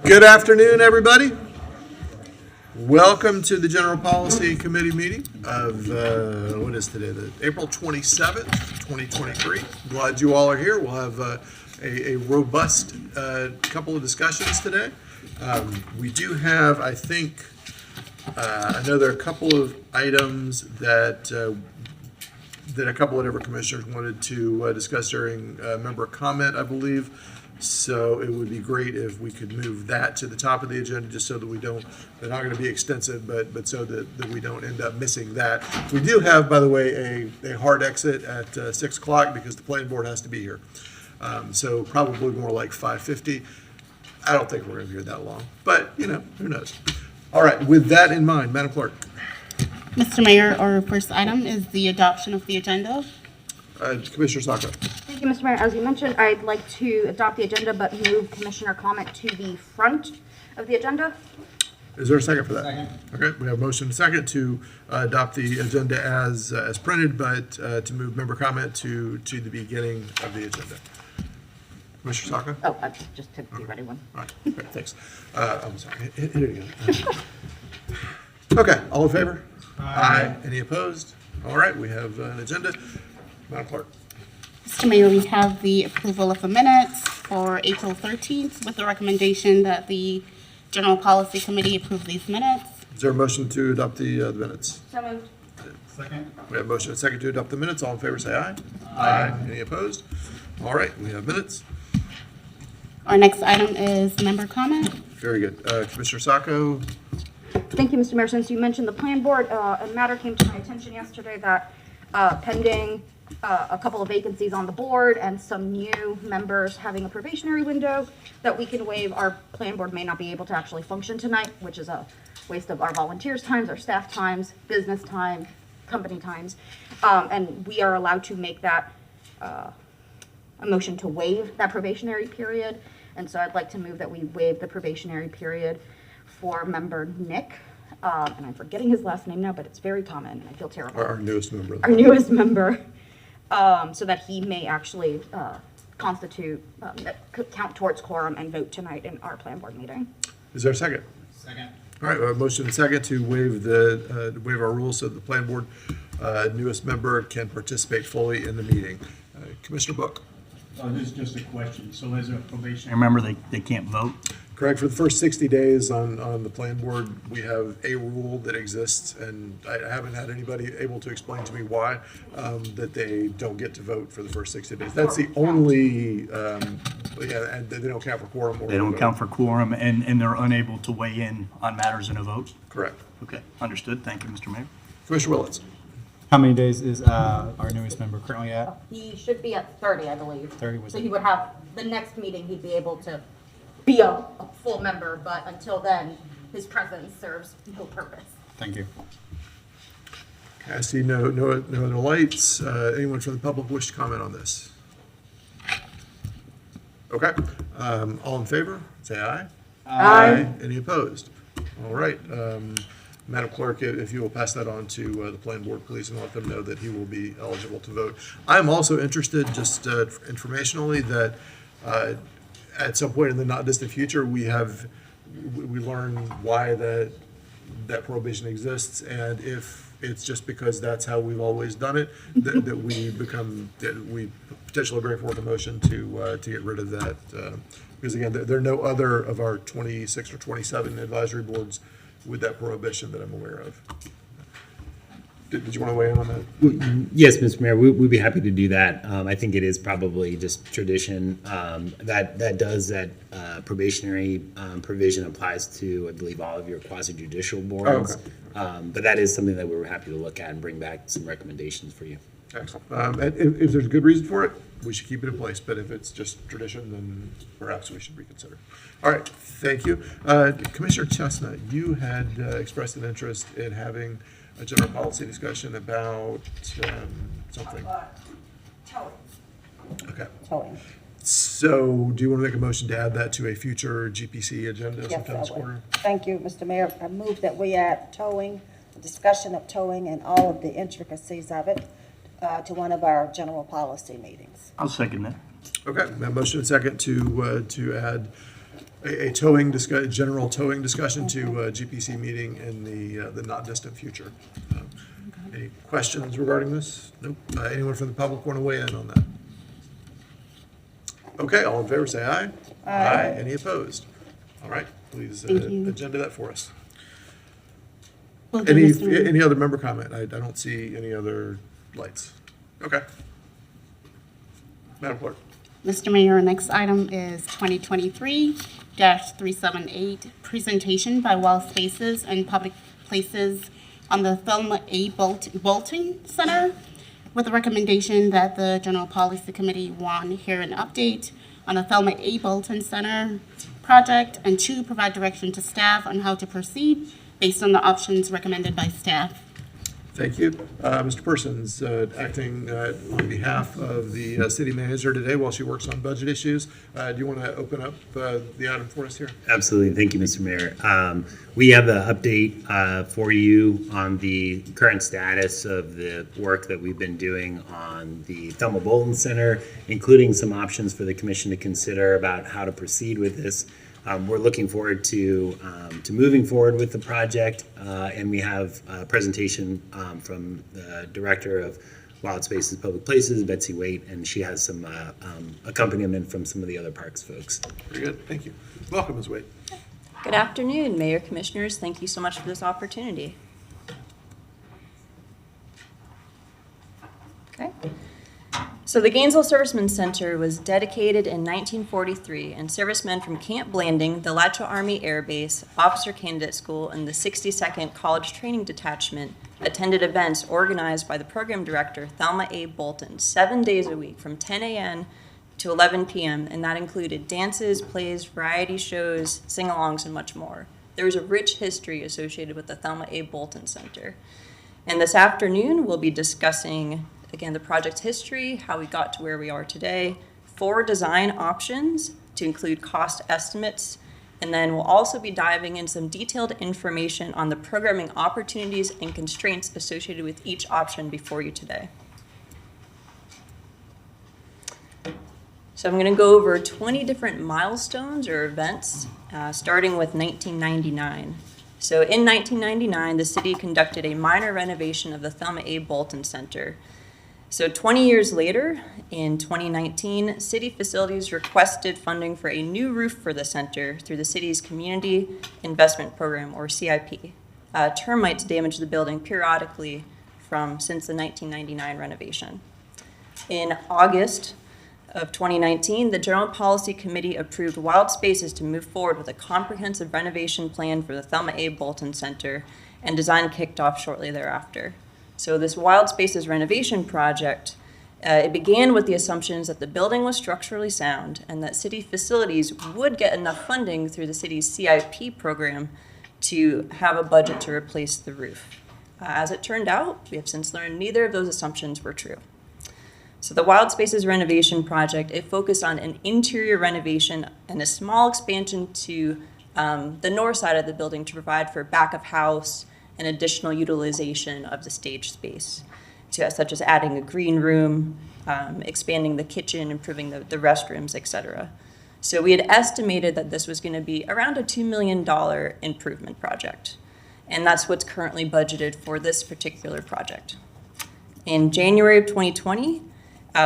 Good afternoon, everybody. Welcome to the General Policy Committee meeting of, what is today, April 27th, 2023. Glad you all are here. We'll have a robust couple of discussions today. We do have, I think, I know there are a couple of items that a couple of different commissioners wanted to discuss during member comment, I believe. So it would be great if we could move that to the top of the agenda, just so that we don't, they're not going to be extensive, but so that we don't end up missing that. We do have, by the way, a hard exit at 6 o'clock because the planning board has to be here. So probably more like 5:50. I don't think we're going to be here that long, but you know, who knows? All right, with that in mind, Madam Clerk. Mr. Mayor, our first item is the adoption of the agenda. Commissioner Sacco. Thank you, Mr. Mayor. As you mentioned, I'd like to adopt the agenda, but move commissioner comment to the front of the agenda. Is there a second for that? Second. Okay, we have motion and second to adopt the agenda as printed, but to move member comment to the beginning of the agenda. Commissioner Sacco? Oh, I just took the ready one. All right, okay, thanks. I'm sorry, hit it again. Okay, all in favor? Aye. Any opposed? All right, we have an agenda. Madam Clerk. Mr. Mayor, we have the approval of the minutes for April 13th with the recommendation that the General Policy Committee approve these minutes. Is there a motion to adopt the minutes? So moved. Second. We have motion and second to adopt the minutes. All in favor, say aye. Aye. Any opposed? All right, we have minutes. Our next item is member comment. Very good. Commissioner Sacco. Thank you, Mr. Mayor. Since you mentioned the plan board, a matter came to my attention yesterday that pending a couple of vacancies on the board and some new members having a probationary window that we can waive, our plan board may not be able to actually function tonight, which is a waste of our volunteers' times, our staff times, business time, company times. And we are allowed to make that a motion to waive that probationary period. And so I'd like to move that we waive the probationary period for member Nick. And I'm forgetting his last name now, but it's very common, and I feel terrible. Our newest member. Our newest member, so that he may actually constitute, count towards quorum and vote tonight in our plan board meeting. Is there a second? Second. All right, we have motion and second to waive waive our rules so the plan board newest member can participate fully in the meeting. Commissioner Book. This is just a question. So as a probationary member, they can't vote? Correct. For the first 60 days on the plan board, we have a rule that exists, and I haven't had anybody able to explain to me why, that they don't get to vote for the first 60 days. That's the only, yeah, and they don't count for quorum. They don't count for quorum, and they're unable to weigh in on matters in a vote? Correct. Okay, understood. Thank you, Mr. Mayor. Commissioner Willits. How many days is our newest member currently at? He should be at 30, I believe. 30 was So it? he would have, the next meeting, he'd be able to be a full member, but until then, his presence serves no purpose. Thank you. I see no other lights. Anyone from the public wish to comment on this? Okay. All in favor, say aye. Aye. Any opposed? All right. Madam Clerk, if you will pass that on to the plan board, please, and let them know that he will be eligible to vote. I'm also interested, just informationally, that at some point in the not distant future, we learn why that prohibition exists, and if it's just because that's how we've always done it, that we potentially bring forth a motion to get rid of that. Because again, there are no other of our 26 or 27 advisory boards with that prohibition that I'm aware of. Did you want to weigh in on that? Yes, Mr. Mayor, we'd be happy to do that. I think it is probably just tradition. That probationary provision applies to, I believe, all of your quasi-judicial boards. Oh, okay. But that is something that we're happy to look at and bring back some recommendations for you. Excellent. And if there's a good reason for it, we should keep it in place. But if it's just tradition, then perhaps we should reconsider. All right, thank you. Commissioner Chestnut, you had expressed an interest in having a general policy discussion about something. Towing. Okay. Towing. So do you want to make a motion to add that to a future GPC agenda Yes, sometime this I would. quarter? Thank you, Mr. Mayor. I move that we add towing, the discussion of towing and all of the intricacies of it to one of our general policy meetings. I'll second that. Okay, we have motion and second to add a towing general towing discussion to GPC meeting in the not distant future. Any questions regarding this? Nope. Anyone from the public want to weigh in on that? Okay, all in favor, say aye. Aye. Any opposed? All right, please Thank you. agenda that for us. Will do, Mr. Mayor. Any other member comment? I don't see any other lights. Okay. Madam Clerk. Mr. Mayor, our next item is 2023-378, presentation by Wild Spaces and Public Places on the Thelma A. Boltin Center, with the recommendation that the General Policy Committee, one, hear an update on the Thelma A. Boltin Center project, and two, provide direction to staff on how to proceed based on the options recommended by staff. Thank you. Mr. Persons, acting on behalf of the city manager today while she works on budget issues. Do you want to open up the item for us here? Absolutely. Thank you, Mr. Mayor. We have an update for you on the current status of the work that we've been doing on the Thelma Boltin Center, including some options for the commission to consider about how to proceed with this. We're looking forward to moving forward with the project, and we have a presentation from the director of Wild Spaces Public Places, Betsy Waite, and she has some accompaniment from some of the other parks folks. Very good. Thank you. Welcome, Ms. Waite. Good afternoon, Mayor, Commissioners. Thank you so much for this opportunity. Okay. So the Gainesville Servicemen Center was dedicated in 1943, and servicemen from Camp Blanding, the Alachua Army Air Base, Officer Candidate School, and the 62nd College Training Detachment attended events organized by the program director, Thelma A. Boltin, 7 days a week from 10 a.m. to 11 p.m., and that included dances, plays, variety shows, sing-alongs, and much more. There was a rich history associated with the Thelma A. Boltin Center. And this afternoon, we'll be discussing again, the project's history, how we got to where we are today, 4 design options to include cost estimates, and then we'll also be diving in some detailed information on the programming opportunities and constraints associated with each option before you today. So I'm going to go over 20 different milestones or events, starting with 1999. So in 1999, the city conducted a minor renovation of the Thelma A. Boltin Center. So 20 years later, in 2019, city facilities requested funding for a new roof for the center through the city's Community Investment Program, or CIP. Termites damaged the building periodically since the 1999 renovation. In August of 2019, the General Policy Committee approved Wild Spaces to move forward with a comprehensive renovation plan for the Thelma A. Boltin Center, and design kicked off shortly thereafter. So this Wild Spaces renovation project, it began with the assumptions that the building was structurally sound and that city facilities would get enough funding through the city's CIP program to have a budget to replace the roof. As it turned out, we have since learned neither of those assumptions were true. So the Wild Spaces renovation project, it focused on an interior renovation and a small expansion to the north side of the building to provide for back of house and additional utilization of the stage space, such as adding a green room, expanding the kitchen, improving the restrooms, etc. So we had estimated that this was going to be around a $2 million improvement project, and that's what's currently budgeted for this particular project. In January of 2020,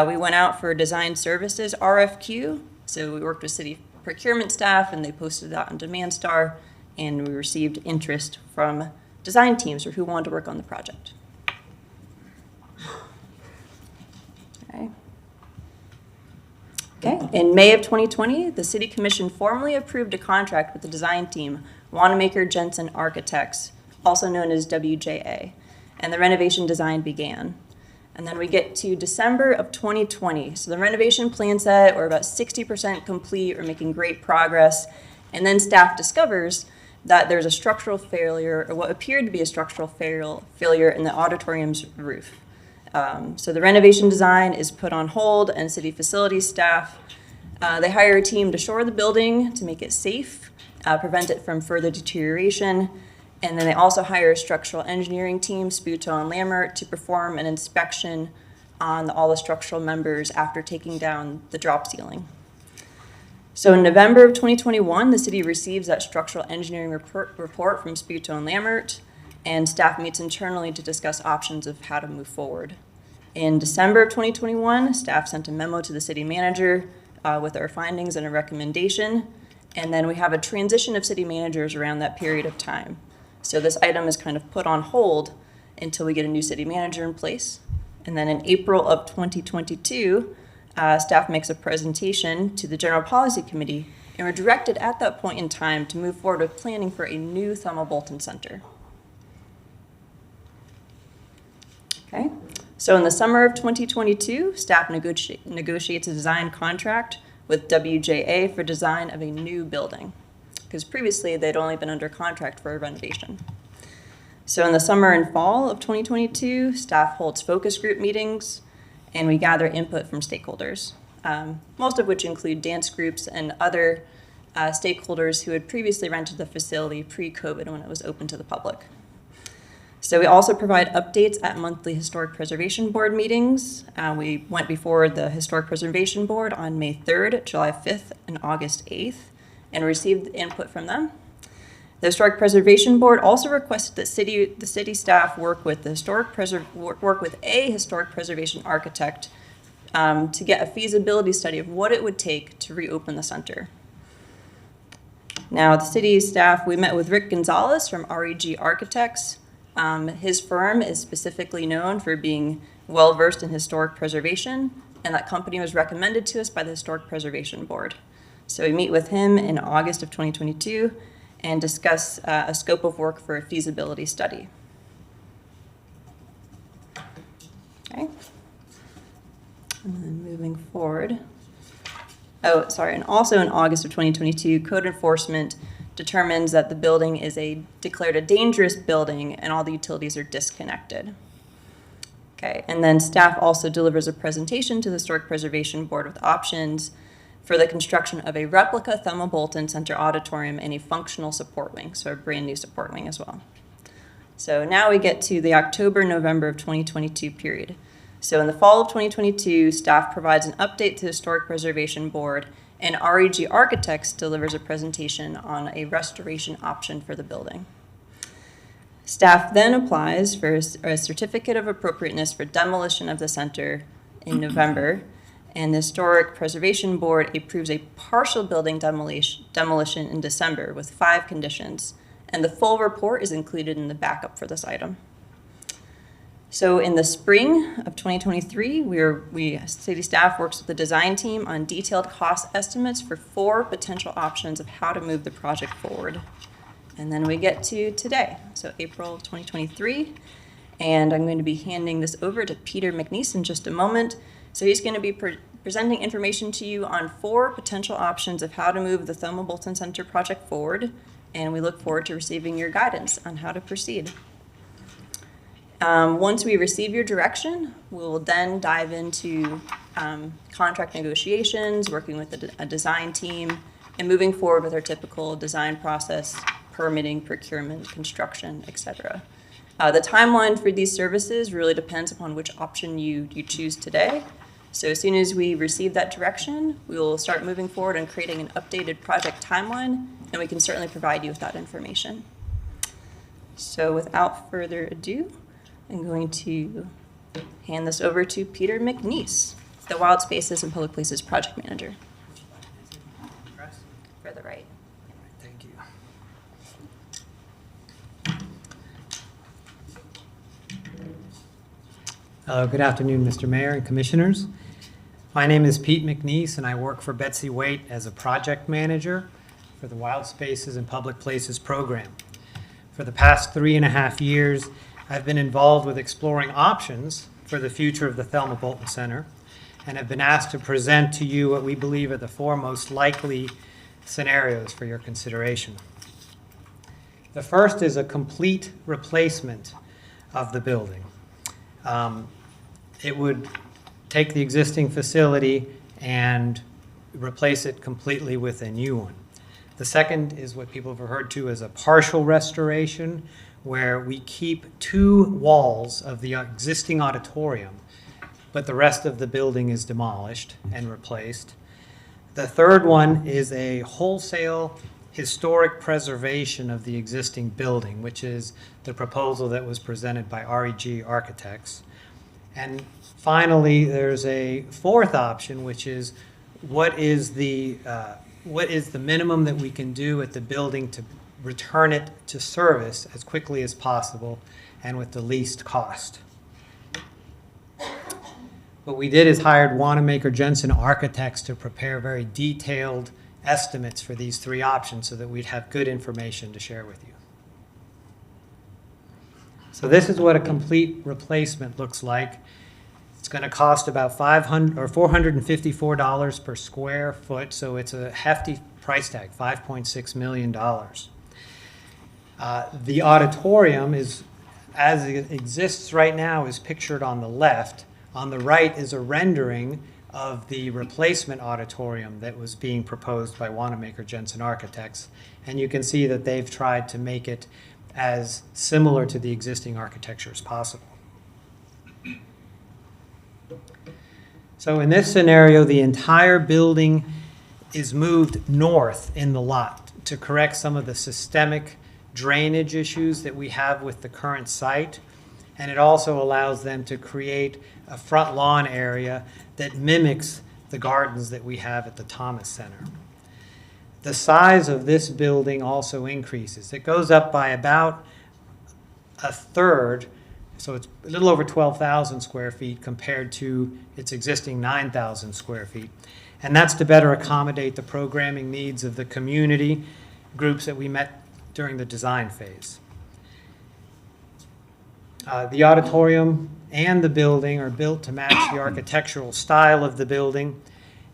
we went out for design services RFQ. So we worked with city procurement staff, and they posted that on DemandStar, and we received interest from design teams or who wanted to work on the project. Okay. In May of 2020, the City Commission formally approved a contract with the design team, Wanamaker Jensen Architects, also known as WJA, and the renovation design began. And then we get to December of 2020. So the renovation plan set, we're about 60% complete, we're making great progress, and then staff discovers that there's a structural failure, or what appeared to be a structural failure in the auditorium's roof. So the renovation design is put on hold, and city facilities staff, they hire a team to shore the building to make it safe, prevent it from further deterioration, and then they also hire a structural engineering team, Sputo and Lambert, to perform an inspection on all the structural members after taking down the drop ceiling. So in November of 2021, the city receives that structural engineering report from Sputo and Lammert, and staff meets internally to discuss options of how to move forward. In December of 2021, staff sent a memo to the city manager with our findings and a recommendation, and then we have a transition of city managers around that period of time. So this item is kind of put on hold until we get a new city manager in place. And then in April of 2022, staff makes a presentation to the General Policy Committee, and we're directed at that point in time to move forward with planning for a new Thelma Boltin Center. Okay, so in the summer of 2022, staff negotiates a design contract with WJA for design of a new building, because previously they'd only been under contract for a renovation. So in the summer and fall of 2022, staff holds focus group meetings, and we gather input from stakeholders, most of which include dance groups and other stakeholders who had previously rented the facility pre-COVID when it was open to the public. So we also provide updates at monthly Historic Preservation Board meetings. We went before the Historic Preservation Board on May 3rd, July 5th, and August 8th, and received input from them. The Historic Preservation Board also requested that the city staff work with a historic preservation architect to get a feasibility study of what it would take to reopen the center. Now, the city staff, we met with Rick Gonzalez from REG Architects. His firm is specifically known for being well-versed in historic preservation, and that company was recommended to us by the Historic Preservation Board. So we meet with him in August of 2022 and discuss a scope of work for a feasibility study. Okay. And then moving forward. Oh, sorry, and also in August of 2022, code enforcement determines that the building is declared a dangerous building and all the utilities are disconnected. Okay, and then staff also delivers a presentation to the Historic Preservation Board with options for the construction of a replica Thelma Boltin Center auditorium and a functional support wing, so a brand new support wing as well. So now we get to the October-November of 2022 period. So in the fall of 2022, staff provides an update to the Historic Preservation Board, and REG Architects delivers a presentation on a restoration option for the building. Staff then applies for a certificate of appropriateness for demolition of the center in November, and the Historic Preservation Board approves a partial building demolition in December with 5 conditions, and the full report is included in the backup for this item. So in the spring of 2023, city staff works with the design team on detailed cost estimates for 4 potential options of how to move the project forward. And then we get to today, so April of 2023, and I'm going to be handing this over to Peter McNeese in just a moment. So he's going to be presenting information to you on 4 potential options of how to move the Thelma Boltin Center project forward, and we look forward to receiving your guidance on how to proceed. Once we receive your direction, we'll then dive into contract negotiations, working with a design team, and moving forward with our typical design process, permitting, procurement, construction, etc. The timeline for these services really depends upon which option you choose today. So as soon as we receive that direction, we will start moving forward and creating an updated project timeline, and we can certainly provide you with that information. So without further ado, I'm going to hand this over to Peter McNeese, the Wild Spaces and Public Places Project Manager. Further right. Thank you. Good afternoon, Mr. Mayor and Commissioners. My name is Pete McNeese, and I work for Betsy Waite as a project manager for the Wild Spaces and Public Places program. For the past 3.5 years, I've been involved with exploring options for the future of the Thelma Boltin Center, and have been asked to present to you what we believe are the 4 most likely scenarios for your consideration. The first is a complete replacement of the building. It would take the existing facility and replace it completely with a new one. The second is what people have referred to as a partial restoration, where we keep 2 walls of the existing auditorium, but the rest of the building is demolished and replaced. The third one is a wholesale historic preservation of the existing building, which is the proposal that was presented by REG Architects. And finally, there's a fourth option, which is what is the minimum that we can do at the building to return it to service as quickly as possible and with the least cost. What we did is hired Wanamaker Jensen Architects to prepare very detailed estimates for these three options so that we'd have good information to share with you. So this is what a complete replacement looks like. It's going to cost about $454 per square foot, so it's a hefty price tag, $5.6 million. The auditorium is, as it exists right now, is pictured on the left. On the right is a rendering of the replacement auditorium that was being proposed by Wanamaker Jensen Architects. And you can see that they've tried to make it as similar to the existing architecture as possible. So in this scenario, the entire building is moved north in the lot to correct some of the systemic drainage issues that we have with the current site. And it also allows them to create a front lawn area that mimics the gardens that we have at the Thomas Center. The size of this building also increases. It goes up by about a third, so it's a little over 12,000 square feet compared to its existing 9,000 square feet. And that's to better accommodate the programming needs of the community groups that we met during the design phase. The auditorium and the building are built to match the architectural style of the building,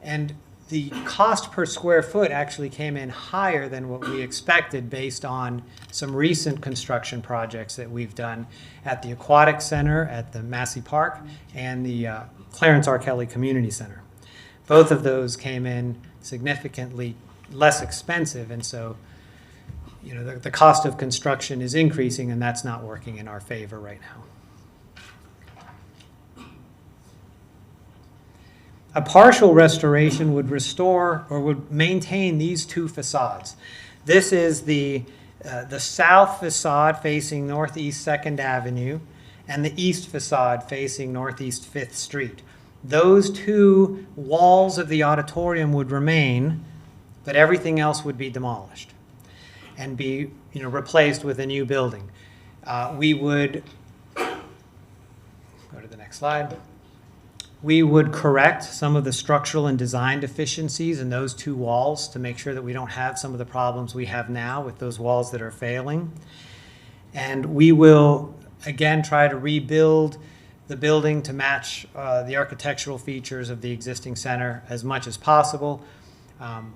and the cost per square foot actually came in higher than what we expected based on some recent construction projects that we've done at the Aquatic Center at the Massey Park and the Clarence R. Kelly Community Center. Both of those came in significantly less expensive, and so the cost of construction is increasing, and that's not working in our favor right now. A partial restoration would restore or would maintain these two facades. This is the south facade facing Northeast 2nd Avenue and the east facade facing Northeast 5th Street. Those two walls of the auditorium would remain, but everything else would be demolished and be replaced with a new building. We would go to the next slide. We would correct some of the structural and design deficiencies in those two walls to make sure that we don't have some of the problems we have now with those walls that are failing. And we will, again, try to rebuild the building to match the architectural features of the existing center as much as possible.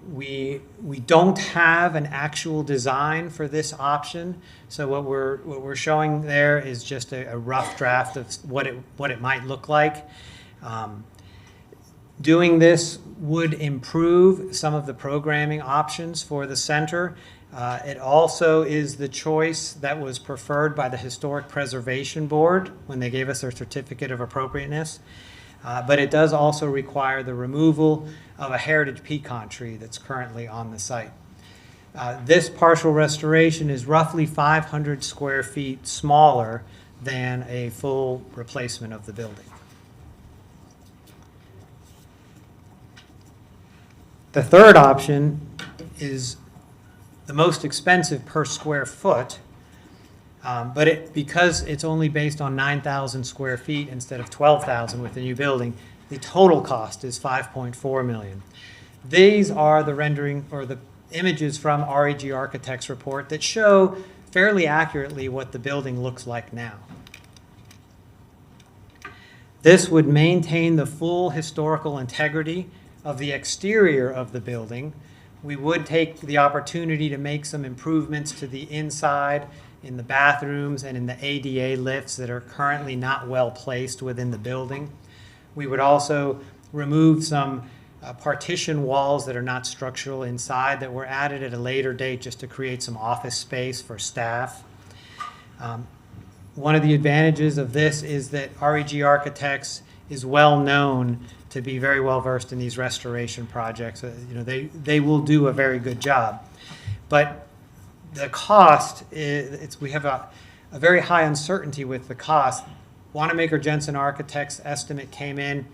We don't have an actual design for this option, so what we're showing there is just a rough draft of what it might look like. Doing this would improve some of the programming options for the center. It also is the choice that was preferred by the Historic Preservation Board when they gave us their certificate of appropriateness. But it does also require the removal of a heritage pecan tree that's currently on the site. This partial restoration is roughly 500 square feet smaller than a full replacement of the building. The third option is the most expensive per square foot, but because it's only based on 9,000 square feet instead of 12,000 with the new building, the total cost is $5.4 million. These are the rendering or the images from REG Architects report that show fairly accurately what the building looks like now. This would maintain the full historical integrity of the exterior of the building. We would take the opportunity to make some improvements to the inside in the bathrooms and in the ADA lifts that are currently not well placed within the building. We would also remove some partition walls that are not structural inside that were added at a later date just to create some office space for staff. One of the advantages of this is that REG Architects is well known to to be very well versed in these restoration projects. They will do a very good job. But the cost, we have a very high uncertainty with the cost. Wanamaker Jensen Architects estimate came in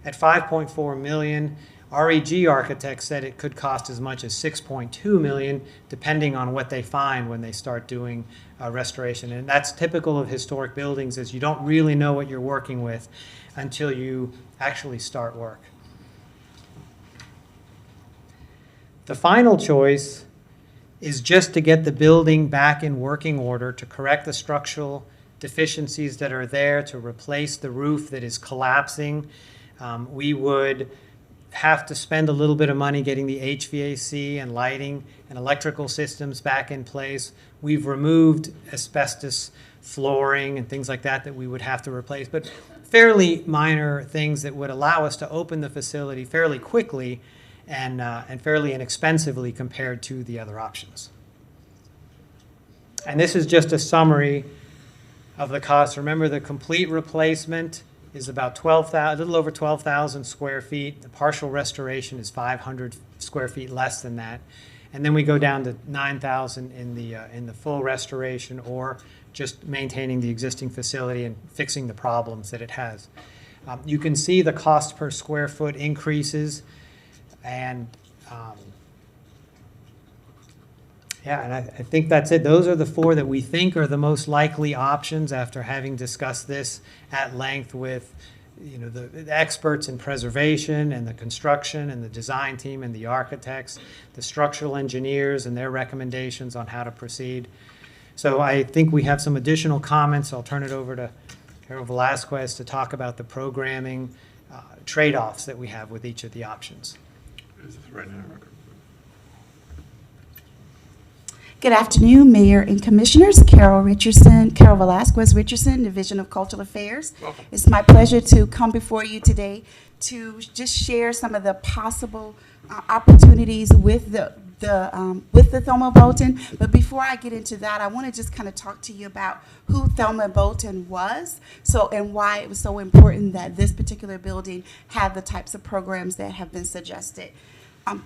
at $5.4 million. REG Architects said it could cost as much as $6.2 million, depending on what they find when they start doing restoration. And that's typical of historic buildings, is you don't really know what you're working with until you actually start work. The final choice is just to get the building back in working order, to correct the structural deficiencies that are there, to replace the roof that is collapsing. We would have to spend a little bit of money getting the HVAC and lighting and electrical systems back in place. We've removed asbestos flooring and things like that we would have to replace, but fairly minor things that would allow us to open the facility fairly quickly and fairly inexpensively compared to the other options. And this is just a summary of the cost. Remember, the complete replacement is about a little over 12,000 square feet. The partial restoration is 500 square feet less than that. And then we go down to 9,000 in the full restoration, or just maintaining the existing facility and fixing the problems that it has. You can see the cost per square foot increases, and and I think that's it. Those are the four that we think are the most likely options after having discussed this at length with the experts in preservation and the construction and the design team and the architects, the structural engineers and their recommendations on how to proceed. So I think we have some additional comments. I'll turn it over to Carol Velasquez to talk about the programming trade-offs that we have with each of the options. Right now. Good afternoon, Mayor and Commissioners. Carol Velasquez Richardson, Division of Cultural Affairs. Welcome. It's my pleasure to come before you today to just share some of the possible opportunities with the Thelma Boltin. But before I get into that, I want to just kind of talk to you about who Thelma Boltin was, and why it was so important that this particular building had the types of programs that have been suggested.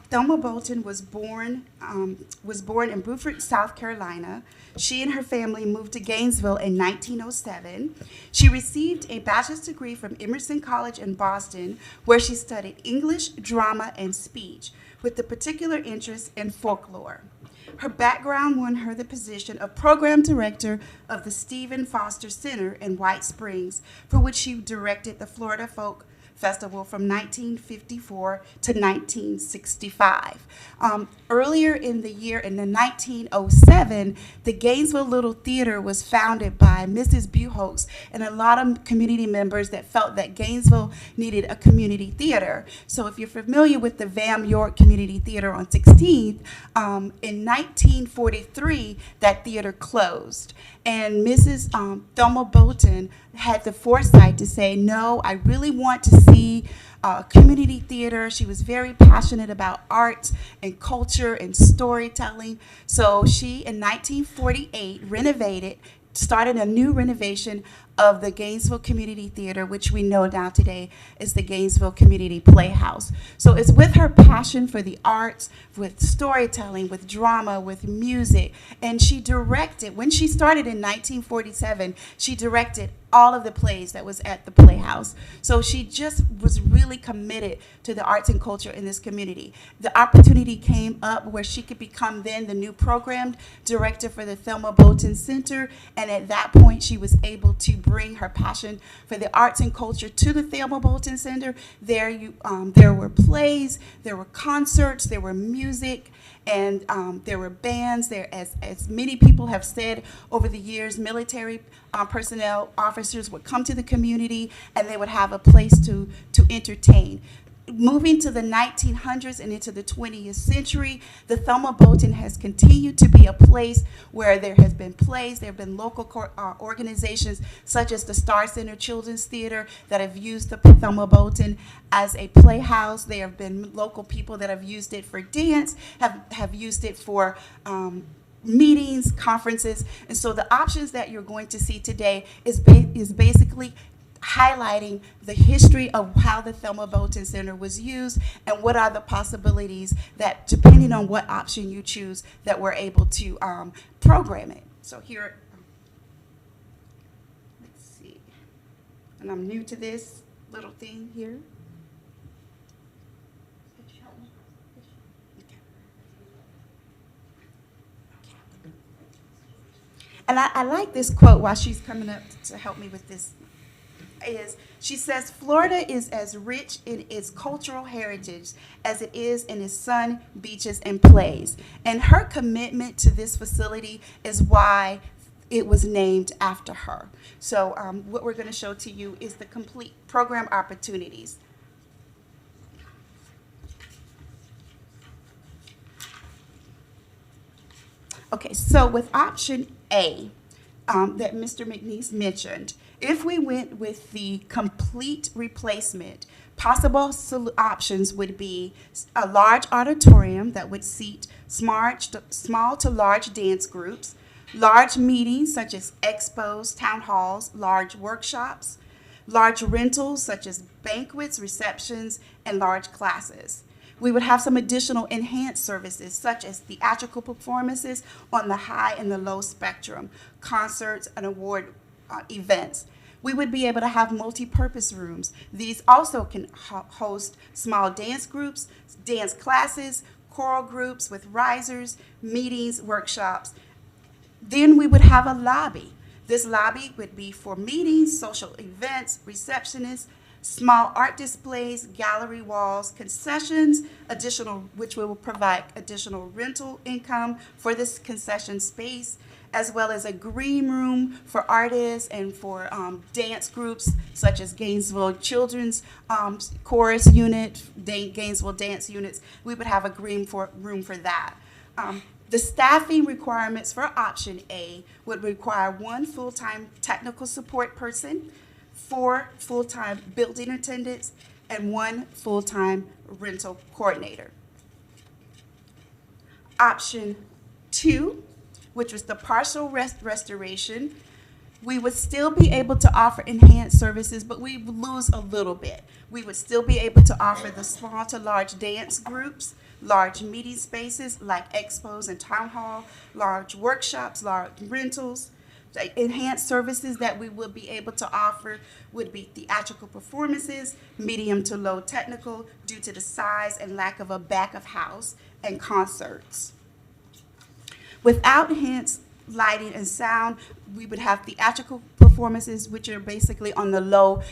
Thelma Boltin was born in Beaufort, South Carolina. She and her family moved to Gainesville in 1907. She received a bachelor's degree from Emerson College in Boston, where she studied English, drama, and speech, with a particular interest in folklore. Her background won her the position of program director of the Stephen Foster Center in White Springs, for which she directed the Florida Folk Festival from 1954 to 1965. Earlier in the year, in 1907, the Gainesville Little Theater was founded by Mrs. Buchholz and a lot of community members that felt that Gainesville needed a community theater. So if you're familiar with the Vam York Community Theater on 16th, in 1943, that theater closed. And Mrs. Thelma Boltin had the foresight to say, no, I really want to see community theater. She was very passionate about art and culture and storytelling. So she, in 1948, started a new renovation of the Gainesville Community Theater, which we know now today is the Gainesville Community Playhouse. So it's with her passion for the arts, with storytelling, with drama, with music, and she directed, when she started in 1947, she directed all of the plays that was at the Playhouse. So she just was really committed to the arts and culture in this community. The opportunity came up where she could become then the new program director for the Thelma Boltin Center, and at that point she was able to bring her passion for the arts and culture to the Thelma Boltin Center. There were plays, there were concerts, there were music, and there were bands. There, as many people have said over the years, military personnel officers would come to the community and they would have a place to entertain. Moving to the 1900s and into the 20th century, the Thelma Boltin has continued to be a place where there has been plays. There have been local organizations such as the Star Center Children's Theater that have used the Thelma Boltin as a playhouse. There have been local people that have used it for dance, have used it for meetings, conferences. And so the options that you're going to see today is basically highlighting the history of how the Thelma Boltin Center was used and what are the possibilities that, depending on what option you choose, that we're able to program it. So here, let's see, and I'm new to this little thing here. And I like this quote while she's coming up to help me with this. She says, Florida is as rich in its cultural heritage as it is in its sun, beaches, and plays. And her commitment to this facility is why it was named after her. So what we're going to show to you is the complete program opportunities. Okay, so with option A, that Mr. McNeese mentioned, if we went with the complete replacement, possible options would be a large auditorium that would seat small to large dance groups, large meetings such as expos, town halls, large workshops, large rentals such as banquets, receptions, and large classes. We would have some additional enhanced services such as theatrical performances on the high and the low spectrum, concerts and award events. We would be able to have multi-purpose rooms. These also can host small dance groups, dance classes, choral groups with risers, meetings, workshops. Then we would have a lobby. This lobby would be for meetings, social events, receptionists, small art displays, gallery walls, concessions, which will provide additional rental income for this concession space, as well as a green room for artists and for dance groups such as Gainesville Children's Chorus Unit, Gainesville Dance Units. We would have a green room for that. The staffing requirements for option A would require 1 full-time technical support person, 4 full-time building attendants, and 1 full-time rental coordinator. Option 2, which was the partial restoration, we would still be able to offer enhanced services, but we would lose a little bit. We would still be able to offer the small to large dance groups, large meeting spaces like expos and town hall, large workshops, large rentals. The enhanced services that we would be able to offer would be theatrical performances, medium to low technical due to the size and lack of a back of house, and concerts. Without enhanced lighting and sound, we would have theatrical performances, which are basically on the low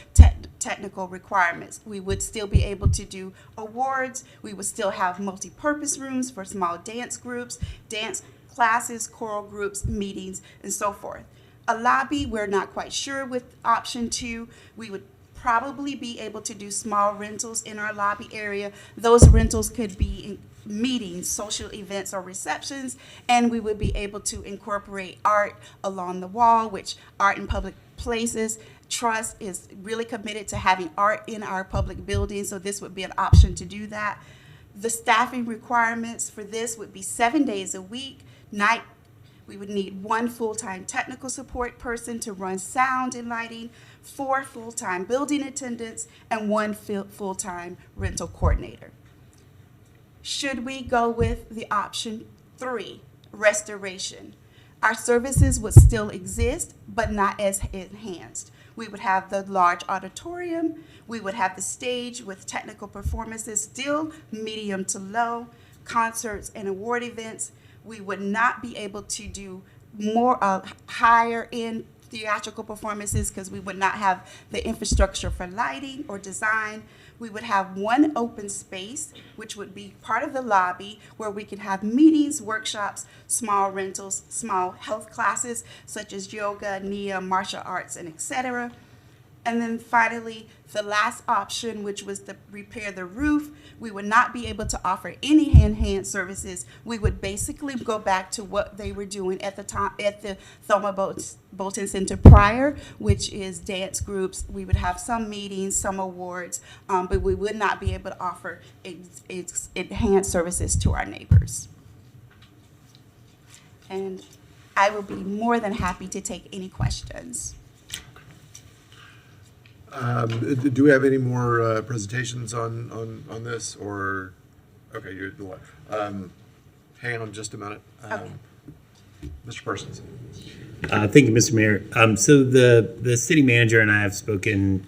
technical requirements. We would still be able to do awards. We would still have multi-purpose rooms for small dance groups, dance classes, choral groups, meetings, and so forth. A lobby, we're not quite sure with option 2. We would probably be able to do small rentals in our lobby area. Those rentals could be in meetings, social events, or receptions, and we would be able to incorporate art along the wall, which Art in Public Places Trust is really committed to having art in our public buildings, so this would be an option to do that. The staffing requirements for this would be 7 days a week. We would need 1 full-time technical support person to run sound and lighting, 4 full-time building attendants, and 1 full-time rental coordinator. Should we go with the option 3, restoration? Our services would still exist, but not as enhanced. We would have the large auditorium. We would have the stage with technical performances, still medium to low, concerts and award events. We would not be able to do more higher end theatrical performances because we would not have the infrastructure for lighting or design. We would have 1 open space, which would be part of the lobby, where we could have meetings, workshops, small rentals, small health classes, such as yoga, NIA, martial arts, and etc. And then finally, the last option, which was to repair the roof, we would not be able to offer any enhanced services. We would basically go back to what they were doing at the time at the Thelma Boltin Center prior, which is dance groups. We would have some meetings, some awards, but we would not be able to offer enhanced services to our neighbors. And I will be more than happy to take any questions. Do we have any more presentations on this, or, okay, you're the one. Hang on just a minute. Mr. Parsons. Thank you, Mr. Mayor. So the city manager and I have spoken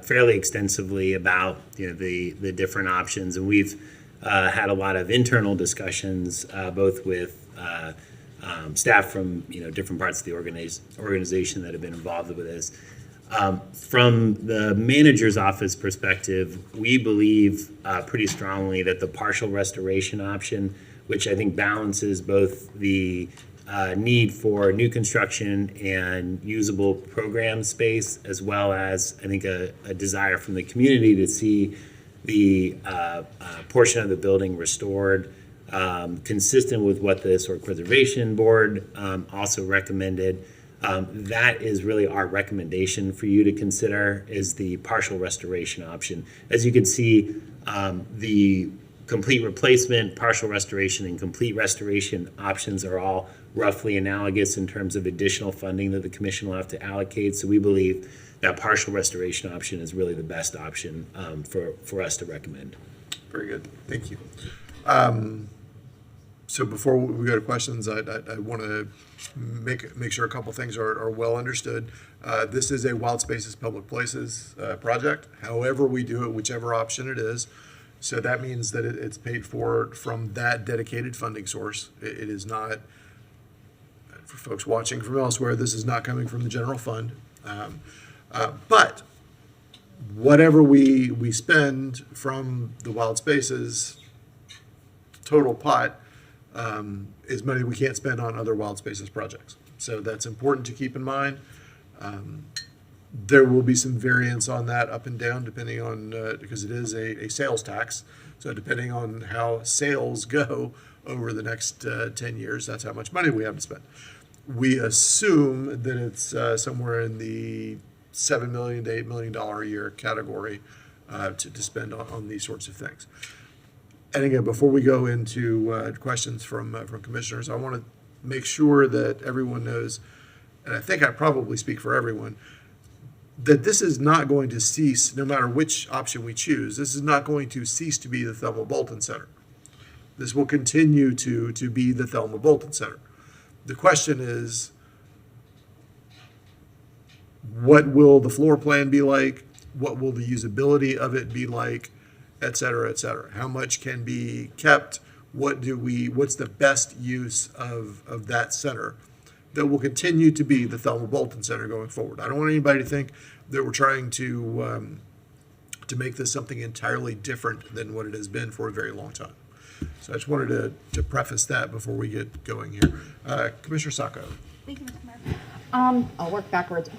fairly extensively about the different options, and we've had a lot of internal discussions, both with staff from different parts of the organization that have been involved with this. From the manager's office perspective, we believe pretty strongly that the partial restoration option, which I think balances both the need for new construction and usable program space, as well as I think a desire from the community to see the portion of the building restored, consistent with what the Historic Preservation Board also recommended. That is really our recommendation for you to consider, is the partial restoration option. As you can see, the complete replacement, partial restoration, and complete restoration options are all roughly analogous in terms of additional funding that the commission will have to allocate. So we believe that partial restoration option is really the best option for us to recommend. Very good. Thank you. So before we go to questions, I want to make sure a couple things are well understood. This is a Wild Spaces Public Places project. However we do it, whichever option it is. So that means that it's paid for from that dedicated funding source. It is not, for folks watching from elsewhere, this is not coming from the general fund. But whatever we spend from the Wild Spaces total pot is money we can't spend on other Wild Spaces projects. So that's important to keep in mind. There will be some variance on that up and down depending on, because it is a sales tax. So depending on how sales go over the next 10 years, that's how much money we have to spend. We assume that it's somewhere in the $7 million to $8 million a year category to spend on these sorts of things. And again, before we go into questions from commissioners, I want to make sure that everyone knows, and I think I probably speak for everyone, that this is not going to cease, no matter which option we choose. This is not going to cease to be the Thelma Boltin Center. This will continue to be the Thelma Boltin Center. The question is, what will the floor plan be like? What will the usability of it be like? Et cetera, et cetera. How much can be kept? What's the best use of that center that will continue to be the Thelma Boltin Center going forward? I don't want anybody to think that we're trying to make this something entirely different than what it has been for a very long time. So I just wanted to preface that before we get going here. Commissioner Sacco. Thank you, Mr. Mayor. I'll work backwards.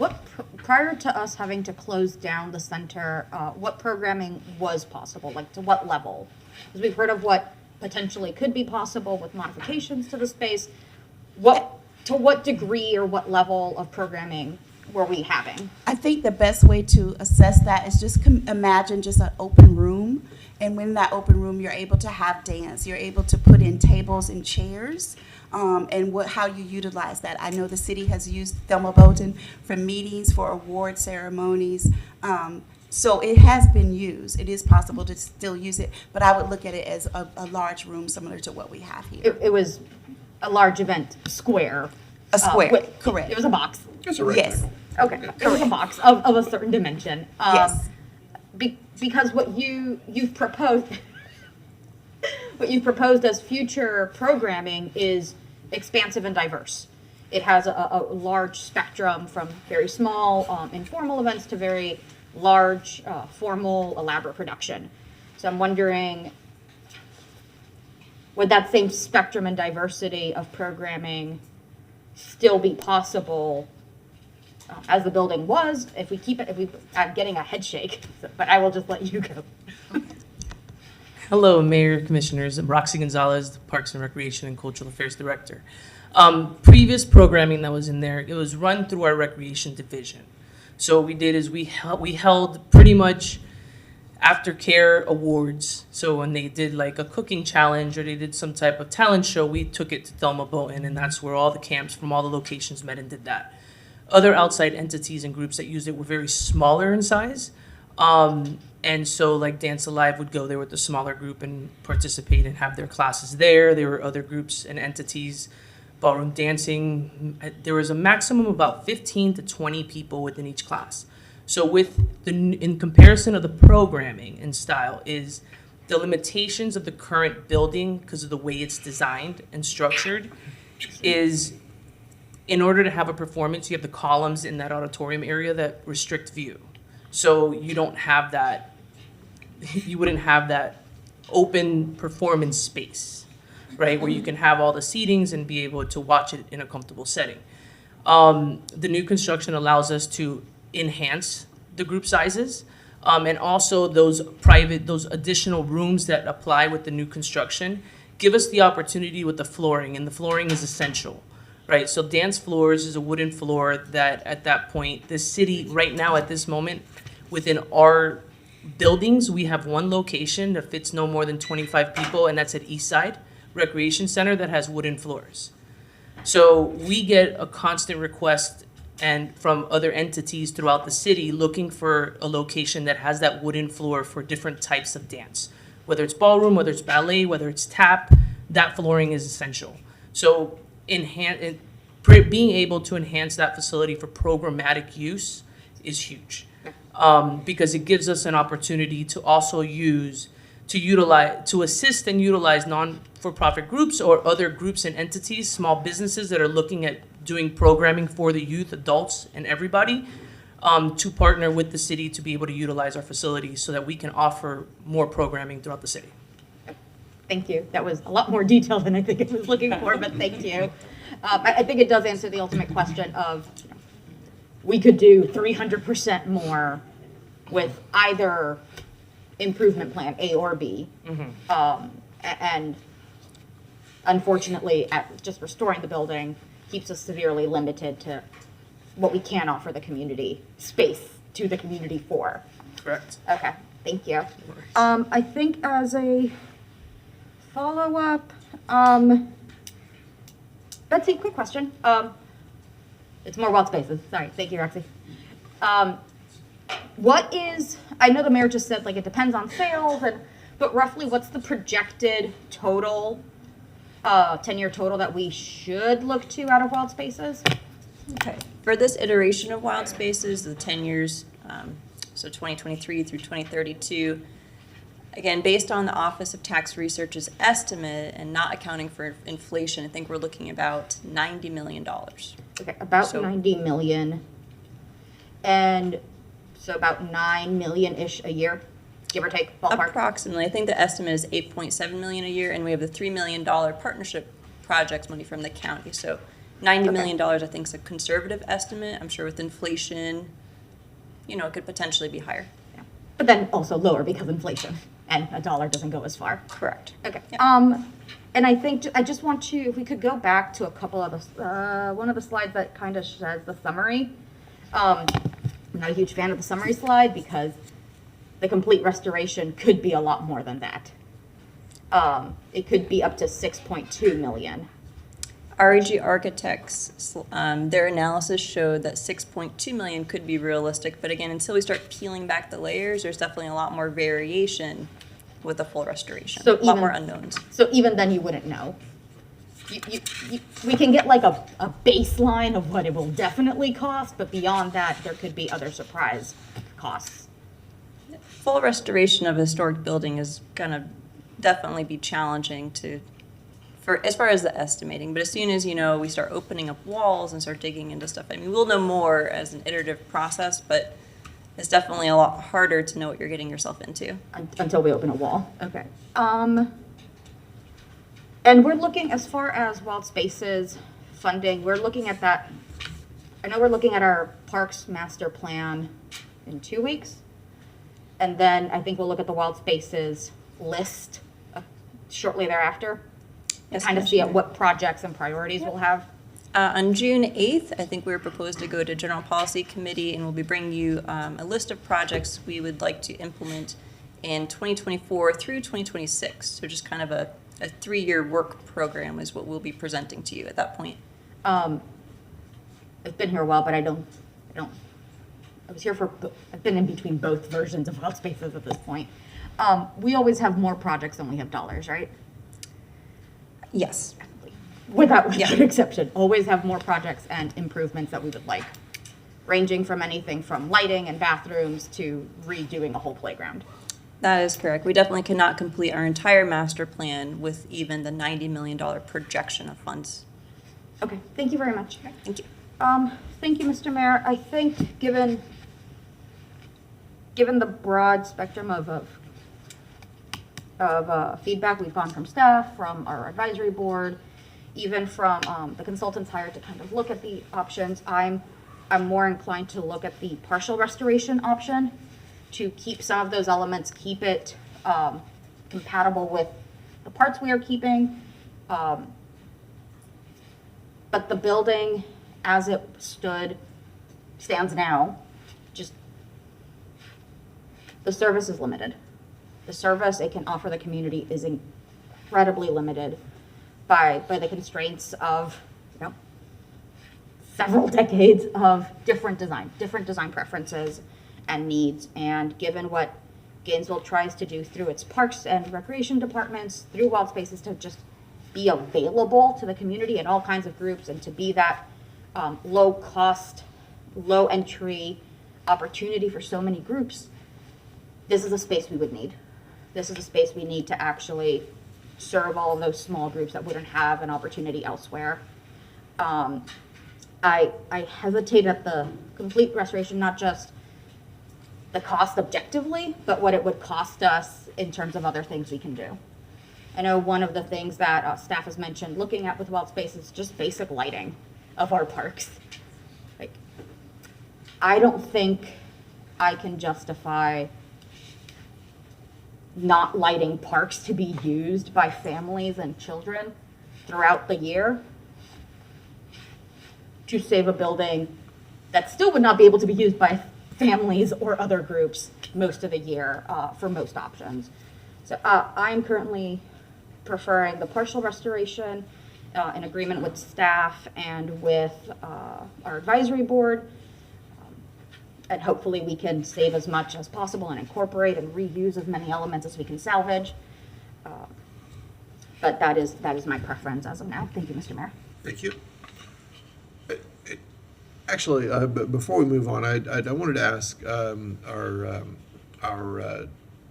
Prior to us having to close down the center, what programming was possible? Like, to what level? Because we've heard of what potentially could be possible with modifications to the space. To what degree or what level of programming were we having? I think the best way to assess that is just imagine just an open room. And when that open room, you're able to have dance. You're able to put in tables and chairs. And how you utilize that. I know the city has used Thelma Boltin for meetings, for award ceremonies. So it has been used. It is possible to still use it, but I would look at it as a large room similar to what we have here. It was a large event square. A square, correct. It was a box. Yes. Okay. It was a box of a certain dimension. Yes. Because what you've proposed, what you've proposed as future programming is expansive and diverse. It has a large spectrum from very small informal events to very large formal elaborate production. So I'm wondering, would that same spectrum and diversity of programming still be possible as the building was if we keep it, I'm getting a head shake, but I will just let you go. Hello, Mayor, Commissioners. I'm Roxy Gonzalez, the Parks and Recreation and Cultural Affairs Director. Previous programming that was in there, it was run through our Recreation Division. So what we did is we held pretty much aftercare awards. So when they did like a cooking challenge or they did some type of talent show, we took it to Thelma Boltin, and that's where all the camps from all the locations met and did that. other outside entities and groups that used it were very smaller in size. And so like Dance Alive would go there with the smaller group and participate and have their classes there. There were other groups and entities, ballroom dancing. There was a maximum of about 15 to 20 people within each class. So in comparison of the programming and style is the limitations of the current building because of the way it's designed and structured is in order to have a performance, you have the columns in that auditorium area that restrict view. So you don't have that, you wouldn't have that open performance space, right? Where you can have all the seatings and be able to watch it in a comfortable setting. The new construction allows us to enhance the group sizes. And also those additional rooms that apply with the new construction give us the opportunity with the flooring, and the flooring is essential, right? So dance floors is a wooden floor that at that point, the city right now at this moment, within our buildings, we have one location that fits no more than 25 people, and that's at Eastside Recreation Center that has wooden floors. So we get a constant request and from other entities throughout the city looking for a location that has that wooden floor for different types of dance. Whether it's ballroom, whether it's ballet, whether it's tap, that flooring is essential. So being able to enhance that facility for programmatic use is huge. Because it gives us an opportunity to also assist and utilize non-for-profit groups or other groups and entities, small businesses that are looking at doing programming for the youth, adults, and everybody, to partner with the city to be able to utilize our facilities so that we can offer more programming throughout the city. Thank you. That was a lot more detail than I think I was looking for, but thank you. I think it does answer the ultimate question of, we could do 300% more with either improvement plan, A or B. And unfortunately, just restoring the building keeps us severely limited to what we can offer the community space to the community for. Correct. Okay, thank you. I think as a follow-up, Betsy, quick question. It's more wild spaces. Sorry, thank you, Roxy. What is, I know the mayor just said like it depends on sales, but roughly what's the projected total, 10-year total that we should look to out of wild spaces? Okay. For this iteration of Wild Spaces, the 10 years, so 2023 through 2032, again, based on the Office of Tax Research's estimate and not accounting for inflation, I think we're looking about $90 million. Okay, about 90 million. And so about 9 million-ish a year, give or take, ballpark? Approximately. I think the estimate is 8.7 million a year, and we have the $3 million partnership projects money from the county. So $90 million, I think, is a conservative estimate. I'm sure with inflation, it could potentially be higher. Yeah. But then also lower because inflation, and a dollar doesn't go as far. Correct. Okay. Yeah. And I think I just want to, if we could go back to a couple of the, one of the slides that kind of says the summary. I'm not a huge fan of the summary slide because the complete restoration could be a lot more than that. It could be up to 6.2 million. REG Architects, their analysis showed that 6.2 million could be realistic, but again, until we start peeling back the layers, there's definitely a lot more variation with a full restoration. So a lot more unknowns. So even then you wouldn't know. We can get like a baseline of what it will definitely cost, but beyond that, there could be other surprise costs. Full restoration of a historic building is gonna definitely be challenging as far as the estimating, but as soon as, we start opening up walls and start digging into stuff, I mean, we'll know more as an iterative process, but it's definitely a lot harder to know what you're getting yourself into. Until we open a wall. Okay. And we're looking, as far as wild spaces funding, we're looking at that. I know we're looking at our parks master plan in 2 weeks. And then I think we'll look at the wild spaces list shortly thereafter. Yes, kind of see at what projects and priorities we'll have. On June 8th, I think we're proposed to go to General Policy Committee, and we'll be bringing you a list of projects we would like to implement in 2024 through 2026. So just kind of a 3-year work program is what we'll be presenting to you at that point. I've been here a while, but I was here I've been in between both versions of Wild Spaces at this point. We always have more projects than we have dollars, right? Yes. Without exception, always have more projects and improvements that we would like, ranging from anything from lighting and bathrooms to redoing a whole playground. That is correct. We definitely cannot complete our entire master plan with even the $90 million projection of funds. Okay, thank you very much. Thank you. Thank you, Mr. Mayor. I think given the broad spectrum of feedback we've gone from staff, from our advisory board, even from the consultants hired to kind of look at the options, I'm more inclined to look at the partial restoration option to keep some of those elements, keep it compatible with the parts we are keeping. But the building as it stands now, just the service is limited. The service it can offer the community is incredibly limited by the constraints of, several decades of different design preferences and needs. And given what Gainesville tries to do through its parks and recreation departments, through Wild Spaces, to just be available to the community and all kinds of groups, and to be that low cost, low entry opportunity for so many groups, this is a space we would need. This is a space we need to actually serve all of those small groups that wouldn't have an opportunity elsewhere. I hesitate at the complete restoration, not just the cost objectively, but what it would cost us in terms of other things we can do. I know one of the things that staff has mentioned looking at with Wild Space is just basic lighting of our parks. Like, I don't think I can justify not lighting parks to be used by families and children throughout the year to save a building that still would not be able to be used by families or other groups most of the year for most options. So I'm currently preferring the partial restoration in agreement with staff and with our advisory board. And hopefully we can save as much as possible and incorporate and reuse as many elements as we can salvage. But that is my preference as of now. Thank you, Mr. Mayor. Thank you. Actually, before we move on, I wanted to ask our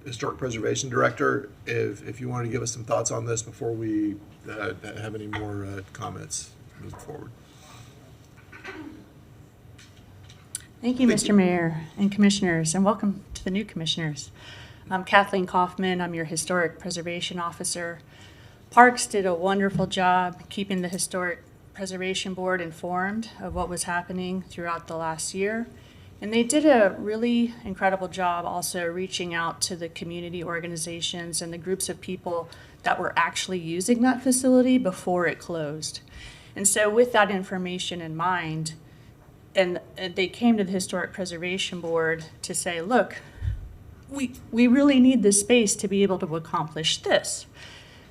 Historic Preservation Director if you wanted to give us some thoughts on this before we have any more comments moving forward. Thank you, Mr. Mayor and Commissioners, and welcome to the new Commissioners. I'm Kathleen Kaufman. I'm your Historic Preservation Officer. Parks did a wonderful job keeping the Historic Preservation Board informed of what was happening throughout the last year. And they did a really incredible job also reaching out to the community organizations and the groups of people that were actually using that facility before it closed. And so with that information in mind, and they came to the Historic Preservation Board to say, look, we really need this space to be able to accomplish this.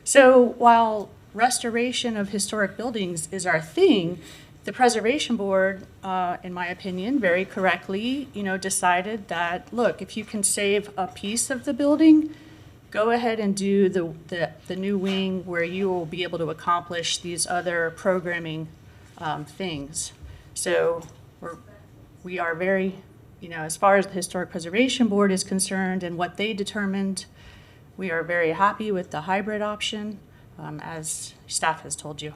So while restoration of historic buildings is our thing, the Preservation Board, in my opinion, very correctly, decided that, look, if you can save a piece of the building, go ahead and do the new wing where you will be able to accomplish these other programming things. So we are very, as far as the Historic Preservation Board is concerned and what they determined, we are very happy with the hybrid option, as staff has told you.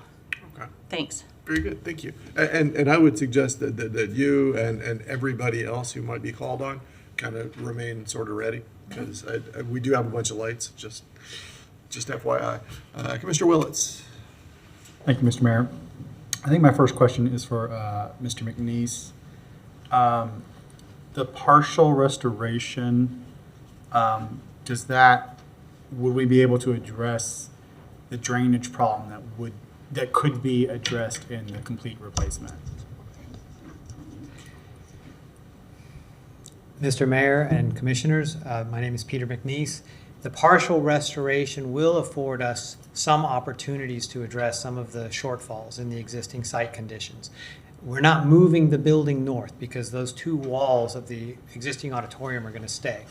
Okay. Thanks. Very good, thank you. And I would suggest that you and everybody else who might be called on kind of remain sort of ready, because we do have a bunch of lights, just FYI. Commissioner Willits. Thank you, Mr. Mayor. I think my first question is for Mr. McNeese. The partial restoration, would we be able to address the drainage problem that could be addressed in the complete replacement? Mr. Mayor and Commissioners, my name is Peter McNeese. The partial restoration will afford us some opportunities to address some of the shortfalls in the existing site conditions. we're not moving the building north because those two walls of the existing auditorium are going to stay.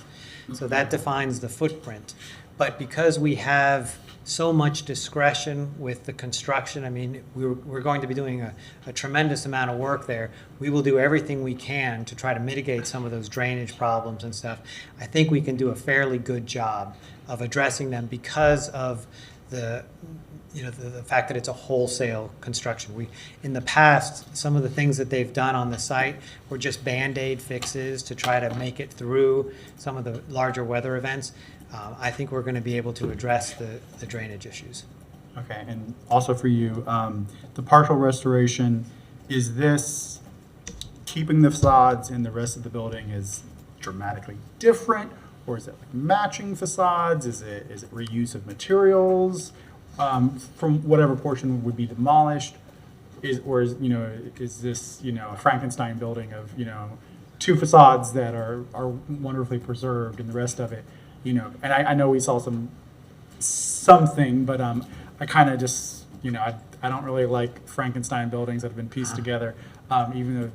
So that defines the footprint. But because we have so much discretion with the construction, I mean, we're going to be doing a tremendous amount of work there. We will do everything we can to try to mitigate some of those drainage problems and stuff. I think we can do a fairly good job of addressing them because of the fact that it's a wholesale construction. In the past, some of the things that they've done on the site were just Band-Aid fixes to try to make it through some of the larger weather events. I think we're going to be able to address the drainage issues. Okay, and also for you, the partial restoration, is this keeping the facades and the rest of the building is dramatically different, or is it like matching facades? Is it reuse of materials from whatever portion would be demolished? Is this a Frankenstein building of two facades that are wonderfully preserved and the rest of it, and I know we saw something, but I kind of just I don't really like Frankenstein buildings that have been pieced together, even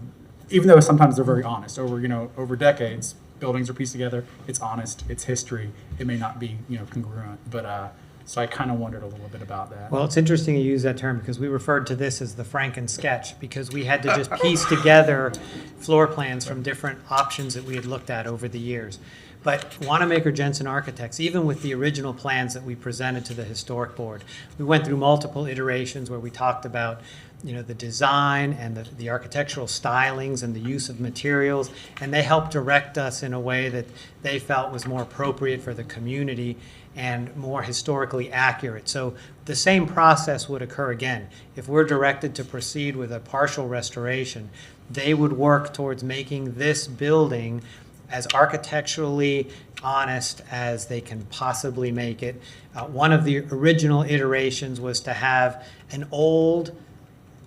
though sometimes they're very honest. Over decades, buildings are pieced together. It's honest. It's history. It may not be congruent, but so I kind of wondered a little bit about that. Well, it's interesting you use that term because we referred to this as the Franken sketch because we had to just piece together floor plans from different options that we had looked at over the years. But Wanamaker Jensen Architects, even with the original plans that we presented to the historic board, we went through multiple iterations where we talked about the design and the architectural stylings and the use of materials, and they helped direct us in a way that they felt was more appropriate for the community and more historically accurate. So the same process would occur again. If we're directed to proceed with a partial restoration, they would work towards making this building as architecturally honest as they can possibly make it. One of the original iterations was to have an old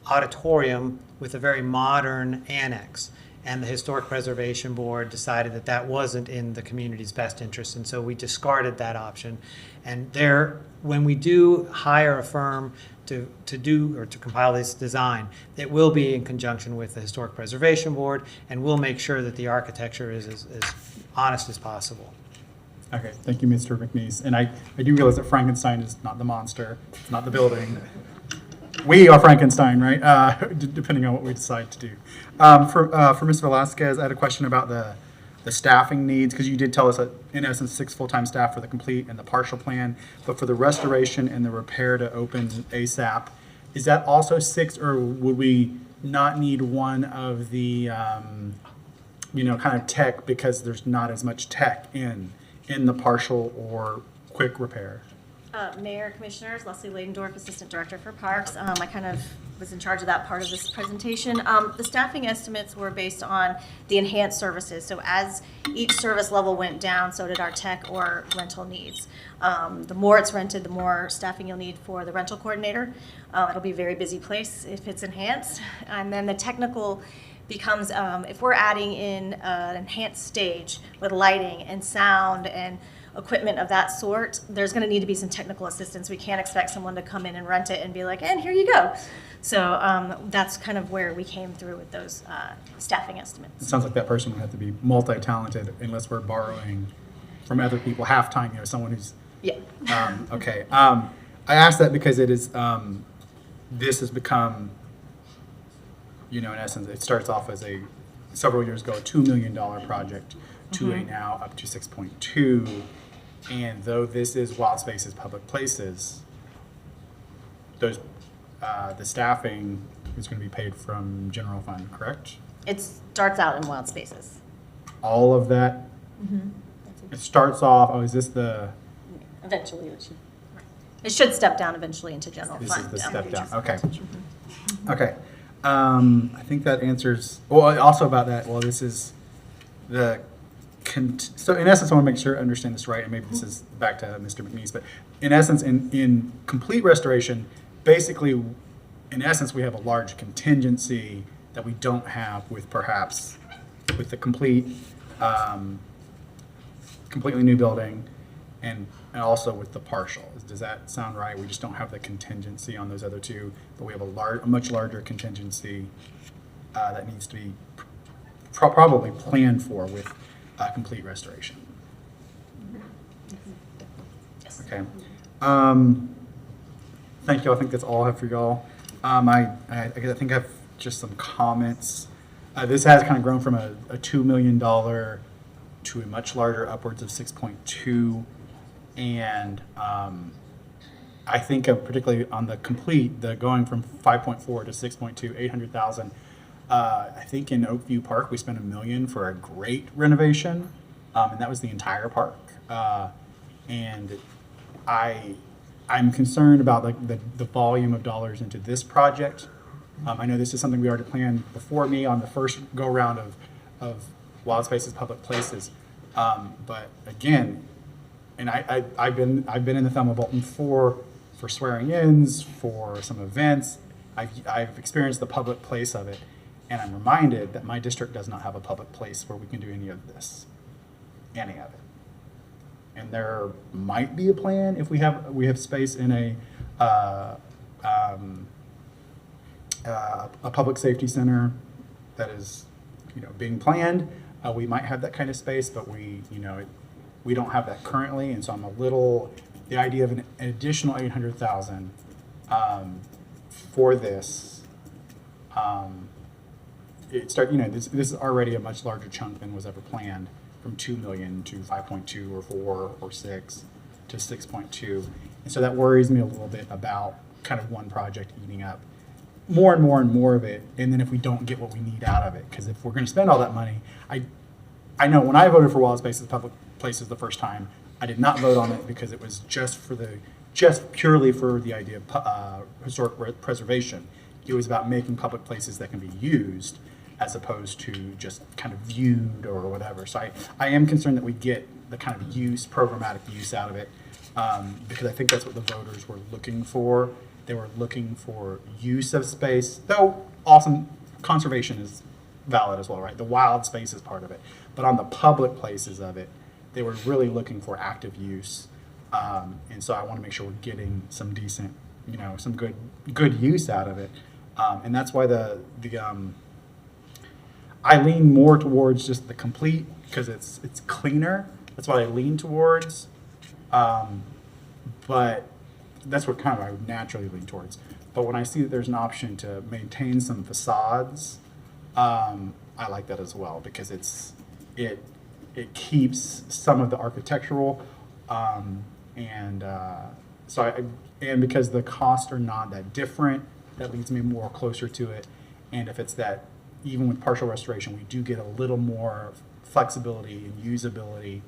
auditorium with a very modern annex. And the Historic Preservation Board decided that that wasn't in the community's best interest, and so we discarded that option. And when we do hire a firm to do or to compile this design, it will be in conjunction with the Historic Preservation Board, and we'll make sure that the architecture is as honest as possible. Okay, thank you, Mr. McNeese. And I do realize that Frankenstein is not the monster, it's not the building. We are Frankenstein, right? Depending on what we decide to do. For Ms. Velasquez, I had a question about the staffing needs, because you did tell us that, in essence, 6 full-time staff for the complete and the partial plan, but for the restoration and the repair to open ASAP, is that also 6, or would we not need one of the, kind of tech, because there's not as much tech in the partial or quick repair? Mayor, Commissioners, Leslie Ladendorf, Assistant Director for Parks. I kind of was in charge of that part of this presentation. The staffing estimates were based on the enhanced services. So as each service level went down, so did our tech or rental needs. The more it's rented, the more staffing you'll need for the rental coordinator. It'll be a very busy place if it's enhanced. And then the technical becomes, if we're adding in an enhanced stage with lighting and sound and equipment of that sort, there's going to need to be some technical assistance. We can't expect someone to come in and rent it and be like, and here you go. So that's kind of where we came through with those staffing estimates. It sounds like that person would have to be multi-talented unless we're borrowing from other people half-time, someone who's... Yeah. Okay. I asked that because it is, this has become, in essence, it starts off as several years ago, a $2 million project to a now up to 6.2. And though this is wild spaces, public places, the staffing is going to be paid from general fund, correct? It starts out in wild spaces. All of that? It starts off, is this the... Eventually, it should step down eventually into general This fund. is the step down, okay. Okay. I think that answers, also about that, this is the... So in essence, I want to make sure I understand this right, and maybe this is back to Mr. McNeese, but in essence, in complete restoration, basically, in essence, we have a large contingency that we don't have with the completely new building and also with the partial. Does that sound right? We just don't have the contingency on those other two, but we have a much larger contingency that needs to be probably planned for with complete restoration. Okay. Thank you. I think that's all I have for y'all. I think I have just some comments. This has kind of grown from a $2 million to a much larger, upwards of 6.2. And I think particularly on the complete, the going from 5.4 to 6.2, 800,000. I think in Oakview Park, we spent $1 million for a great renovation, and that was the entire park. And I'm concerned about the volume of dollars into this project. I know this is something we already planned before me on the first go round of Wild Spaces Public Places. But again, and I've been in the Thelma Boltin for swearing-ins, for some events. I've experienced the public place of it, and I'm reminded that my district does not have a public place where we can do any of this, any of it. And there might be a plan if we have space in a public safety center that is, being planned. We might have that kind of space, but we don't have that currently, and so I'm the idea of an additional 800,000 for this. This is already a much larger chunk than was ever planned, from 2 million to 5.2 or 4 or 6 to 6.2. And so that worries me a little bit about kind of one project eating up more and more and more of it. And then if we don't get what we need out of it, because if we're going to spend all that money, I know when I voted for Wild Spaces Public Places the first time, I did not vote on it because it was just purely for the idea of historic preservation. It was about making public places that can be used, as opposed to just kind of viewed or whatever. So I am concerned that we get the kind of programmatic use out of it, because I think that's what the voters were looking for. They were looking for use of space, though often conservation is valid as well, right? The wild space is part of it. But on the public places of it, they were really looking for active use. And so I want to make sure we're getting some decent, some good use out of it. And that's why I lean more towards just the complete, because it's cleaner. That's what I lean towards. But that's what kind of I would naturally lean towards. But when I see that there's an option to maintain some facades, I like that as well, because it keeps some of the architectural, and because the costs are not that different, that leads me more closer to it. And if it's that, even with partial restoration, we do get a little more flexibility and usability,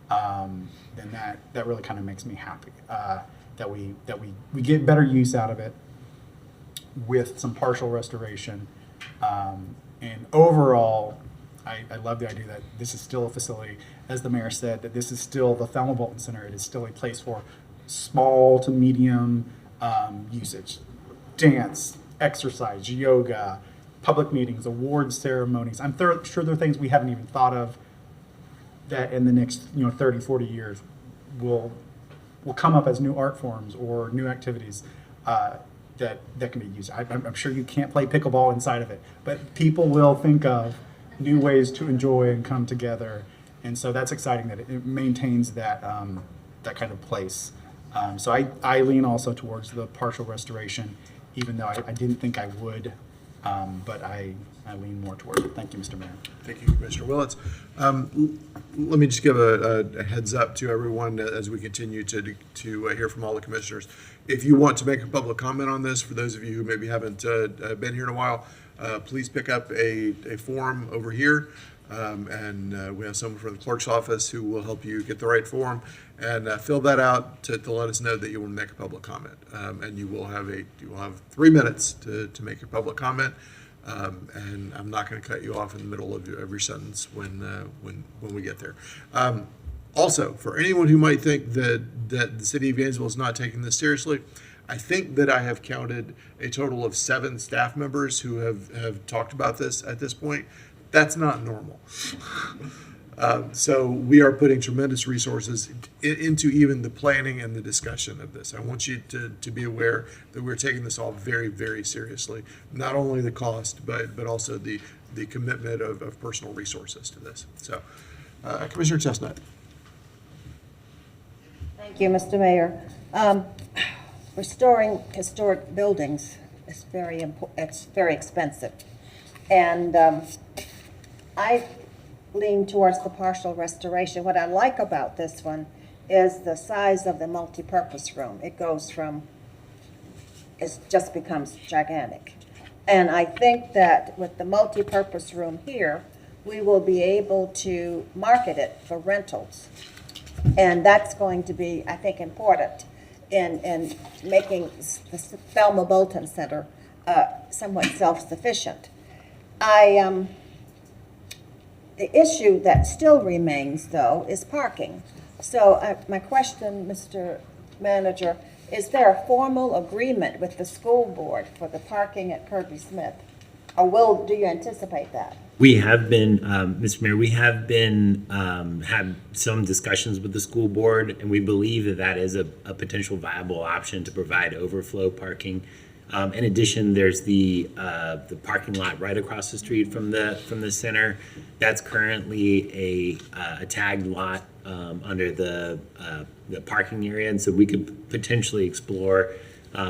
then that really kind of makes me happy. That we get better use out of it with some partial restoration. And overall, I love the idea that this is still a facility, as the mayor said, that this is still the Thelma Boltin Center. It is still a place for small to medium usage. Dance, exercise, yoga, public meetings, awards ceremonies. I'm sure there are things we haven't even thought of that in the next 30, 40 years will come up as new art forms or new activities that can be used. I'm sure you can't play pickleball inside of it, but people will think of new ways to enjoy and come together. And so that's exciting that it maintains that kind of place. So I lean also towards the partial restoration, even though I didn't think I would, but I lean more toward it. Thank you, Mr. Mayor. Thank you, Commissioner Willets. Let me just give a heads up to everyone as we continue to hear from all the commissioners. If you want to make a public comment on this, for those of you who maybe haven't been here in a while, please pick up a form over here. And we have someone from the clerk's office who will help you get the right form, and fill that out to let us know that you want to make a public comment. And you will have 3 minutes to make your public comment. And I'm not going to cut you off in the middle of every sentence when we get there. Also, for anyone who might think that the city of Gainesville is not taking this seriously, I think that I have counted a total of 7 staff members who have talked about this at this point. That's not normal. So we are putting tremendous resources into even the planning and the discussion of this. I want you to be aware that we're taking this all very, very seriously. Not only the cost, but also the commitment of personal resources to this. So, Commissioner Chestnut. Thank you, Mr. Mayor. Restoring historic buildings is it's very expensive. And I lean towards the partial restoration. What I like about this one is the size of the multipurpose room. It goes from, it just becomes gigantic. And I think that with the multipurpose room here, we will be able to market it for rentals. And that's going to be, I think, important in making the Thelma Boltin Center somewhat self-sufficient. The issue that still remains, though, is parking. So my question, Mr. Manager, is there a formal agreement with the school board for the parking at Kirby Smith? Or do you anticipate that? We have been, Mr. Mayor, we have been, had some discussions with the school board, and we believe that that is a potential viable option to provide overflow parking. In addition, there's the parking lot right across the street from the center. That's currently a tagged lot under the parking area, and so we could potentially explore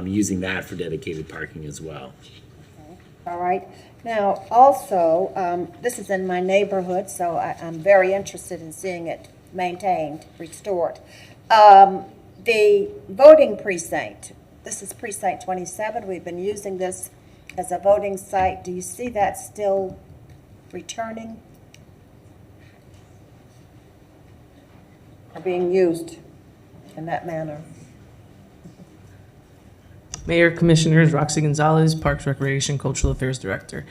using that for dedicated parking as well. Okay. All right. Now, also, this is in my neighborhood, so I'm very interested in seeing it maintained, restored. The voting precinct. This is precinct 27. We've been using this as a voting site. Do you see that still returning or being used in that manner? Mayor, Commissioners, Roxy Gonzalez, Parks, Recreation, Cultural Affairs Director.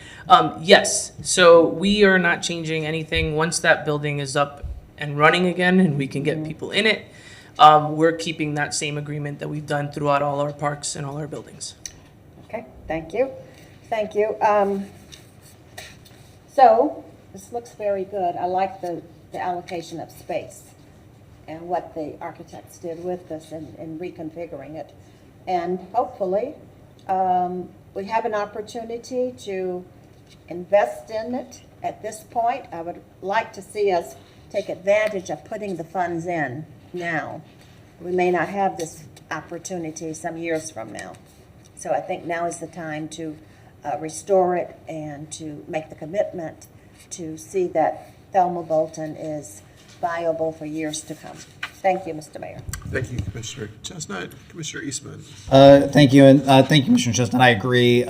Yes, so we are not changing anything. Once that building is up and running again and we can get people in it, we're keeping that same agreement that we've done throughout all our parks and all our buildings. Okay, thank you. Thank you. So this looks very good. I like the allocation of space and what the architects did with this in reconfiguring it. And hopefully, we have an opportunity to invest in it at this point. I would like to see us take advantage of putting the funds in now. We may not have this opportunity some years from now. So I think now is the time to restore it and to make the commitment to see that Thelma Boltin is viable for years to come. Thank you, Mr. Mayor. Thank you, Commissioner Chestnut. Commissioner Eastman. Thank you, and thank you, Commissioner Chestnut. I agree.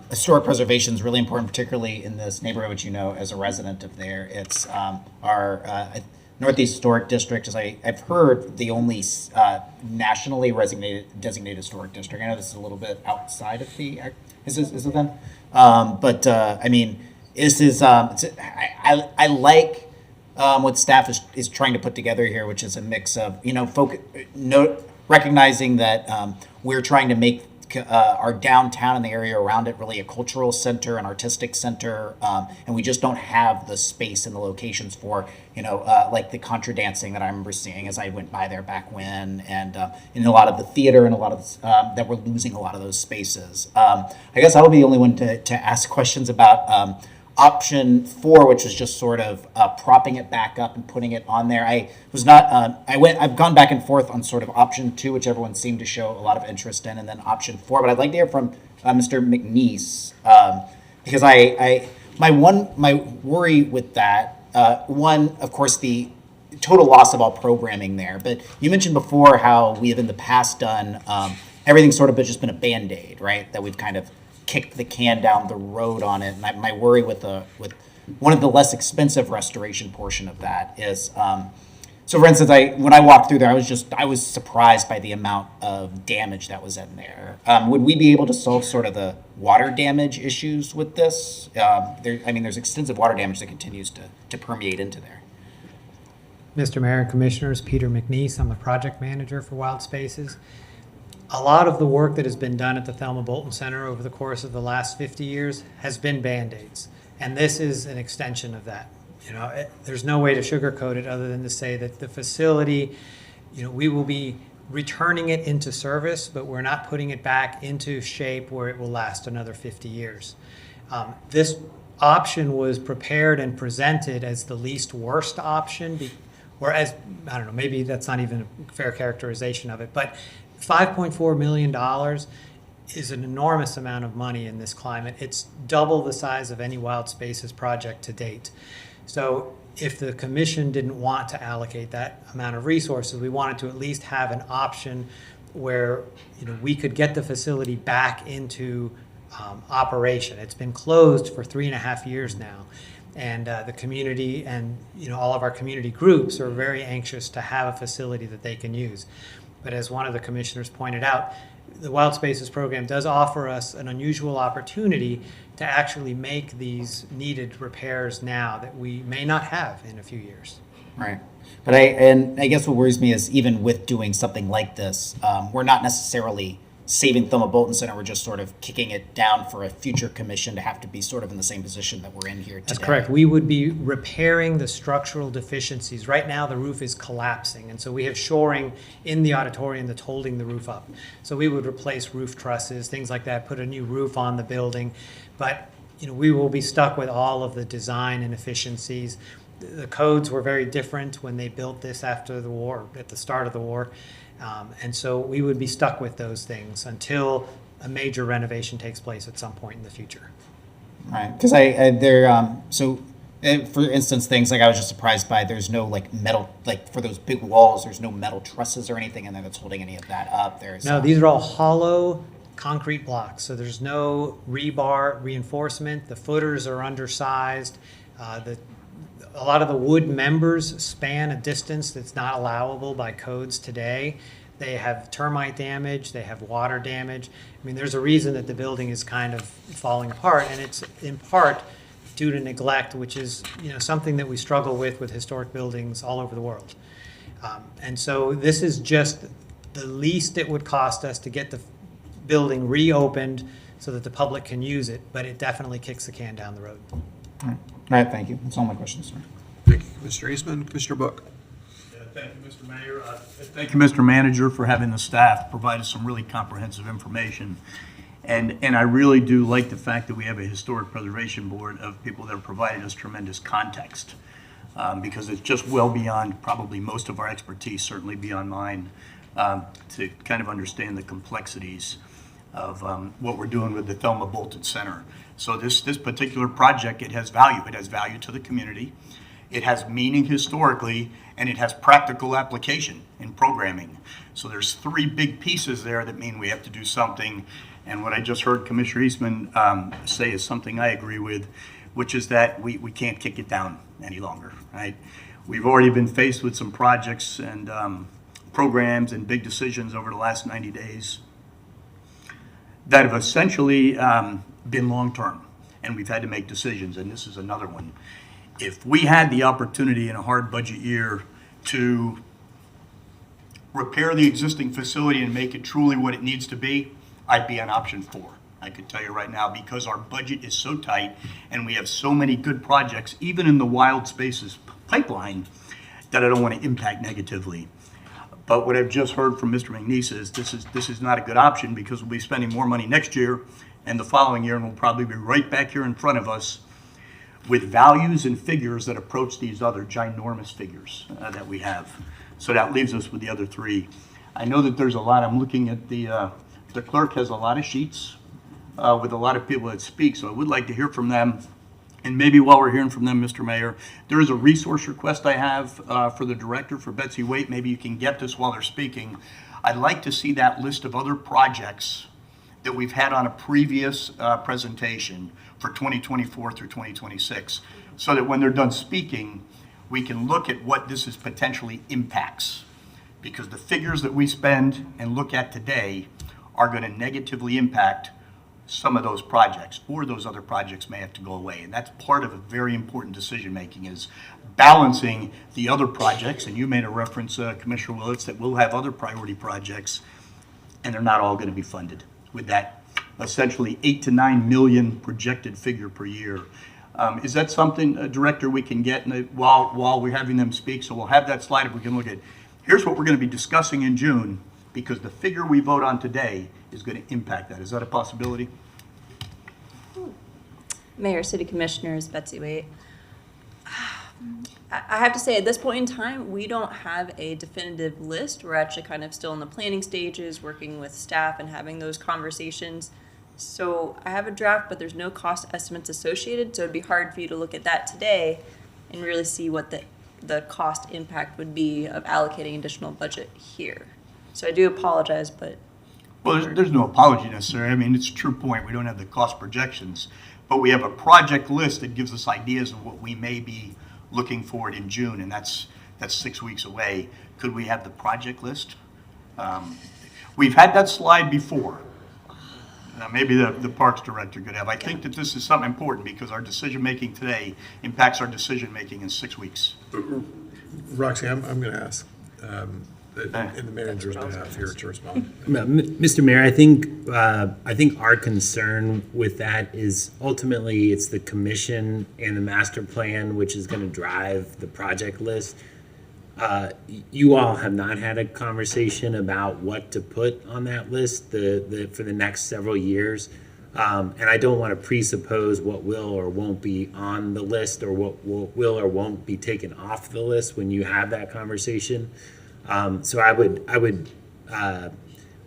Historic preservation is really important, particularly in this neighborhood, which you know as a resident of there. It's our Northeast Historic District, as I've heard, the only nationally designated historic district. I know this is a little bit outside of the. Is it then? But I mean, this is. I like. What staff is trying to put together here, which is a mix of, recognizing that we're trying to make our downtown and the area around it really a cultural center, an artistic center, and we just don't have the space and the locations for, like the contra dancing that I remember seeing as I went by there back when, and in a lot of the theater and a lot of that we're losing a lot of those spaces. I guess I'll be the only one to ask questions about option 4, which was just sort of propping it back up and putting it on there. I was not. I've gone back and forth on sort of option 2, which everyone seemed to show a lot of interest in, and then option 4. But I'd like to hear from Mr. McNeese because my worry with that one, of course, the total loss of all programming there. But you mentioned before how we have in the past done everything's sort of just been a Band-Aid, right? That we've kind of kicked the can down the road on it. And my worry with one of the less expensive restoration portion of that is, so for instance, when I walked through there, I was surprised by the amount of damage that was in there. Would we be able to solve sort of the water damage issues with this? There's extensive water damage that continues to permeate into there. Mr. Mayor and Commissioners, Peter McNeese. I'm the project manager for Wild Spaces. A lot of the work that has been done at the Thelma Boltin Center over the course of the last 50 years has been Band-Aids, and this is an extension of that. there's no way to sugarcoat it other than to say that the facility, we will be returning it into service, but we're not putting it back into shape where it will last another 50 years. This option was prepared and presented as the least worst option, or as, I don't know, maybe that's not even a fair characterization of it, but $5.4 million is an enormous amount of money in this climate. It's double the size of any Wild Spaces project to date. So if the commission didn't want to allocate that amount of resources, we wanted to at least have an option where we could get the facility back into operation. It's been closed for 3.5 years now, and the community and all of our community groups are very anxious to have a facility that they can use. But as one of the commissioners pointed out, the Wild Spaces program does offer us an unusual opportunity to actually make these needed repairs now that we may not have in a few years. Right. But I guess what worries me is even with doing something like this, we're not necessarily saving Thelma Boltin Center. We're just sort of kicking it down for a future commission to have to be sort of in the same position that we're in here today. That's correct. We would be repairing the structural deficiencies. Right now, the roof is collapsing, and so we have shoring in the auditorium that's holding the roof up. So we would replace roof trusses, things like that, put a new roof on the building. But we will be stuck with all of the design inefficiencies. The codes were very different when they built this after the war, at the start of the war. And so we would be stuck with those things until a major renovation takes place at some point in the future. Right, because for instance, things like I was just surprised by, there's no metal, for those big walls, there's no metal trusses or anything in there that's holding any of that up. No, these are all hollow concrete blocks, so there's no rebar reinforcement. The footers are undersized. A lot of the wood members span a distance that's not allowable by codes today. They have termite damage, they have water damage. I mean, there's a reason that the building is kind of falling apart, and it's in part due to neglect, which is something that we struggle with historic buildings all over the world. And so this is just the least it would cost us to get the building reopened so that the public can use it, but it definitely kicks the can down the road. All right, thank you. That's all my questions, sir. Thank you, Mr. Eastman. Commissioner Book. Thank you, Mr. Mayor. Thank you, Mr. Manager, for having the staff provide us some really comprehensive information. And I really do like the fact that we have a historic preservation board of people that are providing us tremendous context, because it's just well beyond probably most of our expertise, certainly beyond mine, to kind of understand the complexities of what we're doing with the Thelma Boltin Center. So this particular project, it has value. It has value to the community. It has meaning historically, and it has practical application in programming. So there's three big pieces there that mean we have to do something. And what I just heard Commissioner Eastman say is something I agree with, which is that we can't kick it down any longer, right? We've already been faced with some projects and programs and big decisions over the last 90 days that have essentially been long-term, and we've had to make decisions, and this is another one. If we had the opportunity in a hard budget year to repair the existing facility and make it truly what it needs to be, I'd be on option 4. I could tell you right now, because our budget is so tight and we have so many good projects, even in the Wild Spaces pipeline, that I don't want to impact negatively. But what I've just heard from Mr. McNeese is this is not a good option, because we'll be spending more money next year and the following year, and we'll probably be right back here in front of us with values and figures that approach these other ginormous figures that we have. So that leaves us with the other 3. I know that there's a lot. I'm looking at the clerk has a lot of sheets with a lot of people that speak, so I would like to hear from them. And maybe while we're hearing from them, Mr. Mayor, there is a resource request I have for the director, for Betsy Waite. Maybe you can get this while they're speaking. I'd like to see that list of other projects that we've had on a previous presentation for 2024 through 2026, so that when they're done speaking, we can look at what this is potentially impacts. Because the figures that we spend and look at today are going to negatively impact some of those projects, or those other projects may have to go away. And that's part of a very important decision making, is balancing the other projects. And you made a reference, Commissioner Willits, that we'll have other priority projects, and they're not all going to be funded with that essentially 8 to 9 million projected figure per year. Is that something, Director, we can get while we're having them speak? So we'll have that slide if we can look at. Here's what we're going to be discussing in June, because the figure we vote on today is going to impact that. Is that a possibility? Mayor, City Commissioners, Betsy Waite. I have to say, at this point in time, we don't have a definitive list. We're actually kind of still in the planning stages, working with staff and having those conversations. So I have a draft, but there's no cost estimates associated, so it'd be hard for you to look at that today and really see what the cost impact would be of allocating additional budget here. So I do apologize, but. Well, there's no apology necessary. I mean, it's a true point. We don't have the cost projections, but we have a project list that gives us ideas of what we may be looking forward in June, and that's 6 weeks away. Could we have the project list? We've had that slide before. Maybe the Parks Director could have. I think that this is something important because our decision-making today impacts our decision-making in 6 weeks. Roxy, I'm going to ask in the manager's behalf here to respond. Mr. Mayor, I think our concern with that is ultimately it's the commission and the master plan which is going to drive the project list. You all have not had a conversation about what to put on that list for the next several years. And I don't want to presuppose what will or won't be on the list or what will or won't be taken off the list when you have that conversation. So I would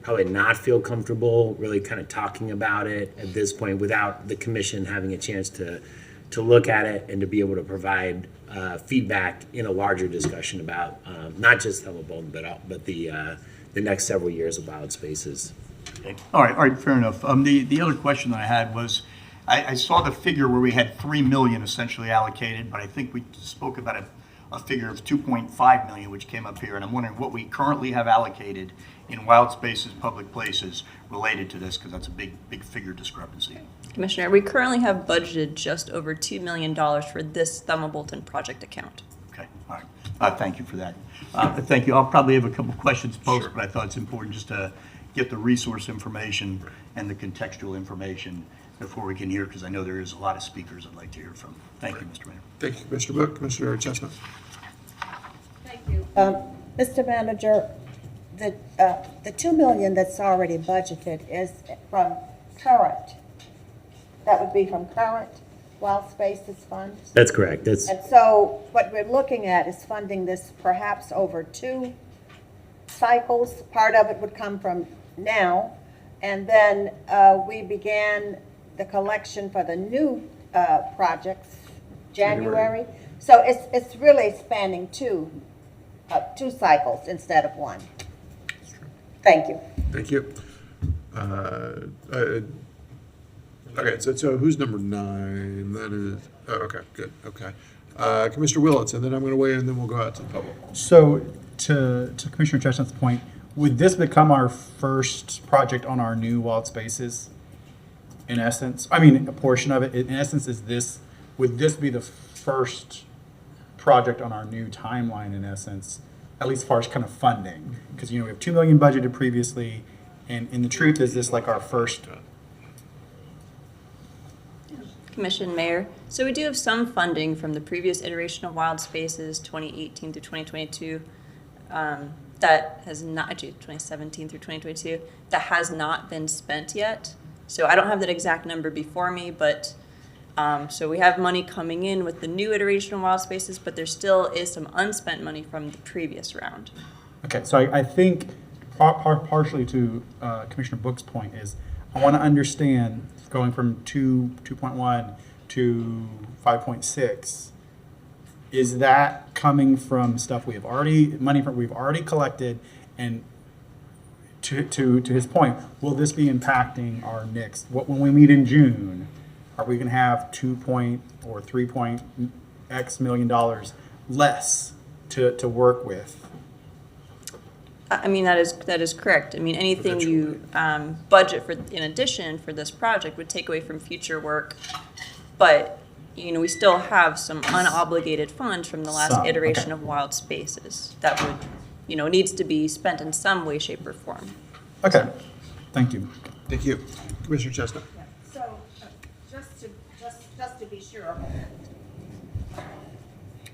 probably not feel comfortable really kind of talking about it at this point without the commission having a chance to look at it and to be able to provide feedback in a larger discussion about not just Thelma Boltin, but the next several years of wild spaces. Okay. All right, fair enough. The other question that I had was, I saw the figure where we had $3 million essentially allocated, but I think we spoke about a figure of $2.5 million, which came up here, and I'm wondering what we currently have allocated in wild spaces, public places related to this, because that's a big figure discrepancy. Commissioner, we currently have budgeted just over $2 million for this Thelma Boltin project account. Okay, all right. Thank you for that. Thank you. I'll probably have a couple questions post, but I thought it's important just to get the resource information and the contextual information before we can hear, because I know there is a lot of speakers I'd like to hear from. Thank you, Mr. Mayor. Thank you, Commissioner Book. Commissioner Chestnut. Thank you. Mr. Manager, the $2 million that's already budgeted is from current. That would be from current wild spaces funds? That's correct. And so what we're looking at is funding this perhaps over 2 cycles. Part of it would come from now, and then we began the collection for the new projects January. So it's really spanning two cycles instead of 1. Thank you. Thank you. Okay, so who's number 9? That is, okay, good, okay. Commissioner Willits, and then I'm going to weigh in, and then we'll go out to the public. So to Commissioner Chestnut's point, would this become our first project on our new wild spaces? In essence, I mean, a portion of it, in essence, would this be the first project on our new timeline, in essence, at least as far as kind of funding? Because, we have $2 million budgeted previously, and in the truth, is this like our first? Commission, Mayor. So we do have some funding from the previous iteration of Wild Spaces, 2018 through 2022, that has not, actually 2017 through 2022, that has not been spent yet. So I don't have that exact number before me, but so we have money coming in with the new iteration of Wild Spaces, but there still is some unspent money from the previous round. Okay, so I think partially to Commissioner Book's point is I want to understand going from 2.1 to 5.6. Is that coming from stuff we've already collected, and to his point, will this be impacting our next? When we meet in June, are we going to have 2 or 3 X million less to work with? I mean, that is correct. I mean, anything you budget for in addition for this project would take away from future work, but we still have some unobligated funds from the last iteration of Wild Spaces that would, needs to be spent in some way, shape, or form. Okay, thank you. Thank you. Commissioner Chestnut. So just just to be sure.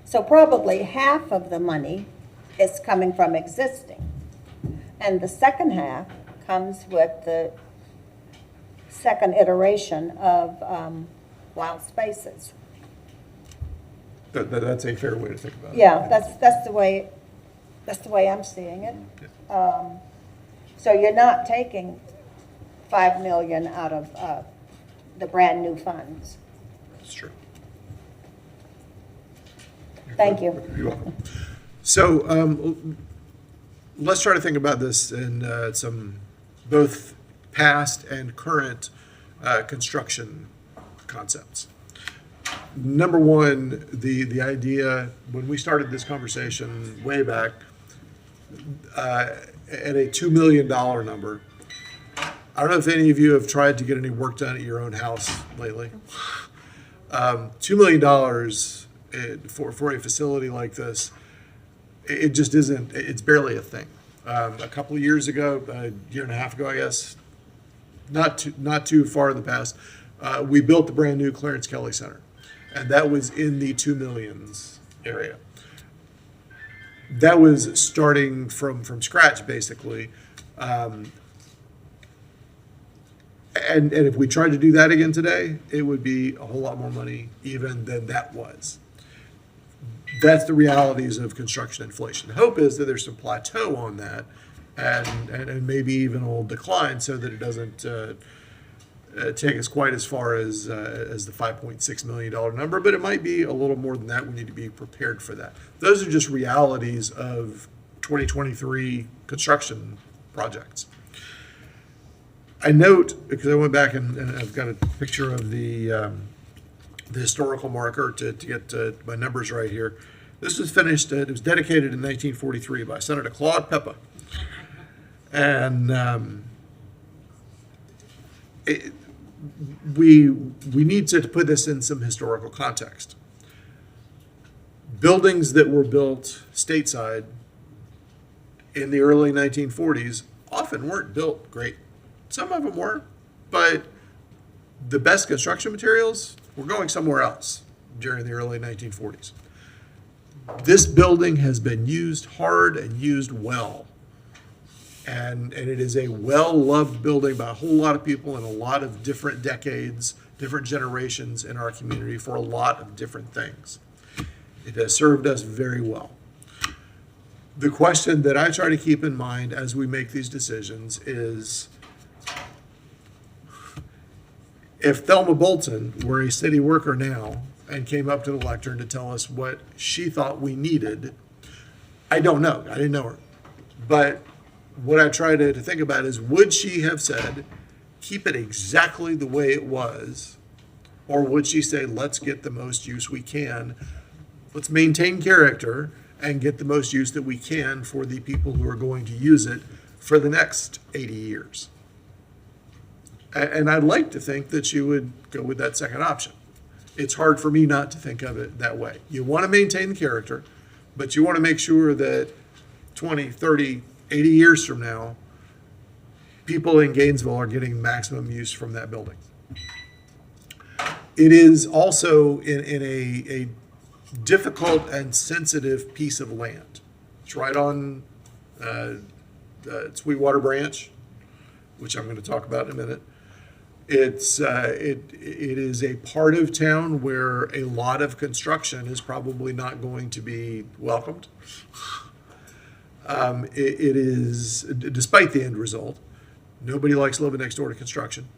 So probably half of the money is coming from existing. And the second half comes with the second iteration of Wild Spaces. That's a fair way to think about it. Yeah, that's the way I'm seeing it. So you're not taking 5 million out of the brand-new funds. That's true. Thank you. You're welcome. So let's try to think about this in some both past and current construction concepts. Number one, the idea, when we started this conversation way back, at a $2 million number, I don't know if any of you have tried to get any work done at your own house lately. $2 million for a facility like this, it just isn't, it's barely a thing. A couple of years ago, a year and a half ago, I guess, not too far in the past, we built the brand new Clarence Kelly Center, and that was in the 2 millions area. That was starting from scratch, basically. And if we tried to do that again today, it would be a whole lot more money even than that was. That's the realities of construction inflation. The hope is that there's some plateau on that and maybe even a little decline so that it doesn't take us quite as far as the $5.6 million number, but it might be a little more than that. We need to be prepared for that. Those are just realities of 2023 construction projects. I note, because I went back and I've got a picture of the historical marker to get my numbers right here. This was finished, it was dedicated in 1943 by Senator Claude Peppa. And we need to put this in some historical context. Buildings that were built stateside in the early 1940s often weren't built great. Some of them were, but the best construction materials were going somewhere else during the early 1940s. This building has been used hard and used well. And it is a well-loved building by a whole lot of people in a lot of different decades, different generations in our community for a lot of different things. It has served us very well. The question that I try to keep in mind as we make these decisions is, if Thelma Boltin were a city worker now and came up to the lectern to tell us what she thought we needed, I don't know. I didn't know her. But what I try to think about is, would she have said, keep it exactly the way it was? Or would she say, let's get the most use we can, let's maintain character and get the most use that we can for the people who are going to use it for the next 80 years? And I'd like to think that she would go with that second option. It's hard for me not to think of it that way. You want to maintain the character, but you want to make sure that 20, 30, 80 years from now, people in Gainesville are getting maximum use from that building. It is also in a difficult and sensitive piece of land. It's right on Sweetwater Branch, which I'm going to talk about in a minute. It is a part of town where a lot of construction is probably not going to be welcomed. It is, despite the end result, nobody likes living next door to construction.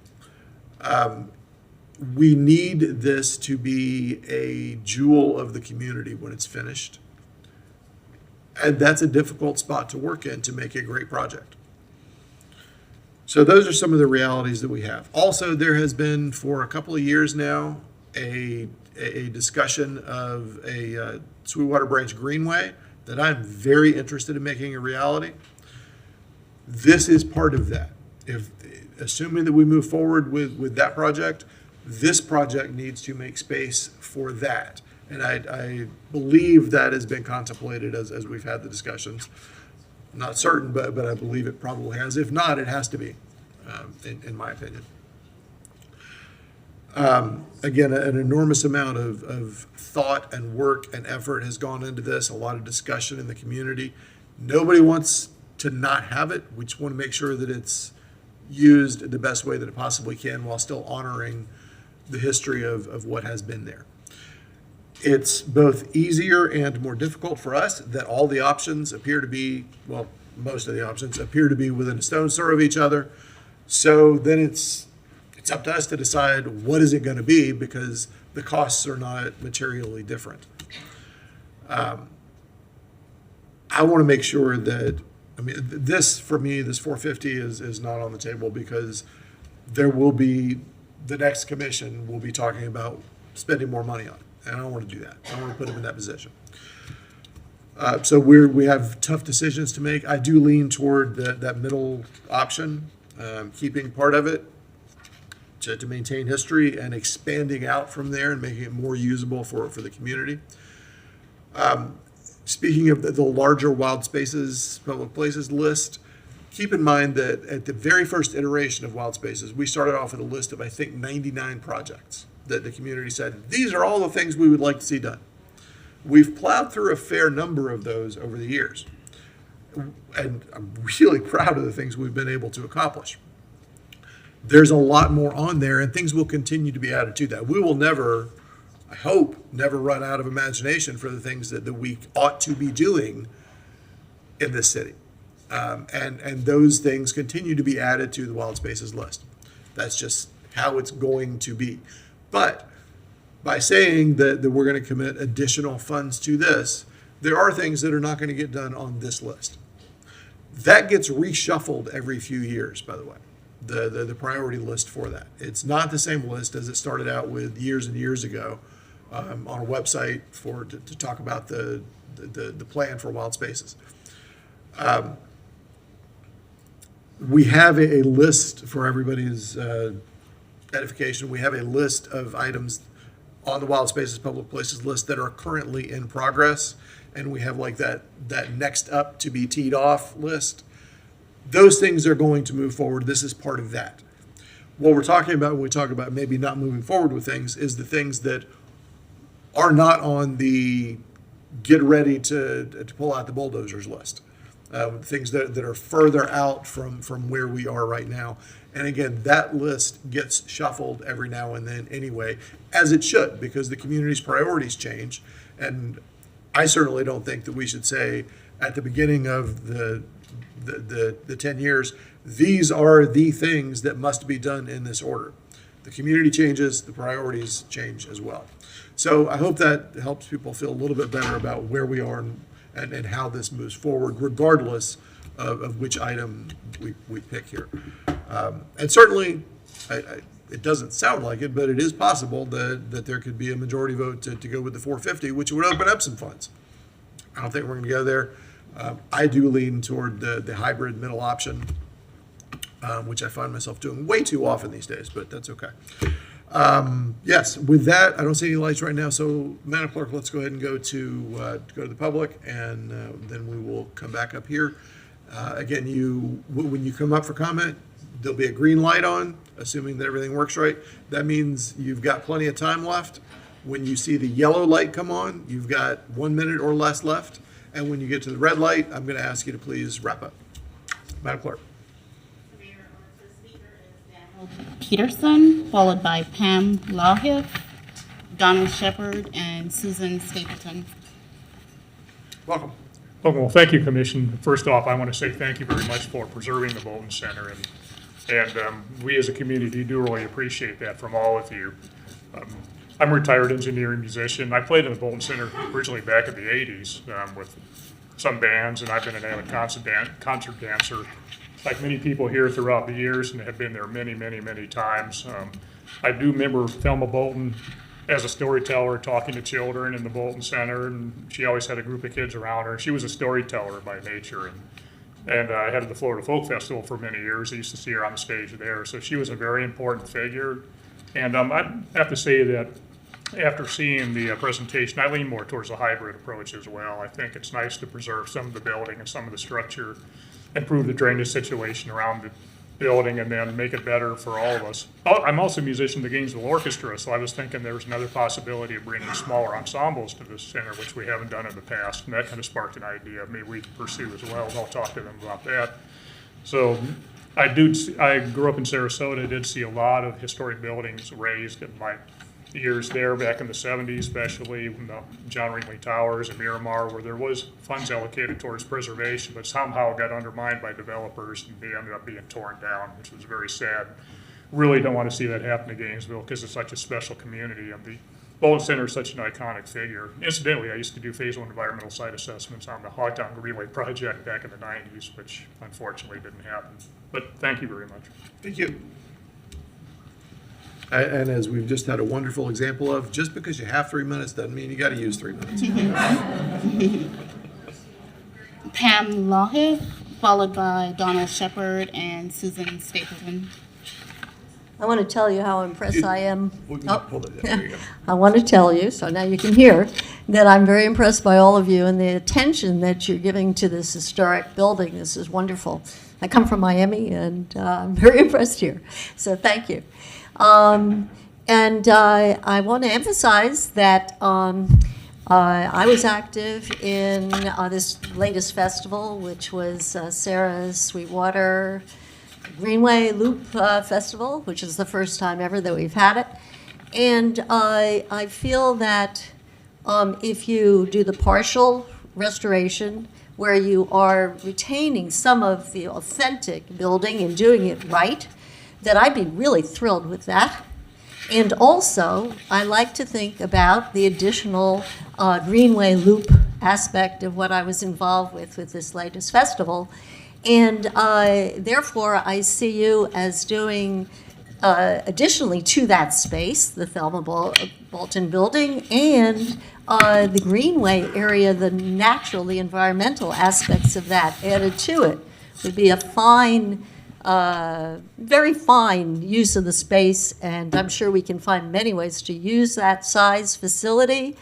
We need this to be a jewel of the community when it's finished. And that's a difficult spot to work in to make a great project. So those are some of the realities that we have. Also, there has been for a couple of years now a discussion of a Sweetwater Branch Greenway that I'm very interested in making a reality. This is part of that. Assuming that we move forward with that project, this project needs to make space for that. And I believe that has been contemplated as we've had the discussions. I'm not certain, but I believe it probably has. If not, it has to be, in my opinion. Again, an enormous amount of thought and work and effort has gone into this, a lot of discussion in the community. Nobody wants to not have it. We just want to make sure that it's used the best way that it possibly can while still honoring the history of what has been there. It's both easier and more difficult for us that all the options appear to be, well, most of the options appear to be within a stone's throw of each other. So then it's up to us to decide what is it going to be, because the costs are not materially different. I want to make sure that, I mean, this, for me, this 450 is not on the table, because there will be, the next commission will be talking about spending more money on it. And I don't want to do that. I don't want to put them in that position. So we have tough decisions to make. I do lean toward that middle option, keeping part of it to maintain history and expanding out from there and making it more usable for the community. Speaking of the larger wild spaces, public places list, keep in mind that at the very first iteration of wild spaces, we started off with a list of, I think, 99 projects that the community said, these are all the things we would like to see done. We've plowed through a fair number of those over the years. And I'm really proud of the things we've been able to accomplish. There's a lot more on there, and things will continue to be added to that. We will never, I hope, never run out of imagination for the things that we ought to be doing in this city. And those things continue to be added to the wild spaces list. That's just how it's going to be. But by saying that we're going to commit additional funds to this, there are things that are not going to get done on this list. That gets reshuffled every few years, by the way, the priority list for that. It's not the same list as it started out with years and years ago on a website to talk about the plan for wild spaces. We have a list for everybody's edification. We have a list of items on the wild spaces public places list that are currently in progress, and we have like that next up to be teed off list. Those things are going to move forward. This is part of that. What we're talking about when we talk about maybe not moving forward with things is the things that are not on the get ready to pull out the bulldozers list. Things that are further out from where we are right now. And again, that list gets shuffled every now and then anyway, as it should, because the community's priorities change. And I certainly don't think that we should say at the beginning of the 10 years, these are the things that must be done in this order. The community changes, the priorities change as well. So I hope that helps people feel a little bit better about where we are and how this moves forward, regardless of which item we pick here. And certainly, it doesn't sound like it, but it is possible that there could be a majority vote to go with the 450, which would open up some funds. I don't think we're going to go there. I do lean toward the hybrid middle option, which I find myself doing way too often these days, but that's okay. Yes, with that, I don't see any lights right now, so Madam Clerk, let's go ahead and go to the public, and then we will come back up here. Again, when you come up for comment, there'll be a green light on, assuming that everything works right. That means you've got plenty of time left. When you see the yellow light come on, you've got 1 minute or less left. And when you get to the red light, I'm going to ask you to please wrap up. Madam Clerk. Peterson, followed by Pam Lahiff, Donald Shepard, and Susan Stapleton. Welcome. Okay, well, thank you, Commission. First off, I want to say thank you very much for preserving the Boltin Center, and we as a community do really appreciate that from all of you. I'm a retired engineer and musician. I played in the Boltin Center originally back in the 80s with some bands, and I've been an avid concert dancer, like many people here throughout the years, and have been there many, many, many times. I do remember Thelma Boltin as a storyteller talking to children in the Boltin Center, and she always had a group of kids around her. She was a storyteller by nature, and I headed the Florida Folk Festival for many years. I used to see her on the stage there, so she was a very important figure. And I have to say that after seeing the presentation, I lean more towards a hybrid approach as well. I think it's nice to preserve some of the building and some of the structure, improve the drainage situation around the building and then make it better for all of us. Oh, I'm also a musician in the Gainesville Orchestra, so I was thinking there was another possibility of bringing smaller ensembles to this center, which we haven't done in the past, and that kind of sparked an idea maybe we could pursue as well, and I'll talk to them about that. So I grew up in Sarasota, did see a lot of historic buildings raised in my years there back in the 70s, especially the John Ringley Towers and Miramar, where there was funds allocated towards preservation, but somehow got undermined by developers and they ended up being torn down, which was very sad. Really don't want to see that happen to Gainesville because it's such a special community, and the Boltin Center is such an iconic figure. Incidentally, I used to do phase 1 environmental site assessments on the Hawtown Greenway project back in the 90s, which unfortunately didn't happen. But thank you very much. Thank you. And as we've just had a wonderful example of, just because you have 3 minutes doesn't mean you got to use 3 minutes. Pam Lohe, followed by Donald Shepard and Susan Stapleton. I want to tell you how impressed I am. Hold it. There you go. I want to tell you, so now you can hear, that I'm very impressed by all of you and the attention that you're giving to this historic building. This is wonderful. I come from Miami, and I'm very impressed here. So thank you. And I want to emphasize that I was active in this latest festival, which was Sarah's Sweetwater Greenway Loop Festival, which is the first time ever that we've had it. And I feel that if you do the partial restoration, where you are retaining some of the authentic building and doing it right, that I'd be really thrilled with that. And also, I like to think about the additional Greenway Loop aspect of what I was involved with this latest festival. And therefore, I see you as doing, additionally to that space, the Thelma Boltin building, and the Greenway area, the natural, the environmental aspects of that added to it would be a fine, very fine use of the space, and I'm sure we can find many ways to use that size facility,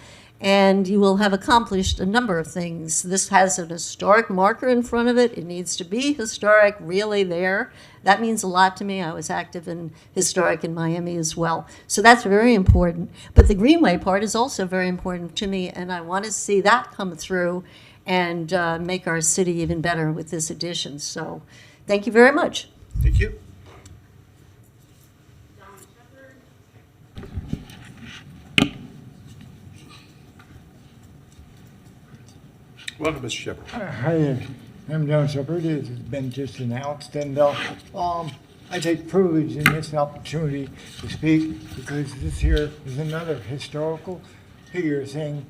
and you will have accomplished a number of things. This has an historic marker in front of it. It needs to be historic, really there. That means a lot to me. I was active in historic in Miami as well. So that's very important. But the Greenway part is also very important to me, and I want to see that come through and make our city even better with this addition. So thank you very much. Thank you. Welcome, Mr. Shepard. Hi, I'm John Shepard. It has been just announced, and I take privilege in this opportunity to speak because this here is another historical figure thing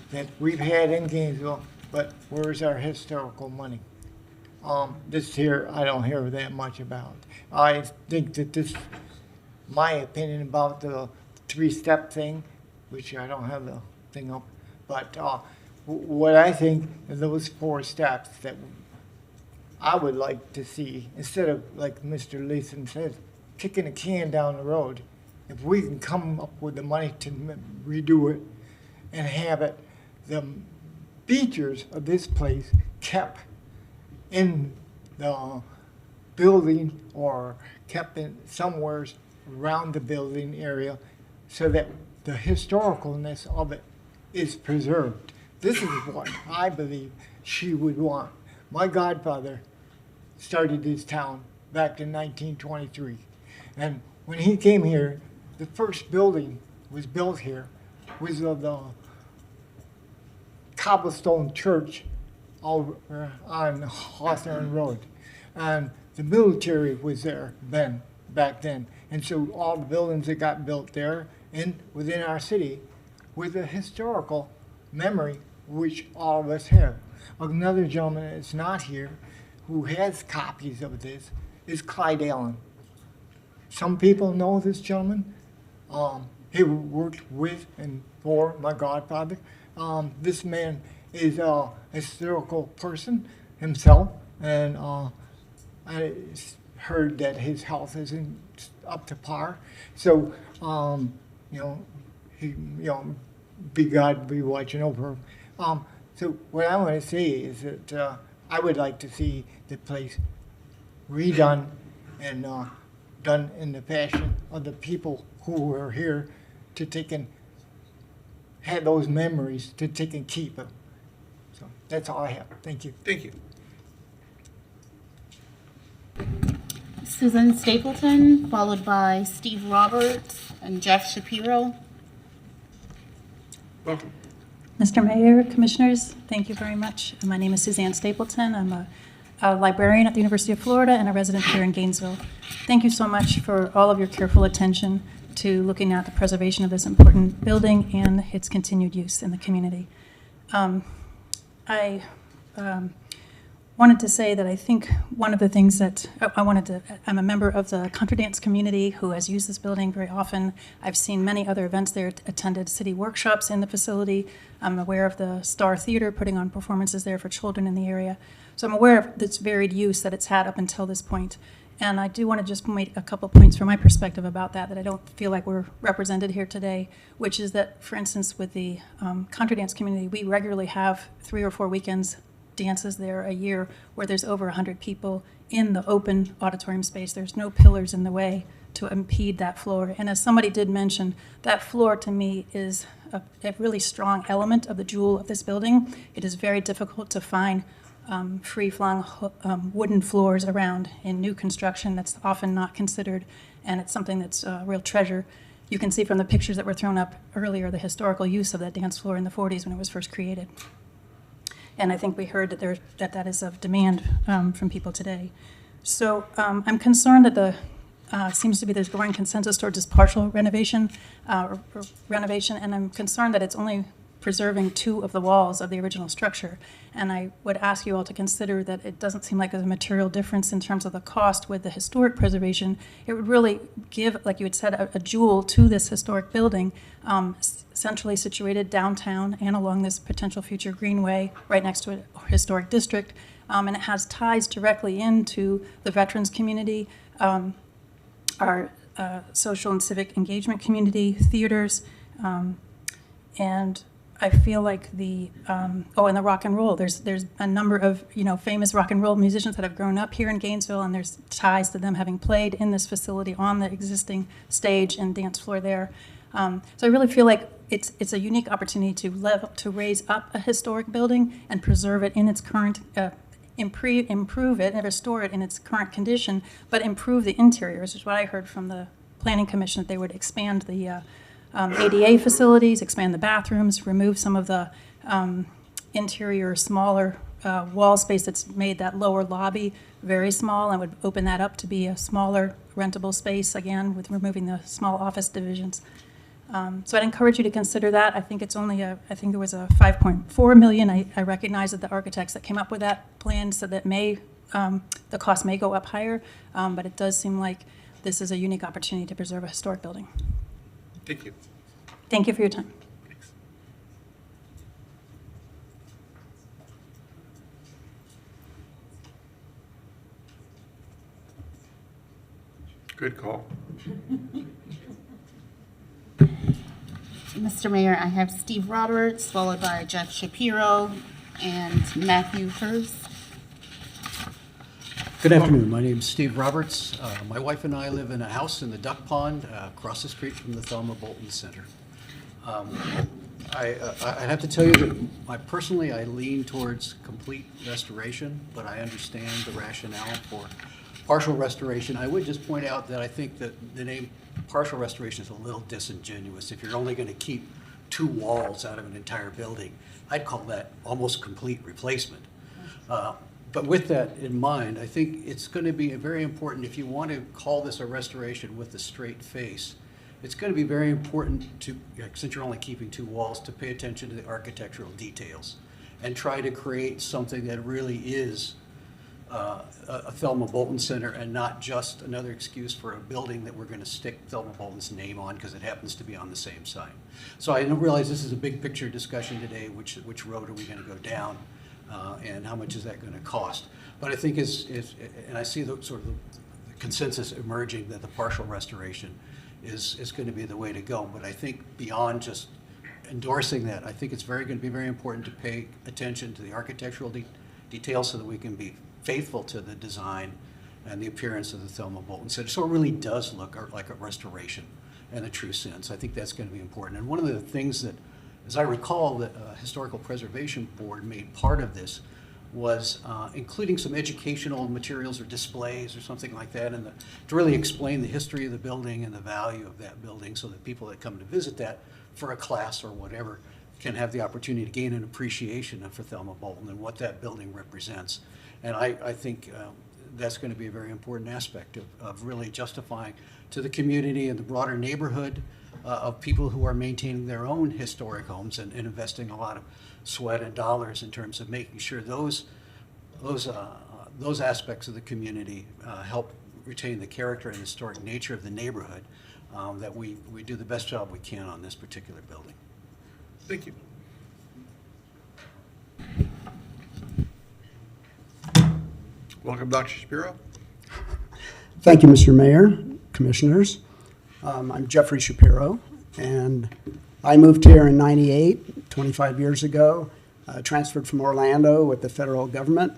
that we've had in Gainesville, but where's our historical money? This here, I don't hear that much about. I think that this, my opinion about the three-step thing, which I don't have the thing up, but what I think of those 4 steps that I would like to see, instead of, like Mr. Leeson said, kicking a can down the road, if we can come up with the money to redo it and have it, the features of this place kept in the building or kept in somewhere around the building area so that the historicalness of it is preserved. This is what I believe she would want. My godfather started this town back in 1923. And when he came here, the first building was built here was of the cobblestone church over on Hawthorne Road. And the military was there back then. And so all the buildings that got built there and within our city with a historical memory which all of us have. Another gentleman that's not here who has copies of this is Clyde Allen. Some people know this gentleman. He worked with and for my godfather. This man is a historical person himself, and I heard that his health isn't up to par. So, be God be watching over him. So what I want to say is that I would like to see the place redone and done in the fashion of the people who were here to take and had those memories to take and keep them. So that's all I have. Thank you. Thank you. Susan Stapleton, followed by Steve Roberts and Jeff Shapiro. Welcome. Mr. Mayor, Commissioners, thank you very much. My name is Suzanne Stapleton. I'm a librarian at the University of Florida and a resident here in Gainesville. Thank you so mumuch for all of your careful attention to looking at the preservation of this important building and its continued use in the community. I wanted to say that I think one of the things that I'm a member of the contra dance community who has used this building very often. I've seen many other events there, attended city workshops in the facility. I'm aware of the Star Theater putting on performances there for children in the area. So I'm aware of this varied use that it's had up until this point. And I do want to just make a couple points from my perspective about that I don't feel like we're represented here today, which is that, for instance, with the contra dance community, we regularly have 3 or 4 weekends dances there a year where there's over 100 people in the open auditorium space. There's no pillars in the way to impede that floor. And as somebody did mention, that floor to me is a really strong element of the jewel of this building. It is very difficult to find free-flung wooden floors around in new construction. That's often not considered, and it's something that's a real treasure. You can see from the pictures that were thrown up earlier the historical use of that dance floor in the 40s when it was first created. And I think we heard that that is of demand from people today. So I'm concerned that seems to be there's growing consensus towards this partial renovation, and I'm concerned that it's only preserving 2 of the walls of the original structure. And I would ask you all to consider that it doesn't seem like there's a material difference in terms of the cost with the historic preservation. It would really give, like you had said, a jewel to this historic building, centrally situated downtown and along this potential future greenway right next to a historic district. And it has ties directly into the veterans community, our social and civic engagement community, theaters, and I feel like and the rock and roll. There's a number of famous rock and roll musicians that have grown up here in Gainesville, and there's ties to them having played in this facility on the existing stage and dance floor there. So I really feel like it's a unique opportunity to raise up a historic building and preserve it in its current, improve it and restore it in its current condition, but improve the interiors, which is what I heard from the Planning Commission, that they would expand the ADA facilities, expand the bathrooms, remove some of the interior smaller wall space that's made that lower lobby very small, and would open that up to be a smaller rentable space again with removing the small office divisions. So I'd encourage you to consider that. I think it's only I think there was a $5.4 million. I recognize that the architects that came up with that plan said that the cost may go up higher, but it does seem like this is a unique opportunity to preserve a historic building. Thank you. Thank you for your time. Thanks. Good call. Mr. Mayor, I have Steve Roberts, followed by Jeff Shapiro and Matthew Hurst. Good afternoon. My name is Steve Roberts. My wife and I live in a house in the Duck Pond across the street from the Thelma Boltin Center. I have to tell you that personally I lean towards complete restoration, but I understand the rationale for partial restoration. I would just point out that I think that the name partial restoration is a little disingenuous. If you're only going to keep 2 walls out of an entire building, I'd call that almost complete replacement. But with that in mind, I think it's going to be very important, if you want to call this a restoration with a straight face, it's going to be very important to, since you're only keeping 2 walls, to pay attention to the architectural details and try to create something that really is a Thelma Boltin Center and not just another excuse for a building that we're going to stick Thelma Boltin's name on because it happens to be on the same site. So I realize this is a big picture discussion today, which road are we going to go down? And how much is that going to cost? But I think and I see the sort of the consensus emerging that the partial restoration is going to be the way to go. But I think beyond just endorsing that, I think it's going to be very important to pay attention to the architectural details so that we can be faithful to the design and the appearance of the Thelma Boltin Center. So it really does look like a restoration in a true sense. I think that's going to be important. And one of the things that, as I recall, the Historical Preservation Board made part of this was including some educational materials or displays or something like that, and to really explain the history of the building and the value of that building, so that people that come to visit that for a class or whatever can have the opportunity to gain an appreciation for Thelma Boltin and what that building represents. And I think that's going to be a very important aspect of really justifying to the community and the broader neighborhood of people who are maintaining their own historic homes and investing a lot of sweat and dollars in terms of making sure those aspects of the community help retain the character and historic nature of the neighborhood, that we do the best job we can on this particular building. Thank you. Welcome, Dr. Shapiro. Thank you, Mr. Mayor, Commissioners. I'm Jeffrey Shapiro, and I moved here in '98, 25 years ago, transferred from Orlando with the federal government,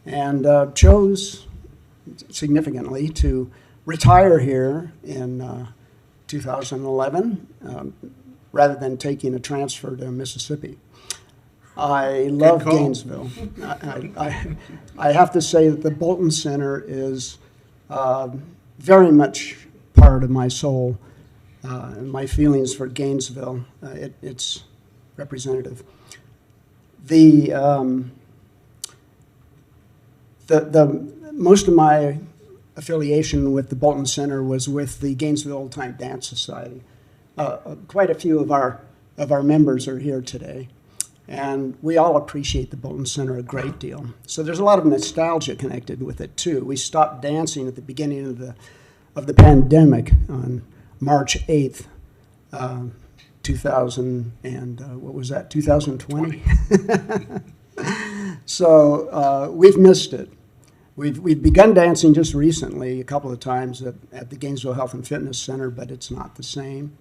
and chose significantly to retire here in 2011 rather than taking a transfer to Mississippi. I love Gainesville. I have to say that the Boltin Center is very much part of my soul and my feelings for Gainesville. It's representative. The most of my affiliation with the Boltin Center was with the Gainesville Old Time Dance Society. Quite a few of our members are here today, and we all appreciate the Boltin Center a great deal. So there's a lot of nostalgia connected with it too. We stopped dancing at the beginning of the pandemic on March 8th, 2020. So we've missed it. We've begun dancing just recently, a couple of times at the Gainesville Health and Fitness Center, but it's not the same.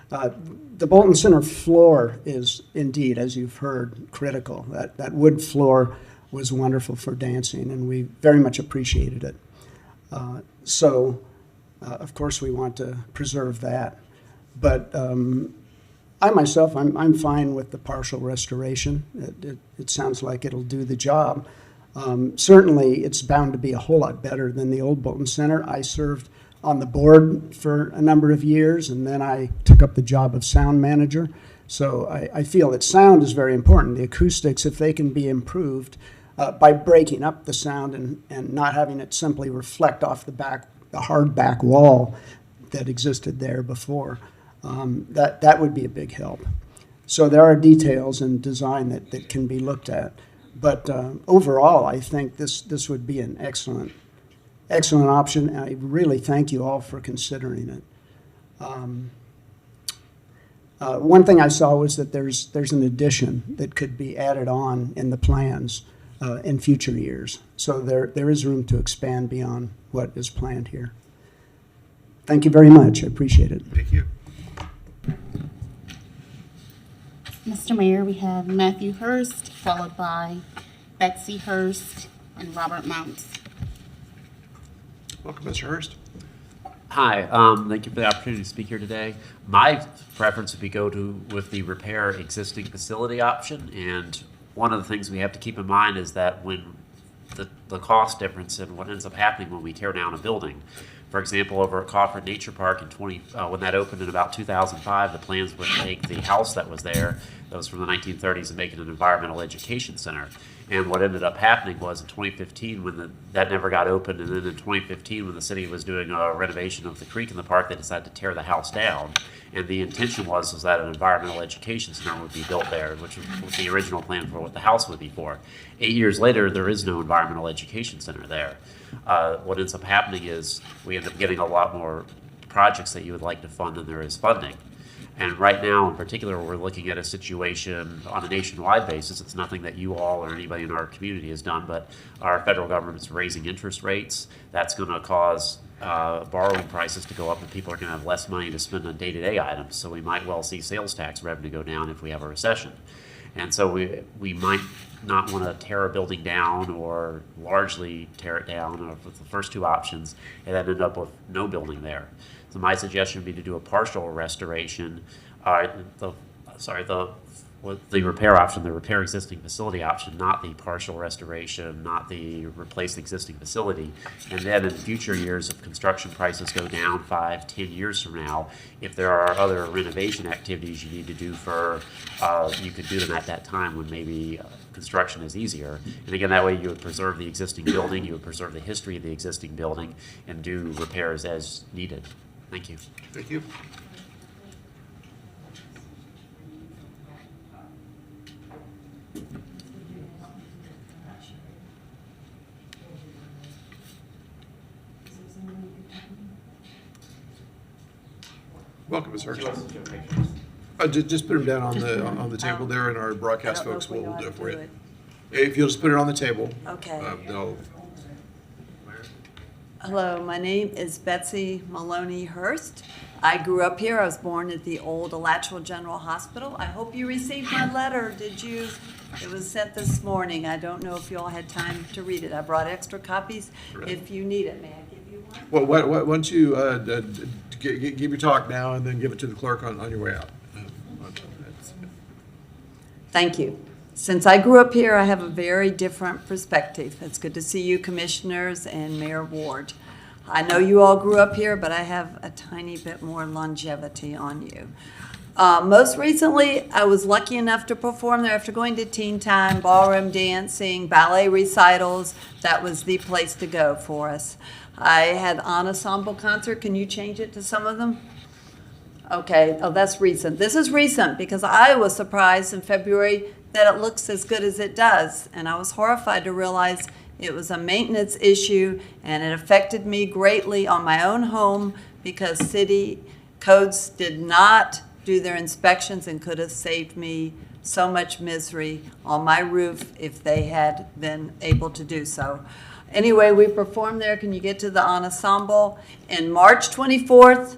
The Boltin Center floor is indeed, as you've heard, critical. That wood floor was wonderful for dancing, and we very much appreciated it. Of course, we want to preserve that. But I myself, I'm fine with the partial restoration. It sounds like it'll do the job. Certainly, it's bound to be a whole lot better than the old Boltin Center. I served on the board for a number of years, and then I took up the job of sound manager. So I feel that sound is very important. The acoustics, if they can be improved by breaking up the sound and not having it simply reflect off the hard back wall that existed there before, that would be a big help. So there are details in design that can be looked at. But overall, I think this would be an excellent option, and I really thank you all for considering it. One thing I saw was that there's an addition that could be added on in the plans in future years. So there is room to expand beyond what is planned here. Thank you very much. I appreciate it. Thank you. Mr. Mayor, we have Matthew Hurst, followed by Betsy Hurst and Robert Mounts. Welcome, Mr. Hurst. Hi, thank you for the opportunity to speak here today. My preference would be with the repair existing facility option, and one of the things we have to keep in mind is that when the cost difference and what ends up happening when we tear down a building. For example, over at Crawford Nature Park when that opened in about 2005, the plans would take the house that was there, that was from the 1930s, and make it an environmental education center. And what ended up happening was in 2015, that never got opened, and then in 2015, when the city was doing a renovation of the creek in the park, they decided to tear the house down. And the intention was that an environmental education center would be built there, which was the original plan for what the house would be for. 8 years later, there is no environmental education center there. What ends up happening is we end up getting a lot more projects that you would like to fund than there is funding. And right now, in particular, we're looking at a situation on a nationwide basis. It's nothing that you all or anybody in our community has done, but our federal government's raising interest rates. That's going to cause borrowing prices to go up, and people are going to have less money to spend on day-to-day items. So we might well see sales tax revenue go down if we have a recession. And so we might not want to tear a building down or largely tear it down, or with the first two options, and then end up with no building there. So my suggestion would be to do a partial restoration, the repair option, the repair existing facility option, not the partial restoration, not the replace existing facility. And then in future years, if construction prices go down 5, 10 years from now, if there are other renovation activities you need to do you could do them at that time when maybe construction is easier. And again, that way you would preserve the existing building, you would preserve the history of the existing building, and do repairs as needed. Thank you. Thank you. Welcome, Ms. Hurst. Just put them down on the table there, and our broadcast folks will do it for you. If you'll just put it on the table. Okay. They'll. Hello, my name is Betsy Maloney Hurst. I grew up here. I was born at the old Alachua General Hospital. I hope you received my letter. Did you? It was sent this morning. I don't know if you all had time to read it. I brought extra copies if you need it. May I give you one? Well, why don't you give your talk now and then give it to the clerk on your way out. Thank you. Since I grew up here, I have a very different perspective. It's good to see you, commissioners and Mayor Ward. I know you all grew up here, but I have a tiny bit more longevity on you. Most recently, I was lucky enough to perform there after going to teen time, ballroom dancing, ballet recitals. That was the place to go for us. I had an ensemble concert. Can you change it to some of them? Okay, oh, that's recent. This is recent because I was surprised in February that it looks as good as it does. And I was horrified to realize it was a maintenance issue and it affected me greatly on my own home because city codes did not do their inspections and could have saved me so much misery on my roof if they had been able to do so. Anyway, we performed there. Can you get to the ensemble? In March 24th,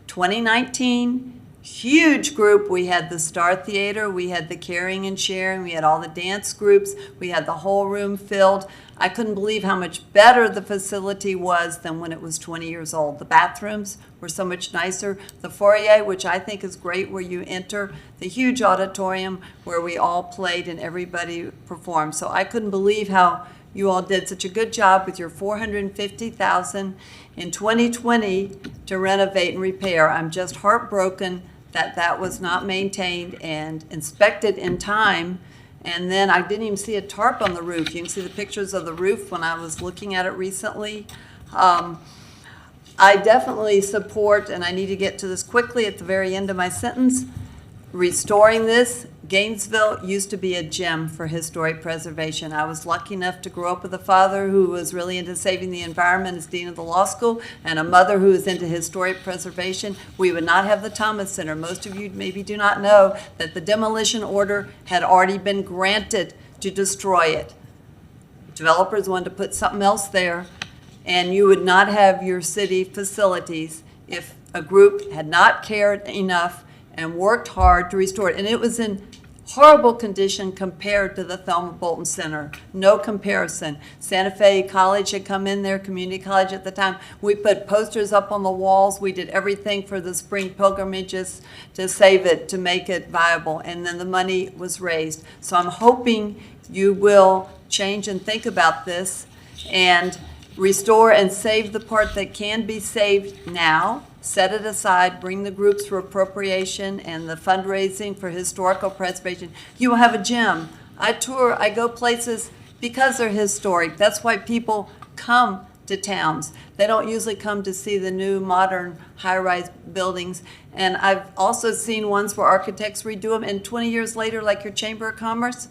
2019, huge group. We had the Star Theater, we had the Caring and Sharing, we had all the dance groups, we had the whole room filled. I couldn't believe how much better the facility was than when it was 20 years old. The bathrooms were so much nicer. The foyer, which I think is great, where you enter, the huge auditorium where we all played and everybody performed. So I couldn't believe how you all did such a good job with your $450,000 in 2020 to renovate and repair. I'm just heartbroken that that was not maintained and inspected in time. And then I didn't even see a tarp on the roof. You can see the pictures of the roof when I was looking at it recently. I definitely support, and I need to get to this quickly at the very end of my sentence, restoring this. Gainesville used to be a gem for historic preservation. I was lucky enough to grow up with a father who was really into saving the environment as dean of the law school, and a mother who was into historic preservation. We would not have the Thomas Center. Most of you maybe do not know that the demolition order had already been granted to destroy it. Developers wanted to put something else there, and you would not have your city facilities if a group had not cared enough and worked hard to restore it. And it was in horrible condition compared to the Thelma Boltin Center. No comparison. Santa Fe College had come in there, community college at the time. We put posters up on the walls. We did everything for the spring pilgrimages to save it, to make it viable. And then the money was raised. So I'm hoping you will change and think about this and restore and save the part that can be saved now. Set it aside, bring the groups for appropriation and the fundraising for historical preservation. You will have a gem. I tour, I go places because they're historic. That's why people come to towns. They don't usually come to see the new modern high-rise buildings. And I've also seen ones where architects redo them, and 20 years later, like your Chamber of Commerce,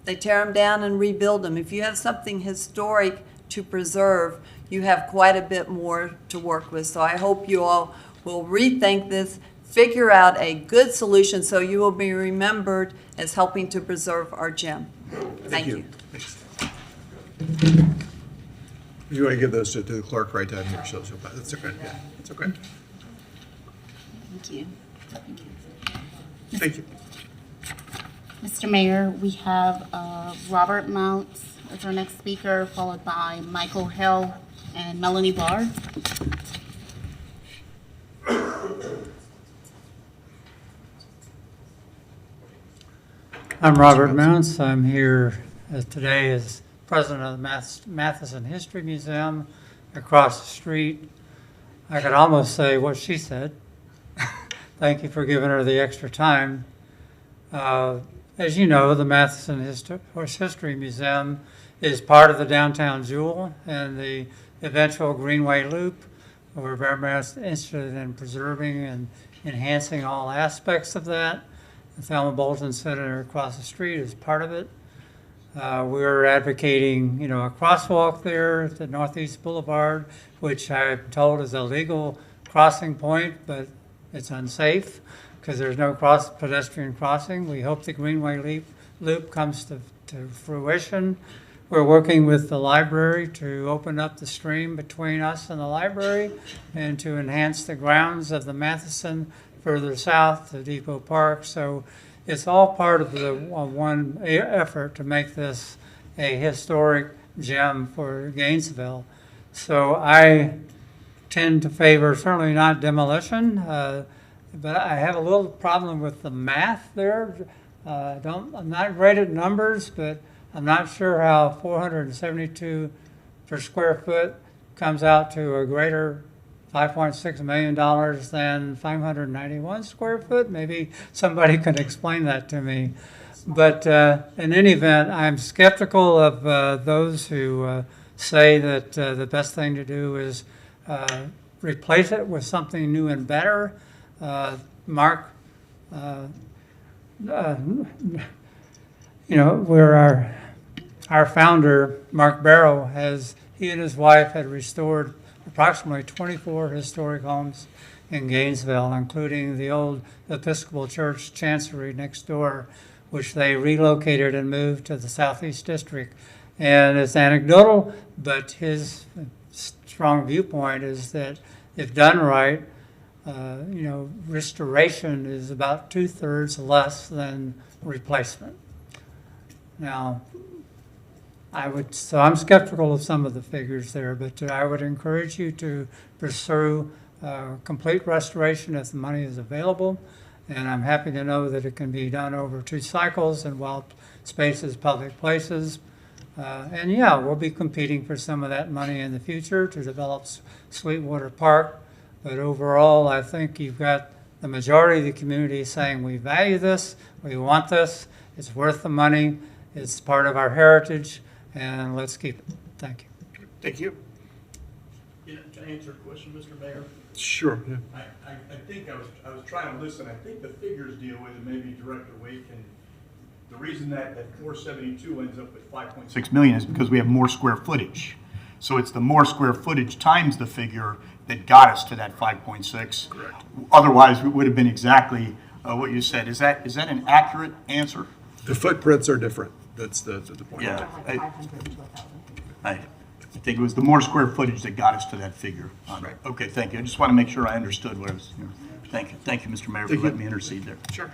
they tear them down and rebuild them. If you have something historic to preserve, you have quite a bit more to work with. So I hope you all will rethink this, figure out a good solution so you will be remembered as helping to preserve our gem. Thank you. You want to give those to the clerk right down here? So that's okay. Yeah, it's okay. Thank you. Thank you. Mr. Mayor, we have Robert Mounts as our next speaker, followed by Michael Hill and Melanie Bard. I'm Robert Mounts. I'm here today as president of the Matheson History Museum across the street. I could almost say what she said. Thank you for giving her the extra time. As you know, the Matheson History Museum is part of the Downtown Jewel and the eventual Greenway Loop. We're very much interested in preserving and enhancing all aspects of that. The Thelma Boltin Center across the street is part of it. We're advocating, a crosswalk there at the Northeast Boulevard, which I'm told is a legal crossing point, but it's unsafe because there's no pedestrian crossing. We hope the Greenway Loop comes to fruition. We're working with the library to open up the stream between us and the library and to enhance the grounds of the Matheson further south to Depot Park. So it's all part of the one effort to make this a historic gem for Gainesville. So I tend to favor certainly not demolition, but I have a little problem with the math there. I'm not great at numbers, but I'm not sure how 472 per square foot comes out to a greater $5.6 million than 591 square foot. Maybe somebody could explain that to me. But in any event, I'm skeptical of those who say that the best thing to do is replace it with something new and better. Mark, where our founder, Mark Barrow, he and his wife had restored approximately 24 historic homes in Gainesville, including the old Episcopal Church Chancery next door, which they relocated and moved to the Southeast District. And it's anecdotal, but his strong viewpoint is that if done right, restoration is about 2/3 less than replacement. Now, I'm skeptical of some of the figures there, but I would encourage you to pursue complete restoration if the money is available. And I'm happy to know that it can be done over 2 cycles in wild spaces, public places. We'll be competing for some of that money in the future to develop Sweetwater Park. But overall, I think you've got the majority of the community saying we value this, we want this, it's worth the money, it's part of our heritage, and let's keep it. Thank you. Thank you. Can I answer a question, Mr. Mayor? Sure. Yeah. I think I was trying to listen. I think the figures deal with, and maybe Director Wade can, the reason that 472 ends up with 5.6 million is because we have more square footage. So it's the more square footage times the figure that got us to that 5.6. Correct. Otherwise, it would have been exactly what you said. Is that an accurate answer? The footprints are different. That's the point. Yeah. I think it was the more square footage that got us to that figure. Right. Okay, thank you. I just want to make sure I understood what I was. Thank you, Mr. Mayor, for letting me intercede there. Sure.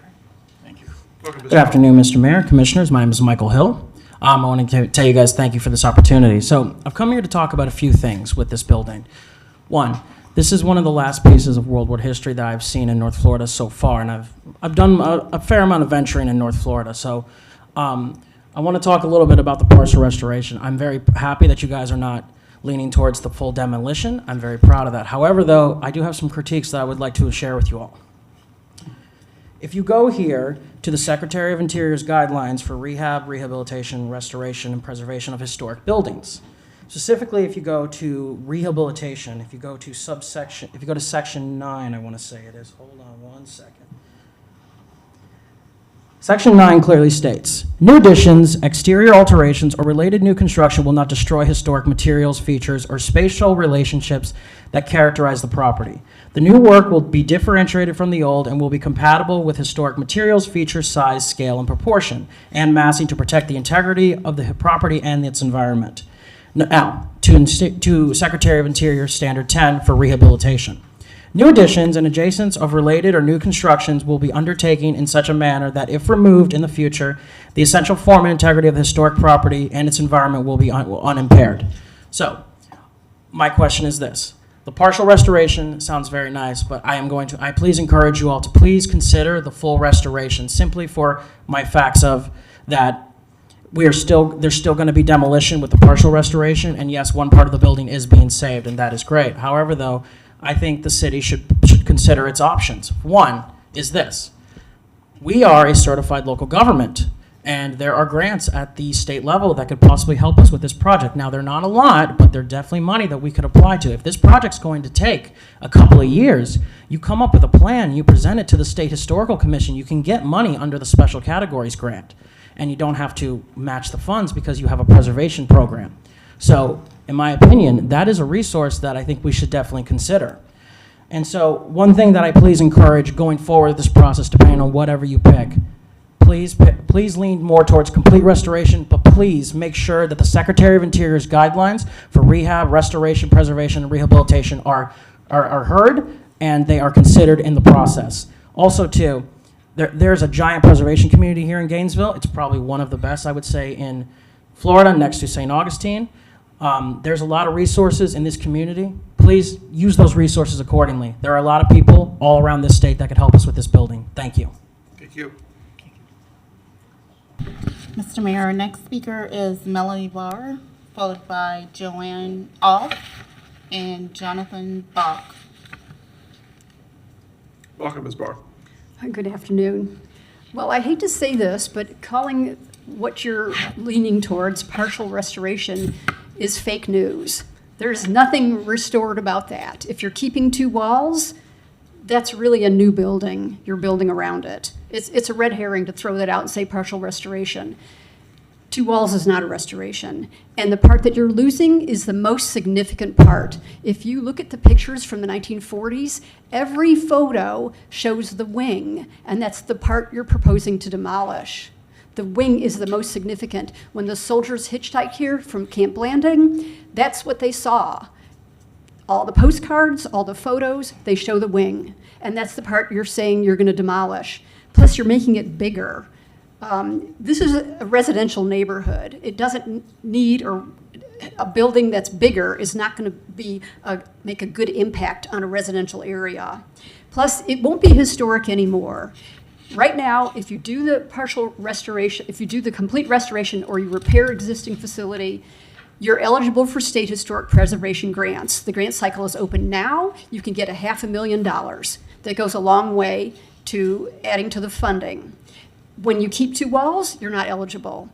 Thank you. Welcome, Mr. Good afternoon, Mr. Mayor, Commissioners. My name is Michael Hill. I want to tell you guys thank you for this opportunity. So I've come here to talk about a few things with this building. One, this is one of the last pieces of World War history that I've seen in North Florida so far, and I've done a fair amount of venturing in North Florida. So I want to talk a little bit about the partial restoration. I'm very happy that you guys are not leaning towards the full demolition. I'm very proud of that. However, though, I do have some critiques that I would like to share with you all. If you go here to the Secretary of Interior's guidelines for rehab, rehabilitation, restoration, and preservation of historic buildings, specifically if you go to rehabilitation, if you go to section 9, I want to say it is, hold on one second. Section 9 clearly states, new additions, exterior alterations, or related new construction will not destroy historic materials, features, or spatial relationships that characterize the property. The new work will be differentiated from the old and will be compatible with historic materials, features, size, scale, and proportion, and massing to protect the integrity of the property and its environment. Now, to Secretary of Interior Standard 10 for rehabilitation. New additions and adjacents of related or new constructions will be undertaken in such a manner that if removed in the future, the essential form and integrity of the historic property and its environment will be unimpaired. So, my question is this. The partial restoration sounds very nice, but I please encourage you all to please consider the full restoration, simply for my facts of that there's still going to be demolition with the partial restoration, and yes, one part of the building is being saved, and that is great. However, though, I think the city should consider its options. One is this. We are a certified local government, and there are grants at the state level that could possibly help us with this project. Now, they're not a lot, but they're definitely money that we could apply to. If this project's going to take a couple of years, you come up with a plan, you present it to the State Historical Commission, you can get money under the Special Categories Grant, and you don't have to match the funds because you have a preservation program. So, in my opinion, that is a resource that I think we should definitely consider. And so, one thing that I please encourage going forward with this process, depending on whatever you pick, please lean more towards complete restoration, but please make sure that the Secretary of Interior's guidelines for rehab, restoration, preservation, and rehabilitation are heard, and they are considered in the process. Also, too, there's a giant preservation community here in Gainesville. It's probably one of the best, I would say, in Florida, next to St. Augustine. There's a lot of resources in this community. Please use those resources accordingly. There are a lot of people all around this state that could help us with this building. Thank you. Thank you. Mr. Mayor, our next speaker is Melanie Barr, followed by Joanne Off and Jonathan Bach. Welcome, Ms. Barr. Good afternoon. Well, I hate to say this, but calling what you're leaning towards partial restoration is fake news. There's nothing restored about that. If you're keeping two walls, that's really a new building. You're building around it. It's a red herring to throw that out and say partial restoration. Two walls is not a restoration. And the part that you're losing is the most significant part. If you look at the pictures from the 1940s, every photo shows the wing, and that's the part you're proposing to demolish. The wing is the most significant. When the soldiers hitchhiked here from Camp Blanding, that's what they saw. All the postcards, all the photos, they show the wing. And that's the part you're saying you're going to demolish. Plus, you're making it bigger. This is a residential neighborhood. It doesn't need, or a building that's bigger is not going to make a good impact on a residential area. Plus, it won't be historic anymore. Right now, if you do the partial restoration, if you do the complete restoration or you repair existing facility, you're eligible for state historic preservation grants. The grant cycle is open now. You can get $500,000. That goes a long way to adding to the funding. When you keep two walls, you're not eligible.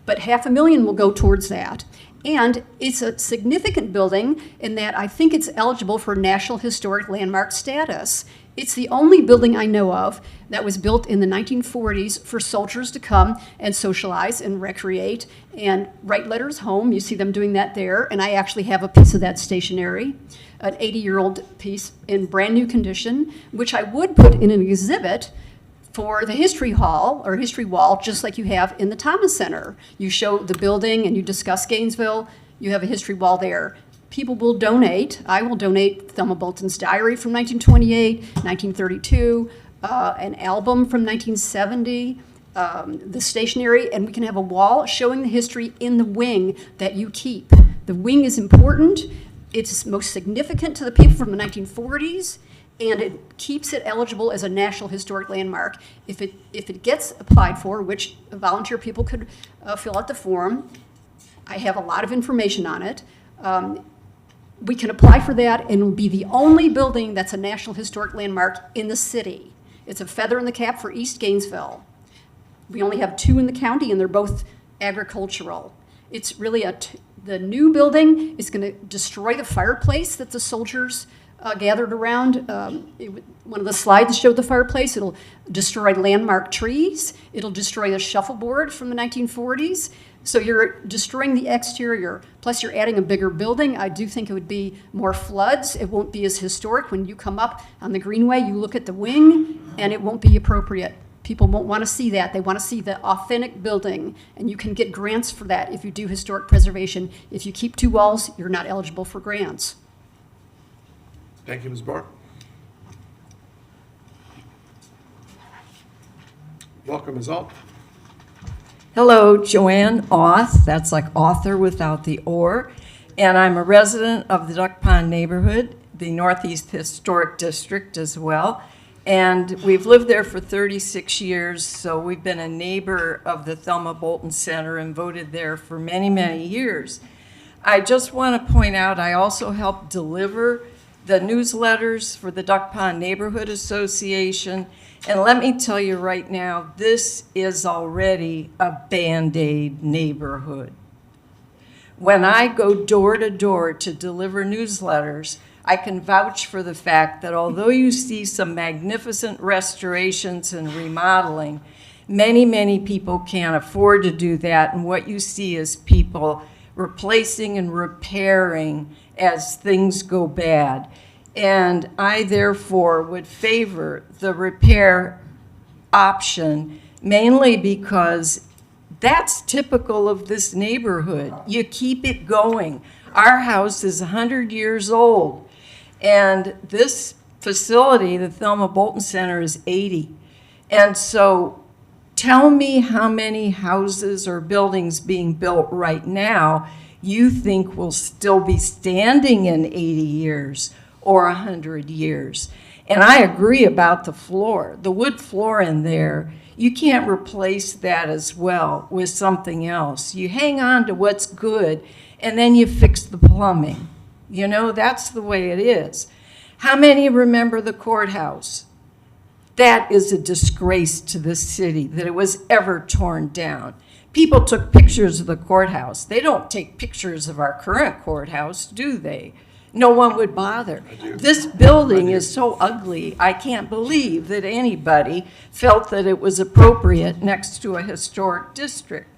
But $500,000 will go towards that. And it's a significant building in that I think it's eligible for National Historic Landmark status. It's the only building I know of that was built in the 1940s for soldiers to come and socialize and recreate and write letters home. You see them doing that there, and I actually have a piece of that stationery, an 80-year-old piece in brand new condition, which I would put in an exhibit for the history hall or history wall, just like you have in the Thomas Center. You show the building and you discuss Gainesville, you have a history wall there. People will donate. I will donate Thelma Boltin's diary from 1928, 1932, an album from 1970, the stationery, and we can have a wall showing the history in the wing that you keep. The wing is important. It's most significant to the people from the 1940s, and it keeps it eligible as a National Historic Landmark. If it gets applied for, which volunteer people could fill out the form, I have a lot of information on it. We can apply for that, and it'll be the only building that's a National Historic Landmark in the city. It's a feather in the cap for East Gainesville. We only have 2 in the county, and they're both agricultural. It's really the new building is going to destroy the fireplace that the soldiers gathered around. One of the slides showed the fireplace. It'll destroy landmark trees. It'll destroy the shuffleboard from the 1940s. So you're destroying the exterior, plus you're adding a bigger building. I do think it would be more floods. It won't be as historic. When you come up on the Greenway, you look at the wing, and it won't be appropriate. People won't want to see that. They want to see the authentic building, and you can get grants for that if you do historic preservation. If you keep 2 walls, you're not eligible for grants. Thank you, Ms. Barr. Welcome, Ms. Alt. Hello, Joanne Auth, that's like author without the or, and I'm a resident of the Duck Pond neighborhood, the Northeast Historic District as well, and we've lived there for 36 years, so we've been a neighbor of the Thelma Boltin Center and voted there for many, many years. I just want to point out I also helped deliver the newsletters for the Duck Pond Neighborhood Association. And let me tell you right now, this is already a Band-Aid neighborhood. When I go door to door to deliver newsletters, I can vouch for the fact that although you see some magnificent restorations and remodeling, many, many people can't afford to do that. And what you see is people replacing and repairing as things go bad. And I therefore would favor the repair option, mainly because that's typical of this neighborhood. You keep it going. Our house is 100 years old, and this facility, the Thelma Boltin Center, is 80. And so tell me how many houses or buildings being built right now you think will still be standing in 80 years or 100 years. And I agree about the floor. The wood floor in there, you can't replace that as well with something else. You hang on to what's good, and then you fix the plumbing. You know, that's the way it is. How many remember the courthouse? That is a disgrace to the city that it was ever torn down. People took pictures of the courthouse. They don't take pictures of our current courthouse, do they? No one would bother. This building is so ugly, I can't believe that anybody felt that it was appropriate next to a historic district.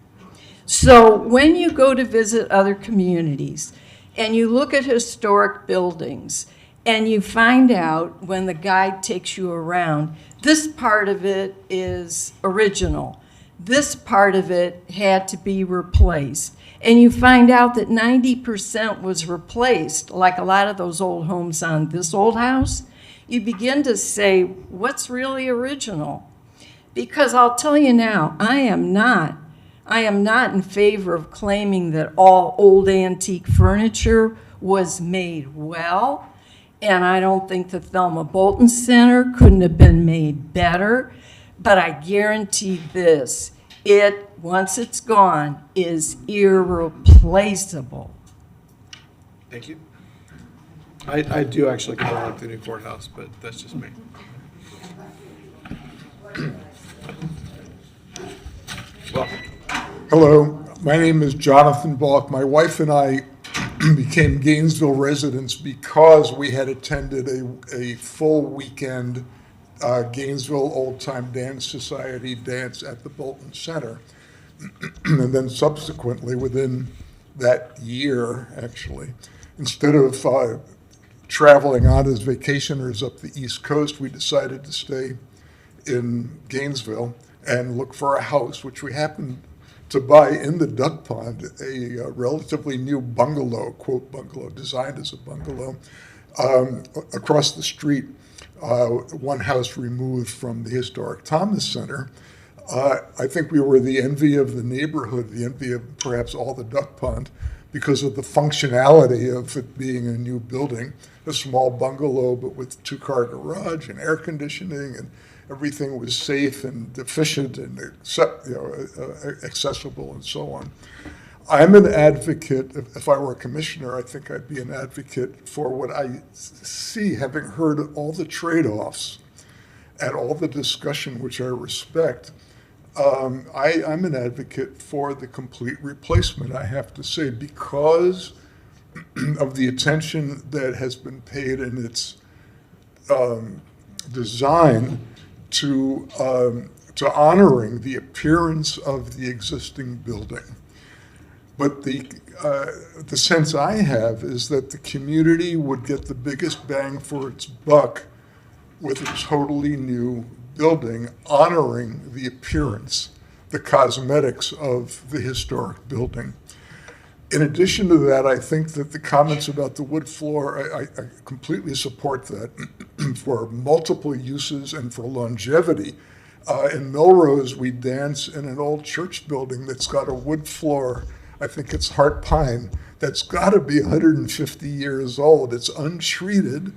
So when you go to visit other communities and you look at historic buildings and you find out when the guide takes you around, this part of it is original. This part of it had to be replaced. And you find out that 90% was replaced, like a lot of those old homes on this old house. You begin to say, what's really original? Because I'll tell you now, I am not in favor of claiming that all old antique furniture was made well. And I don't think the Thelma Boltin Center couldn't have been made better. But I guarantee this, once it's gone, is irreplaceable. Thank you. I do actually kind of like the new courthouse, but that's just me. Welcome. Hello, my name is Jonathan Balk. My wife and I became Gainesville residents because we had attended a full weekend Gainesville Old Time Dance Society dance at the Boltin Center. And then subsequently, within that year, actually, instead of traveling on as vacationers up the East Coast, we decided to stay in Gainesville and look for a house, which we happened to buy in the Duck Pond, a relatively new bungalow, quote bungalow, designed as a bungalow, across the street, one house removed from the historic Thomas Center. I think we were the envy of the neighborhood, the envy of perhaps all the Duck Pond, because of the functionality of it being a new building, a small bungalow, but with two-car garage and air conditioning, and everything was safe and efficient and accessible and so on. I'm an advocate, if I were a commissioner, I think I'd be an advocate for what I see, having heard all the trade-offs and all the discussion, which I respect. I'm an advocate for the complete replacement, I have to say, because of the attention that has been paid in its design to honoring the appearance of the existing building. But the sense I have is that the community would get the biggest bang for its buck with a totally new building, honoring the appearance, the cosmetics of the historic building. In addition to that, I think that the comments about the wood floor, I completely support that for multiple uses and for longevity. In Melrose, we dance in an old church building that's got a wood floor. I think it's heart pine. That's got to be 150 years old. It's untreated.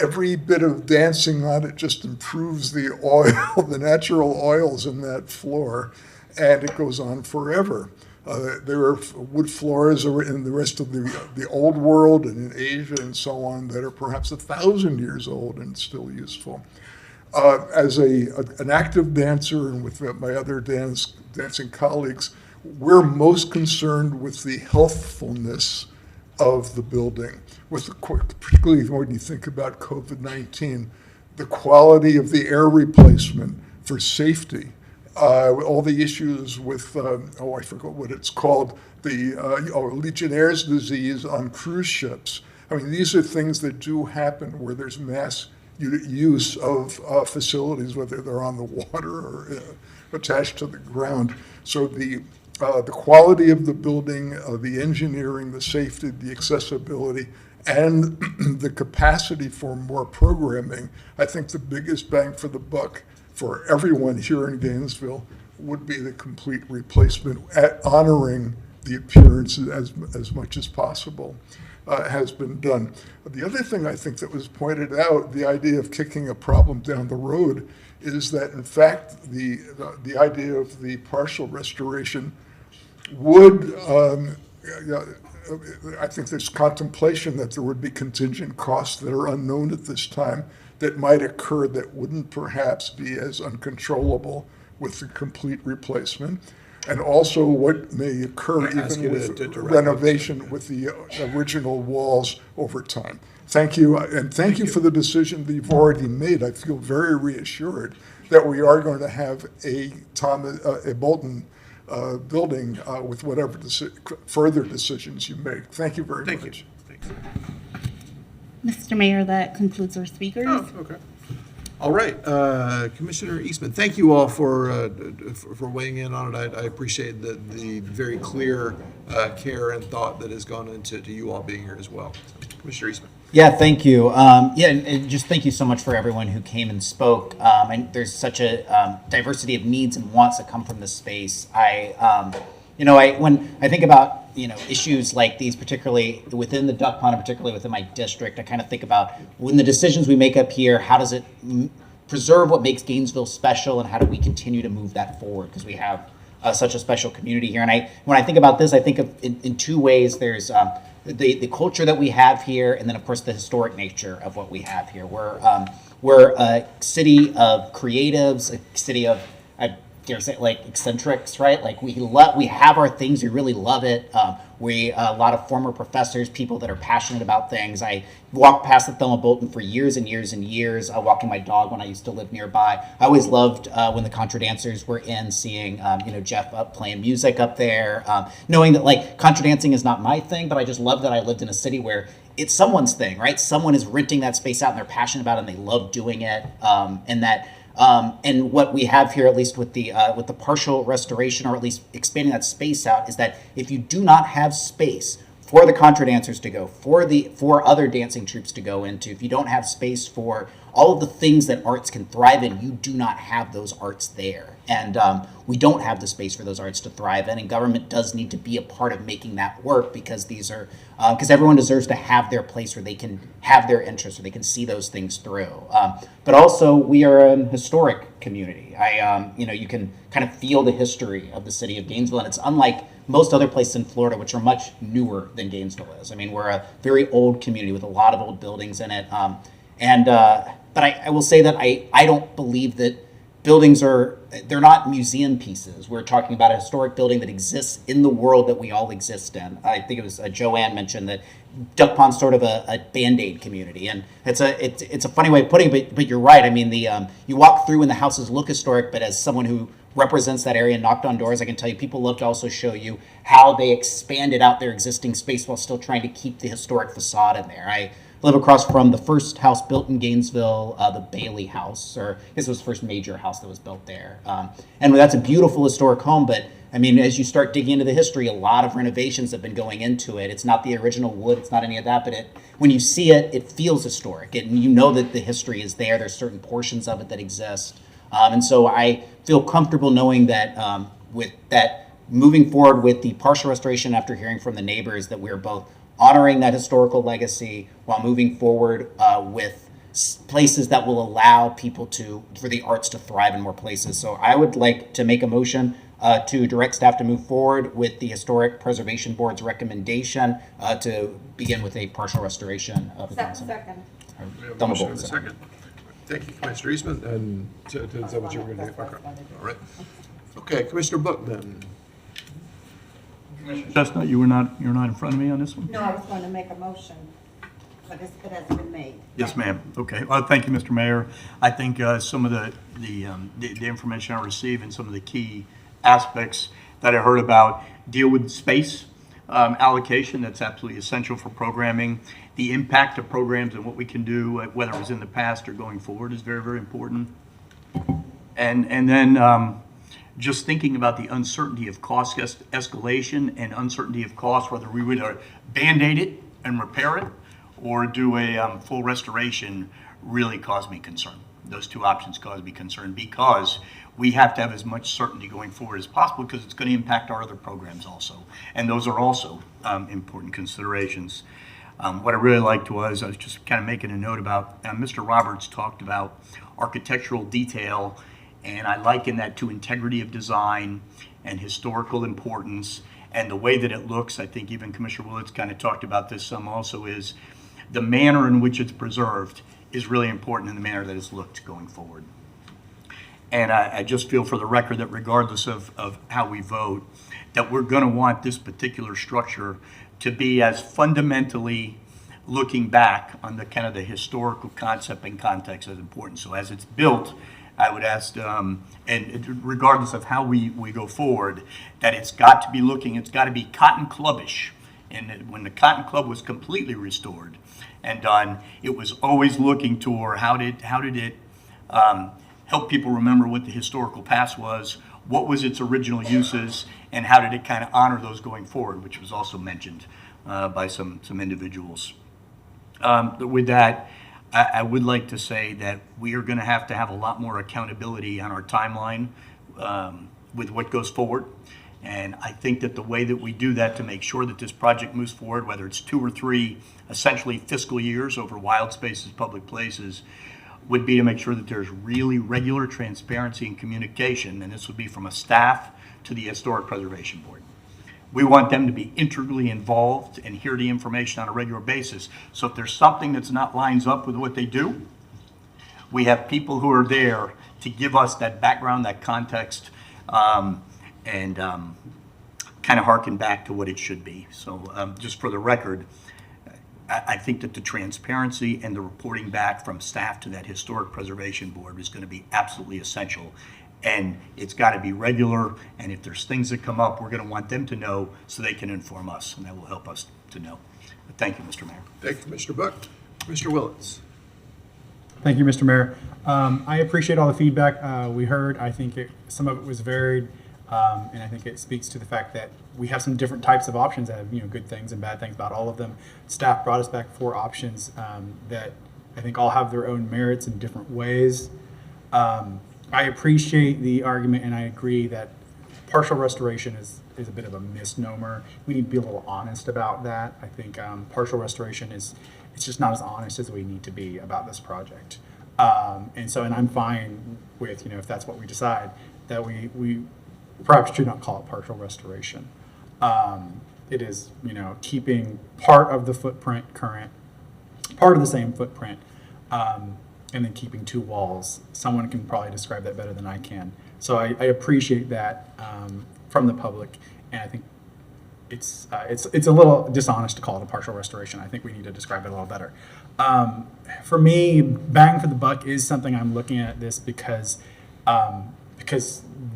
Every bit of dancing on it just improves the oil, the natural oils in that floor, and it goes on forever. There are wood floors in the rest of the old world and in Asia and so on that are perhaps 1,000 years old and still useful. As an active dancer and with my other dancing colleagues, we're most concerned with the healthfulness of the building, particularly when you think about COVID-19, the quality of the air replacement for safety, all the issues with, I forgot what it's called, the Legionnaire's disease on cruise ships. I mean, these are things that do happen where there's mass use of facilities, whether they're on the water or attached to the ground. So the quality of the building, the engineering, the safety, the accessibility, and the capacity for more programming, I think the biggest bang for the buck for everyone here in Gainesville would be the complete replacement, honoring the appearance as much as possible. Has been done. The other thing I think that was pointed out, the idea of kicking a problem down the road, is that in fact the idea of the partial restoration would, I think there's contemplation that there would be contingent costs that are unknown at this time that might occur that wouldn't perhaps be as uncontrollable with the complete replacement. And also what may occur even with renovation with the original walls over time. Thank you, and thank you for the decision that you've already made. I feel very reassured that we are going to have a Boltin building with whatever further decisions you make. Thank you very much. Thank you. Mr. Mayor, that concludes our speakers. Oh, okay. All right, Commissioner Eastman, thank you all for weighing in on it. I appreciate the very clear care and thought that has gone into you all being here as well. Commissioner Eastman. Yeah, thank you. And just thank you so much for everyone who came and spoke. And there's such a diversity of needs and wants that come from this space. When I think about issues like these, particularly within the duck pond and particularly within my district, I kind of think about when the decisions we make up here, how does it preserve what makes Gainesville special, and how do we continue to move that forward, because we have such a special community here. And when I think about this, I think of in two ways. There's the culture that we have here, and then of course the historic nature of what we have here. We're a city of creatives, a city of like eccentrics, right? Like we have our things. We really love it. A lot of former professors, people that are passionate about things. I walked past the Thelma Boltin for years and years and years, walking my dog when I used to live nearby. I always loved when the Contra dancers were in, seeing Jeff up playing music up there, knowing that like Contra dancing is not my thing, but I just love that I lived in a city where it's someone's thing, right? Someone is renting that space out and they're passionate about it and they love doing it, and what we have here, at least with the partial restoration, or at least expanding that space out, is that if you do not have space for the contra dancers to go, for other dancing troupes to go into, if you don't have space for all of the things that arts can thrive in, you do not have those arts there. And we don't have the space for those arts to thrive in, and government does need to be a part of making that work, because these are because everyone deserves to have their place where they can have their interests, where they can see those things through. But also, we are an historic community. You can kind of feel the history of the city of Gainesville, and it's unlike most other places in Florida, which are much newer than Gainesville is. I mean, we're a very old community with a lot of old buildings in it. But I will say that I don't believe that buildings they're not museum pieces. We're talking about a historic building that exists in the world that we all exist in. I think it was Joanne mentioned that Duck Pond's sort of a Band-Aid community, and it's a funny way of putting it, but you're right. I mean, you walk through and the houses look historic, but as someone who represents that area and knocked on doors, I can tell you people love to also show you how they expanded out their existing space while still trying to keep the historic facade in there. I live across from the first house built in Gainesville, the Bailey House, or I guess it was the first major house that was built there. And that's a beautiful historic home, but I mean, as you start digging into the history, a lot of renovations have been going into it. It's not the original wood, it's not any of that, but when you see it, it feels historic. And you know that the history is there. There's certain portions of it that exist. And so I feel comfortable knowing that with that moving forward with the partial restoration after hearing from the neighbors, that we're both honoring that historical legacy while moving forward with places that will allow people for the arts to thrive in more places. So I would like to make a motion to direct staff to move forward with the Historic Preservation Board's recommendation to begin with a partial restoration of the town center. Second. We have a Thelma motion Boltin and a Center. second. Thank you, Commissioner Eastman, and is that what you were going to do? Okay. All right. Okay, Commissioner Book then. Chestnut, you're not in front of me on this one? No, I was going to make a motion, but it has been made. Yes, ma'am. Okay. Thank you, Mr. Mayor. I think some of the information I received and some of the key aspects that I heard about deal with space allocation. That's absolutely essential for programming. The impact of programs and what we can do, whether it was in the past or going forward, is very, very important. And then just thinking about the uncertainty of cost escalation and uncertainty of cost, whether we would Band-Aid it and repair it or do a full restoration, really caused me concern. Those two options caused me concern because we have to have as much certainty going forward as possible because it's going to impact our other programs also. And those are also important considerations. What I really liked was, I was just kind of making a note about, Mr. Roberts talked about architectural detail, and I liken that to integrity of design and historical importance and the way that it looks. I think even Commissioner Willits kind of talked about this some also, is the manner in which it's preserved is really important in the manner that it's looked going forward. And I just feel for the record that regardless of how we vote, that we're going to want this particular structure to be as fundamentally looking back on the kind of the historical concept and context as important. So as it's built, I would ask, and regardless of how we go forward, that it's got to be looking, it's got to be Cotton Clubbish. And when the Cotton Club was completely restored and done, it was always looking toward how did it help people remember what the historical past was, what was its original uses, and how did it kind of honor those going forward, which was also mentioned by some individuals. With that, I would like to say that we are going to have a lot more accountability on our timeline with what goes forward. And I think that the way that we do that to make sure that this project moves forward, whether it's 2 or 3 essentially fiscal years over wild spaces, public places, would be to make sure that there's really regular transparency and communication, and this would be from a staff to the Historic Preservation Board. We want them to be integrally involved and hear the information on a regular basis. So if there's something that's not lines up with what they do, we have people who are there to give us that background, that context, and kind of harken back to what it should be. So just for the record, I think that the transparency and the reporting back from staff to that Historic Preservation Board is going to be absolutely essential. And it's got to be regular, and if there's things that come up, we're going to want them to know so they can inform us, and that will help us to know. But thank you, Mr. Mayor. Thank you, Commissioner Buck. Commissioner Willits. Thank you, Mr. Mayor. I appreciate all the feedback we heard. I think some of it was varied, and I think it speaks to the fact that we have some different types of options that have good things and bad things about all of them. Staff brought us back 4 options that I think all have their own merits in different ways. I appreciate the argument, and I agree that partial restoration is a bit of a misnomer. We need to be a little honest about that. I think partial restoration it's just not as honest as we need to be about this project. And I'm fine with, if that's what we decide, that we perhaps should not call it partial restoration. It is, keeping part of the footprint current, part of the same footprint, and then keeping 2 walls. Someone can probably describe that better than I can. So I appreciate that from the public, and I think it's a little dishonest to call it a partial restoration. I think we need to describe it a little better. For me, bang for the buck is something I'm looking at this because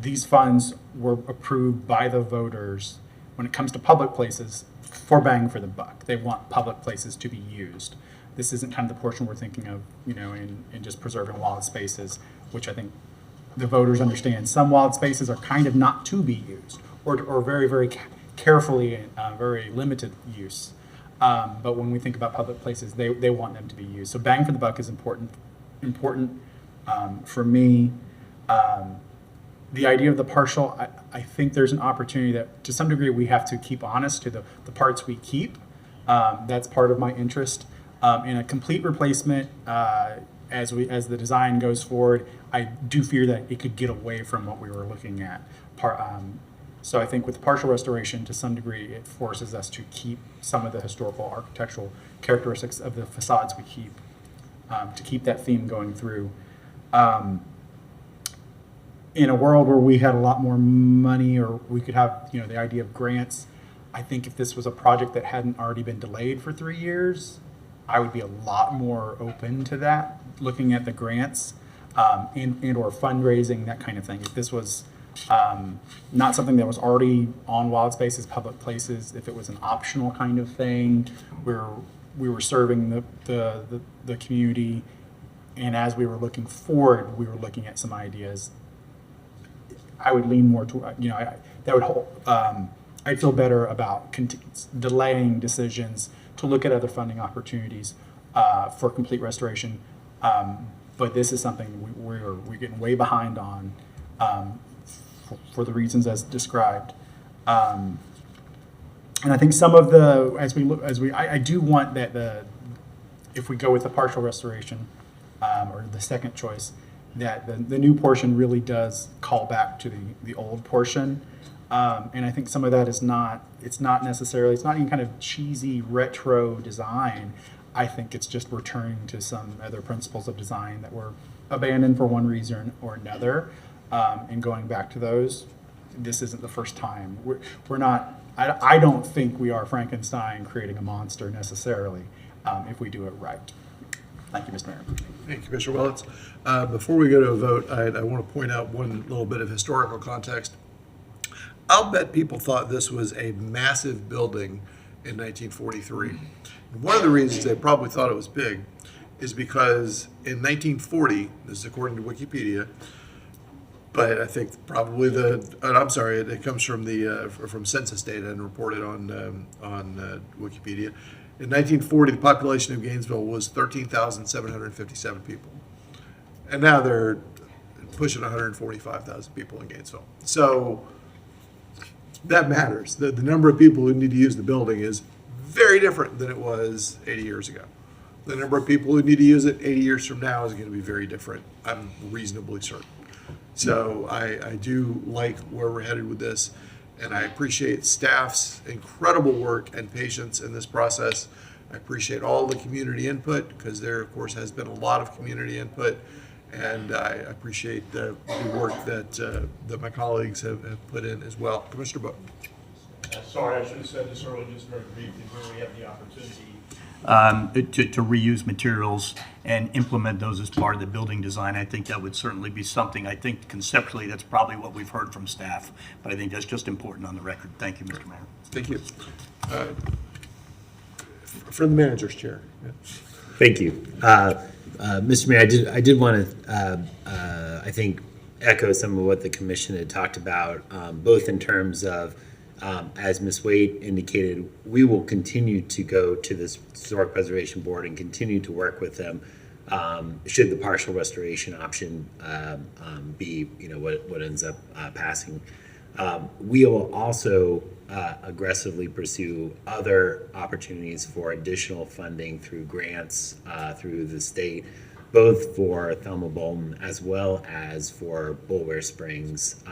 these funds were approved by the voters when it comes to public places for bang for the buck. They want public places to be used. This isn't kind of the portion we're thinking of, in just preserving wild spaces, which I think the voters understand. Some wild spaces are kind of not to be used, or very, very carefully and very limited use. But when we think about public places, they want them to be used. So bang for the buck is important for me. The idea of the partial, I think there's an opportunity that to some degree we have to keep honest to the parts we keep. That's part of my interest. In a complete replacement, as the design goes forward, I do fear that it could get away from what we were looking at. So I think with partial restoration, to some degree, it forces us to keep some of the historical architectural characteristics of the facades we keep, to keep that theme going through. In a world where we had a lot more money, or we could have, the idea of grants, I think if this was a project that hadn't already been delayed for 3 years, I would be a lot more open to that, looking at the grants, and or fundraising, that kind of thing. If this was not something that was already on wild spaces, public places, if it was an optional kind of thing, where we were serving the community, and as we were looking forward, we were looking at some ideas, I would lean more to, that would hold, I'd feel better about delaying decisions to look at other funding opportunities for complete restoration. But this is something we're getting way behind on for the reasons as described. And I think some of I do want that if we go with the partial restoration or the second choice, that the new portion really does call back to the old portion. And I think some of that it's not even kind of cheesy retro design. I think it's just returning to some other principles of design that were abandoned for one reason or another, and going back to those. This isn't the first time. We're not, I don't think we are Frankenstein creating a monster necessarily, if we do it right. Thank you, Mr. Mayor. Thank you, Commissioner Willets. Before we go to a vote, I want to point out one little bit of historical context. I'll bet people thought this was a massive building in 1943. And one of the reasons they probably thought it was big is because in 1940, this is according to Wikipedia, but I think probably it comes from from census data and reported on Wikipedia. In 1940, the population of Gainesville was 13,757 people. And now they're pushing 145,000 people in Gainesville. So that matters. The number of people who need to use the building is very different than it was 80 years ago. The number of people who need to use it 80 years from now is going to be very different, I'm reasonably certain. So I do like where we're headed with this. And I appreciate staff's incredible work and patience in this process. I appreciate all the community input, because there, of course, has been a lot of community input. And I appreciate the work that my colleagues have put in as well. Commissioner Book. Sorry, I should have said this earlier, just very briefly, where we have the opportunity to reuse materials and implement those as part of the building design. I think that would certainly be something. I think conceptually that's probably what we've heard from staff, but I think that's just important on the record. Thank you, Mr. Mayor. Thank you. From the manager's chair. Yeah. Thank you. Mr. Mayor, I did want to, I think, echo some of what the commission had talked about, both in terms of, as Ms. Wade indicated, we will continue to go to this Historic Preservation Board and continue to work with them, should the partial restoration option be, what ends up passing. We will also aggressively pursue other opportunities for additional funding through grants through the state, both for Thelma Boltin as well as for Bulwer Springs.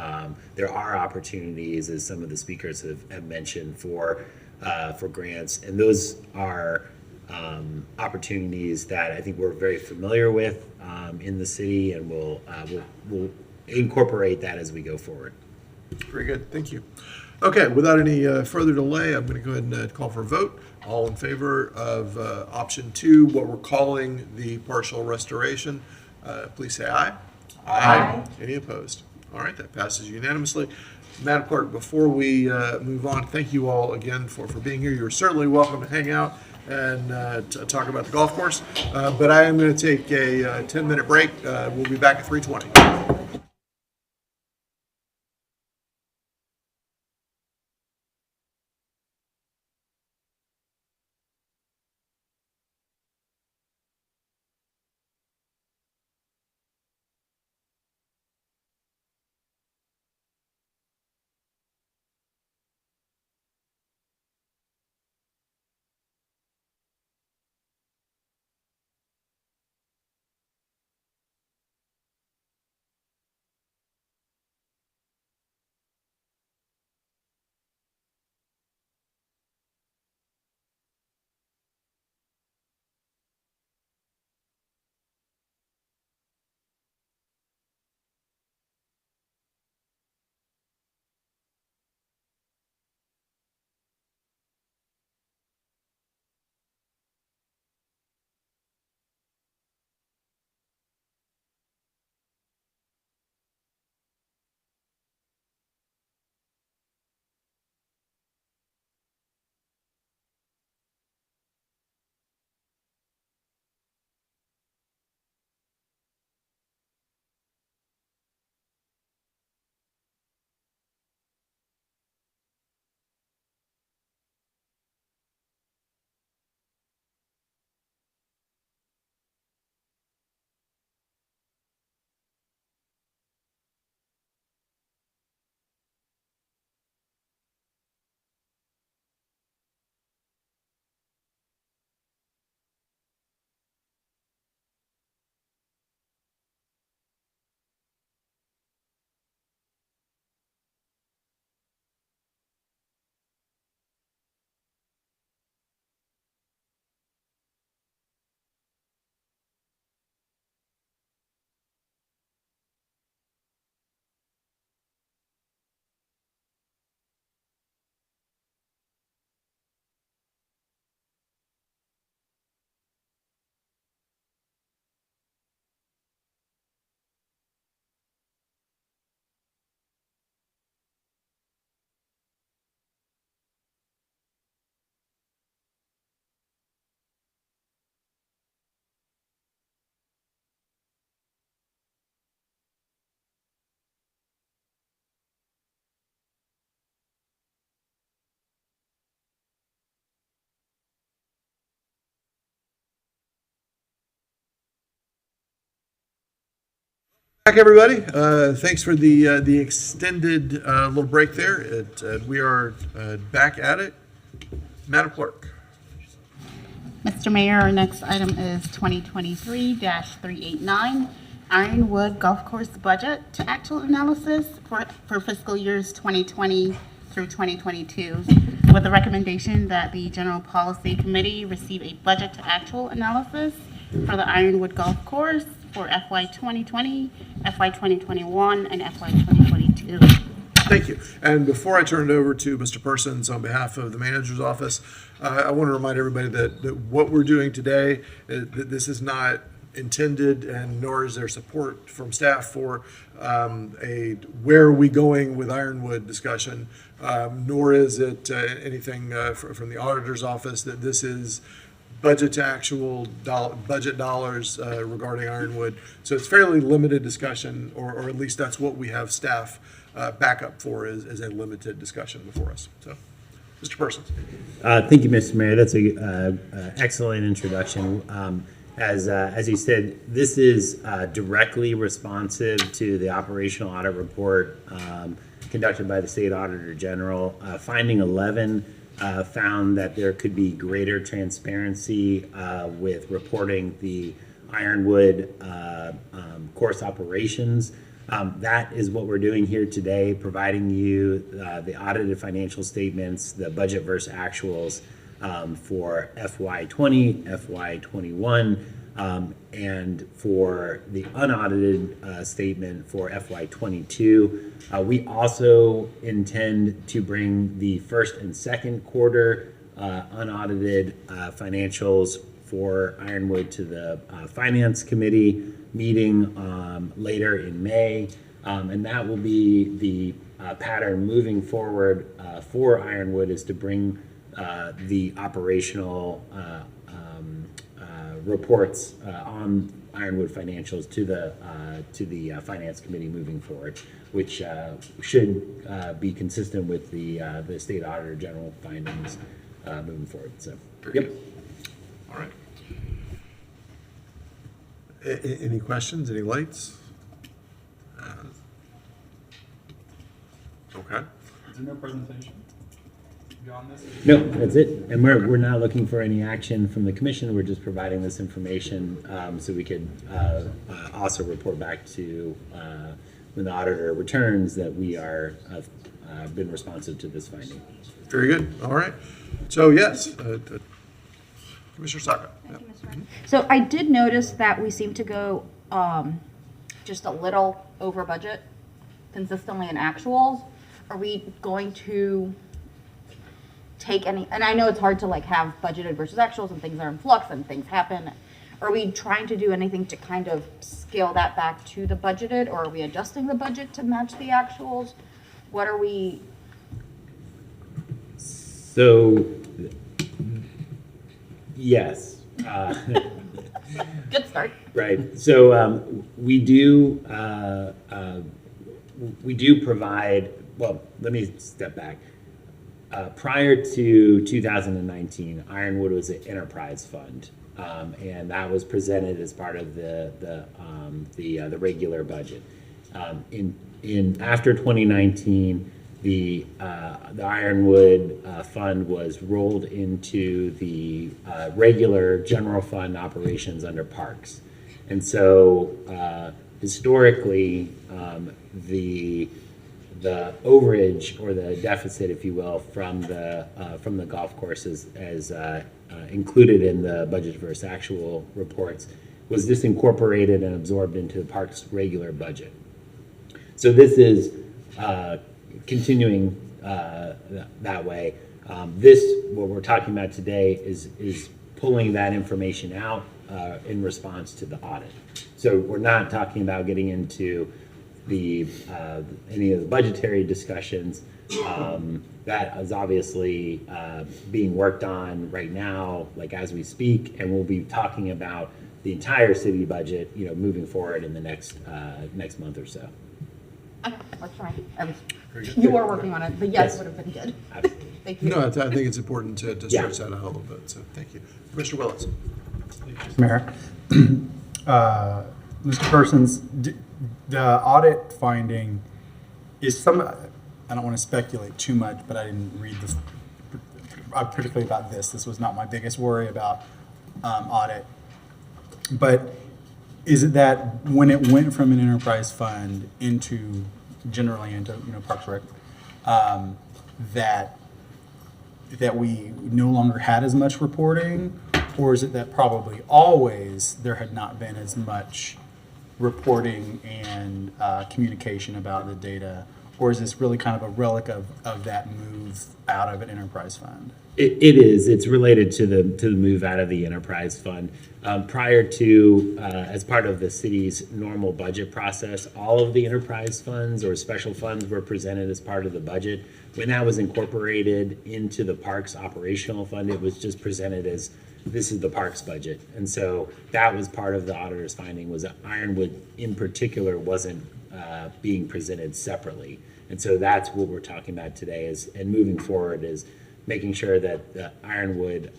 There are opportunities, as some of the speakers have mentioned, for grants, and those are opportunities that I think we're very familiar with in the city, and we'll incorporate that as we go forward. Very good. Thank you. Okay, without any further delay, I'm going to go ahead and call for a vote. All in favor of option 2, what we're calling the partial restoration, please say aye. Aye. Any opposed? All right, that passes unanimously. Madam Clerk, before we move on, thank you all again for being here. You're certainly welcome to hang out and talk about the golf course, but I am going to take a 10-minute break. We'll be back at 3:20. Back, everybody. Thanks for the extended little break there. We are back at it. Madam Clerk. Mr. Mayor, our next item is 2023-389, Ironwood Golf Course Budget to Actual Analysis for fiscal years 2020 through 2022, with the recommendation that the General Policy Committee receive a budget to actual analysis for the Ironwood Golf Course for FY 2020, FY 2021, and FY 2022. Thank you. And before I turn it over to Mr. Persons on behalf of the manager's office, I want to remind everybody that what we're doing today, that this is not intended, and nor is there support from staff for a where are we going with Ironwood discussion, nor is it anything from the auditor's office, that this is budget to actual budget dollars regarding Ironwood. So it's fairly limited discussion, or at least that's what we have staff back up for, is a limited discussion before us. So, Mr. Persons. Thank you, Mr. Mayor. That's a excellent introduction. As you said, this is directly responsive to the operational audit report conducted by the State Auditor General. Finding 11 found that there could be greater transparency with reporting the Ironwood course operations. That is what we're doing here today, providing you the audited financial statements, the budget versus actuals for FY20, FY21, and for the unaudited statement for FY22. We also intend to bring the first and second quarter unaudited financials for Ironwood to the Finance Committee meeting later in May. And that will be the pattern moving forward for Ironwood, is to bring the operational reports on Ironwood financials to the Finance Committee moving forward, which should be consistent with the State Auditor General findings moving forward. So, yep. All right. Any questions? Any lights? Okay. Is there no presentation beyond this? No, that's it. And we're not looking for any action from the commission. We're just providing this information so we could also report back to when the auditor returns that we have been responsive to this finding. Very good. All right. So yes, Commissioner Saka. Thank you, Mr. Mayor. So I did notice that we seem to go just a little over budget consistently in actuals. Are we going to take any, and I know it's hard to like have budgeted versus actuals and things are in flux and things happen. Are we trying to do anything to kind of scale that back to the budgeted, or are we adjusting the budget to match the actuals? What are we? So, yes. Good start. Right. So we do provide. Well, let me step back. Prior to 2019, Ironwood was an enterprise fund, and that was presented as part of the regular budget. After 2019, the Ironwood fund was rolled into the regular general fund operations under Parks, and so historically, the overage, or the deficit, if you will, from the golf courses as included in the budget versus actual reports was just incorporated and absorbed into the park's regular budget. So this is continuing that way. What we're talking about today is pulling that information out in response to the audit. So we're not talking about getting into any of the budgetary discussions. That is obviously being worked on right now, like as we speak, and we'll be talking about the entire city budget, moving forward in the next month or so. Okay, let's try. You were working on it, but yes, would have been good. Thank you. No, I think it's important to stretch that out a little bit. So thank you, Mr. Willis. Mayor. Mr. Persons, the audit finding is I don't want to speculate too much, but I didn't read this particularly about this. This was not my biggest worry about audit. But is it that when it went from an enterprise fund generally into Parks Rec, that we no longer had as much reporting, or is it that probably always there had not been as much reporting and communication about the data, or is this really kind of a relic of that move out of an enterprise fund? It is. It's related to the move out of the enterprise fund. Prior to, as part of the city's normal budget process, all of the enterprise funds or special funds were presented as part of the budget. When that was incorporated into the parks operational fund, it was just presented as this is the parks budget. And so that was part of the auditor's finding, was that Ironwood in particular wasn't being presented separately. And so that's what we're talking about today and moving forward is making sure that the Ironwood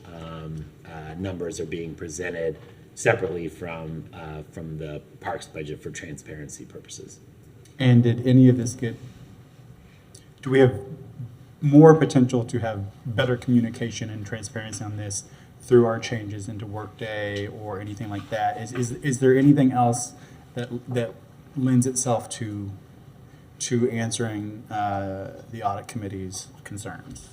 numbers are being presented separately from the parks budget for transparency purposes. And did any of this do we have more potential to have better communication and transparency on this through our changes into Workday or anything like that? Is there anything else that lends itself to answering the audit committee's concerns?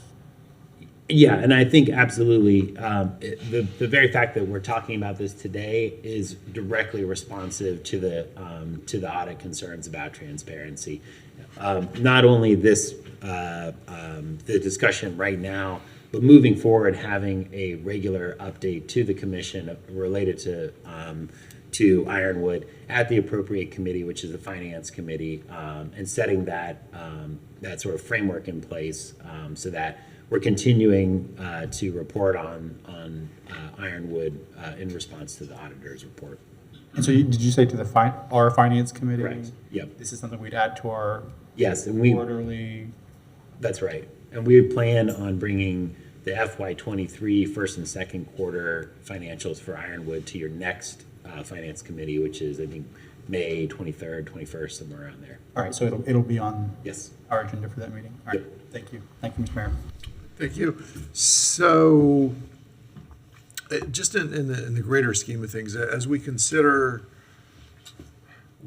Yeah, and I think absolutely the very fact that we're talking about this today is directly responsive to the audit concerns about transparency. Not only this the discussion right now, but moving forward, having a regular update to the commission related to Ironwood at the appropriate committee, which is the finance committee, and setting that sort of framework in place so that we're continuing to report on Ironwood in response to the auditor's report. And so did you say to our finance committee? Correct. Yep. This is something we'd add to our quarterly. That's right. And we plan on bringing the FY23 first and second quarter financials for Ironwood to your next finance committee, which is I think May 23rd, 21st, somewhere around there. All right, so it'll be on yes our agenda for that meeting. All right, Thank you. Thank you, Mr. Mayor. Thank you. So, just in the greater scheme of things, as we consider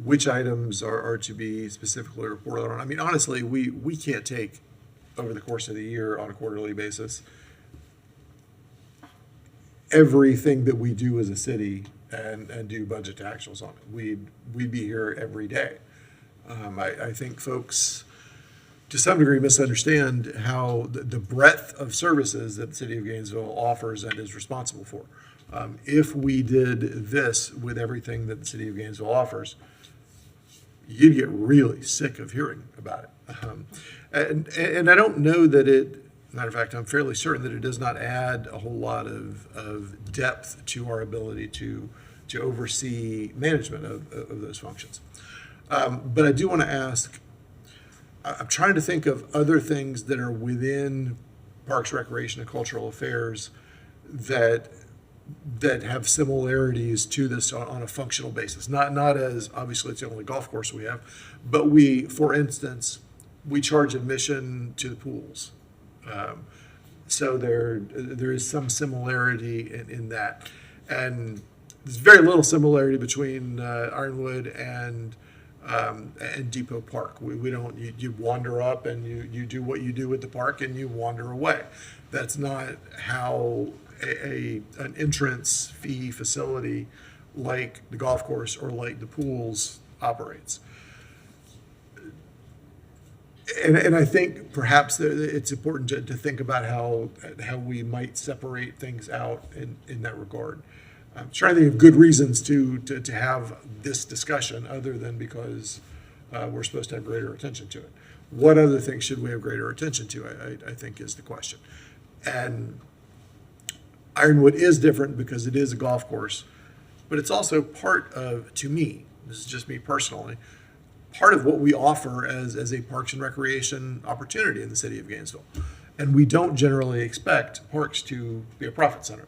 which items are to be specifically reported on, I mean, honestly, we can't take over the course of the year on a quarterly basis everything that we do as a city and do budget to actuals on it. We'd be here every day. I think folks, to some degree, misunderstand how the breadth of services that the city of Gainesville offers and is responsible for. If we did this with everything that the city of Gainesville offers, you'd get really sick of hearing about it. And I don't know that matter of fact, I'm fairly certain that it does not add a whole lot of depth to our ability to oversee management of those functions. But I do want to ask, I'm trying to think of other things that are within Parks, Recreation, and Cultural Affairs that have similarities to this on a functional basis. Not as, obviously it's the only golf course we have, but for instance, we charge admission to the pools. So there is some similarity in that. And there's very little similarity between Ironwood and Depot Park. We don't, you wander up and you do what you do with the park and you wander away. That's not how an entrance fee facility like the golf course or like the pools operates. And I think perhaps it's important to think about how we might separate things out in that regard. I'm trying to think of good reasons to have this discussion other than because we're supposed to have greater attention to it. What other things should we have greater attention to, I think is the question. And Ironwood is different because it is a golf course, but it's also part of, to me, this is just me personally, part of what we offer as a parks and recreation opportunity in the city of Gainesville. And we don't generally expect parks to be a profit center.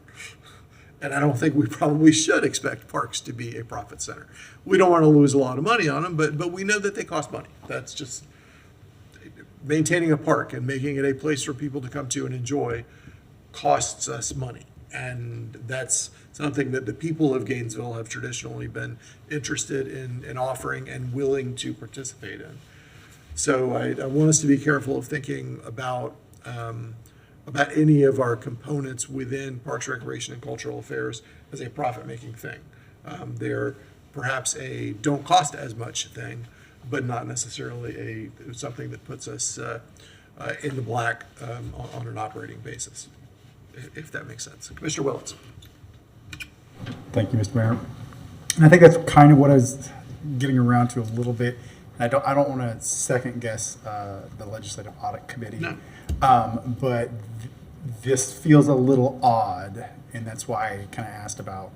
And I don't think we probably should expect parks to be a profit center. We don't want to lose a lot of money on them, but we know that they cost money. That's just maintaining a park and making it a place for people to come to and enjoy costs us money. And that's something that the people of Gainesville have traditionally been interested in offering and willing to participate in. So I want us to be careful of thinking about any of our components within Parks, Recreation, and Cultural Affairs as a profit-making thing. They're perhaps a don't cost as much thing, but not necessarily something that puts us in the black on an operating basis, if that makes sense. Commissioner Willits. Thank you, Mr. Mayor. And I think that's kind of what I was getting around to a little bit. I don't want to second guess the Legislative Audit Committee, No. But this feels a little odd, and that's why I kind of asked about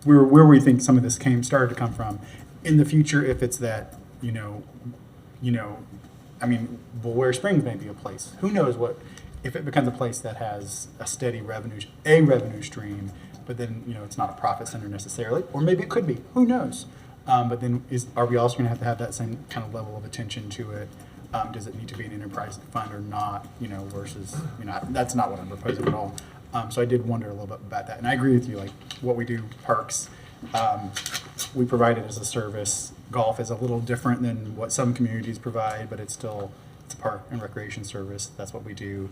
where we think some of this started to come from. In the future, if it's that, I mean, Bulware Springs may be a place. Who knows if it becomes a place that has a steady revenue stream, but then, it's not a profit center necessarily, or maybe it could be, who knows? But then are we also going to have that same kind of level of attention to it? Does it need to be an enterprise fund or not, versus, that's not what I'm proposing at all. So I did wonder a little bit about that. And I agree with you, like what we do, parks, we provide it as a service. Golf is a little different than what some communities provide, but it's a park and recreation service. That's what we do.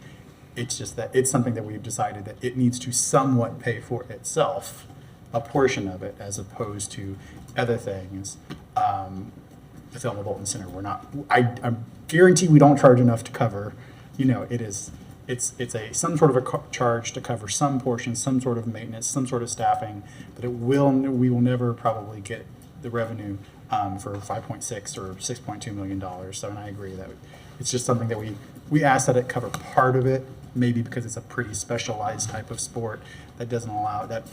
It's just that it's something that we've decided that it needs to somewhat pay for itself, a portion of it, as opposed to other things. The Thelma Boltin Center, I guarantee we don't charge enough to cover, it's some sort of a charge to cover some portion, some sort of maintenance, some sort of staffing, but we will never probably get the revenue for $5.6 or $6.2 million. So, and I agree that it's just something that we ask that it cover part of it, maybe because it's a pretty specialized type of sport that doesn't allow that.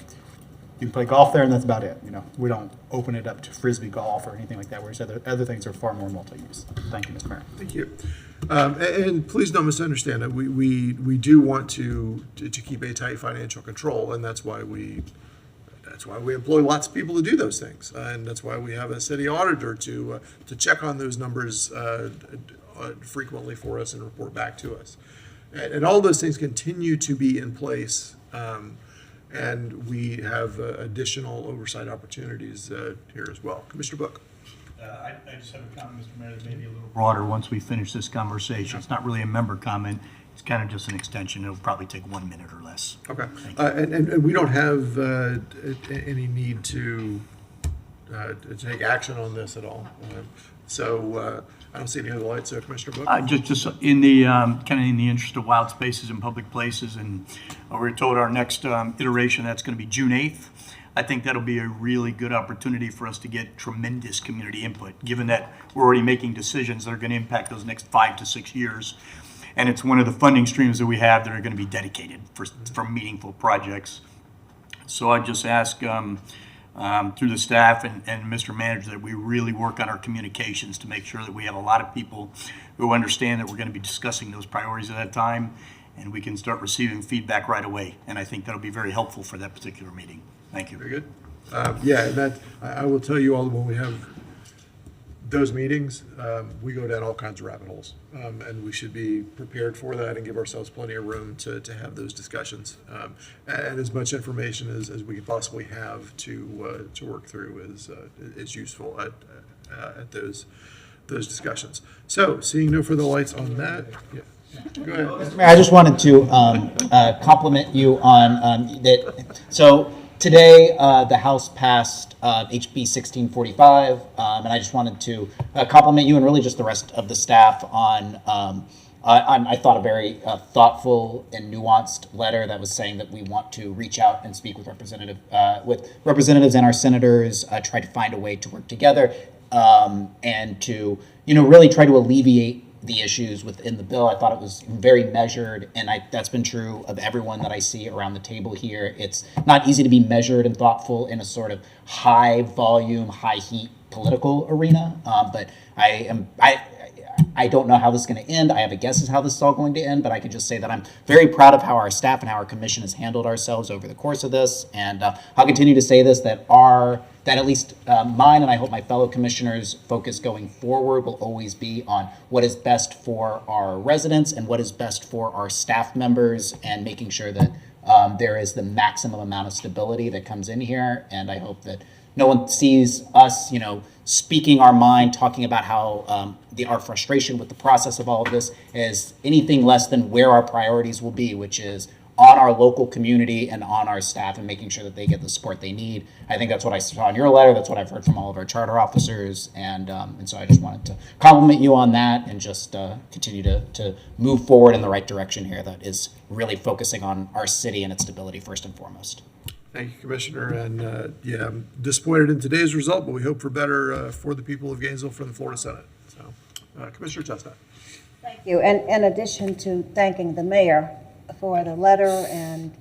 You can play golf there, and that's about it. We don't open it up to frisbee golf or anything like that, whereas other things are far more multi-use. Thank you, Mr. Mayor. Thank you. And please don't misunderstand it. We do want to keep a tight financial control, and that's why we employ lots of people to do those things, and that's why we have a city auditor to check on those numbers frequently for us and report back to us. And all those things continue to be in place. And we have additional oversight opportunities here as well. Commissioner Book. I just have a comment, Mr. Mayor, that may be a little broader once we finish this conversation. It's not really a member comment. It's kind of just an extension. It'll probably take 1 minute or less. Okay. And we don't have any need to take action on this at all. So I don't see any other lights. Commissioner Book? Just in the kind of in the interest of wild spaces and public places, and we're told our next iteration, that's going to be June 8th. I think that'll be a really good opportunity for us to get tremendous community input, given that we're already making decisions that are going to impact those next 5 to 6 years. And it's one of the funding streams that we have that are going to be dedicated for meaningful projects. So I just ask through the staff and Mr. Manager that we really work on our communications to make sure that we have a lot of people who understand that we're going to be discussing those priorities at that time, and we can start receiving feedback right away. And I think that'll be very helpful for that particular meeting. Thank you. Very good. Yeah, I will tell you all, when we have those meetings, we go down all kinds of rabbit holes, and we should be prepared for that and give ourselves plenty of room to have those discussions, and as much information as we could possibly have to work through is useful at those discussions. So, seeing no further lights on that, yeah. Go ahead. Mr. Mayor, I just wanted to compliment you on that. So today, the House passed HB 1645, and I just wanted to compliment you and really just the rest of the staff on I thought a very thoughtful and nuanced letter that was saying that we want to reach out and speak with representatives and our senators, try to find a way to work together, and to really try to alleviate the issues within the bill. I thought it was very measured, and that's been true of everyone that I see around the table here. It's not easy to be measured and thoughtful in a sort of high volume, high heat political arena, but I don't know how this is going to end. I have a guess as how this is all going to end, but I can just say that I'm very proud of how our staff and how our commission has handled ourselves over the course of this. And I'll continue to say this, that at least mine and I hope my fellow commissioners' focus going forward will always be on what is best for our residents and what is best for our staff members, and making sure that there is the maximum amount of stability that comes in here. And I hope that no one sees us, speaking our mind, talking about how our frustration with the process of all of this is anything less than where our priorities will be, which is on our local community and on our staff, and making sure that they get the support they need. I think that's what I saw in your letter. That's what I've heard from all of our charter officers. And so I just wanted to compliment you on that, and just continue to move forward in the right direction here that is really focusing on our city and its stability first and foremost. Thank you, Commissioner. And yeah, I'm disappointed in today's result, but we hope for better for the people of Gainesville from the Florida Senate. So, Commissioner Chestnut. Thank you. And in addition to thanking the mayor for the letter and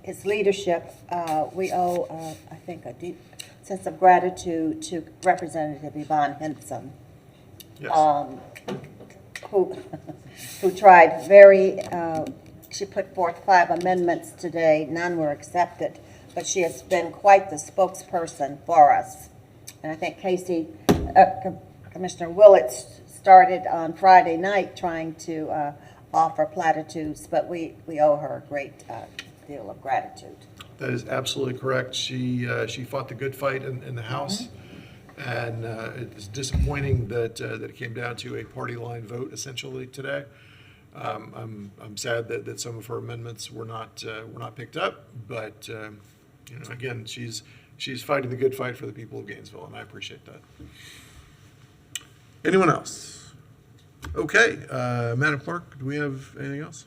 his leadership, we owe, I think, a deep sense of gratitude to Representative Yvonne Henson, Yes. who tried very. She put forth 5 amendments today. None were accepted, but she has been quite the spokesperson for us. And I think Commissioner Willits started on Friday night trying to offer platitudes, but we owe her a great deal of gratitude. That is absolutely correct. She fought the good fight in the House, and it's disappointing that it came down to a party line vote essentially today. I'm sad that some of her amendments were not picked up, but again, she's fighting the good fight for the people of Gainesville, and I appreciate that. Anyone else? Okay, Madam Clerk, do we have anything else?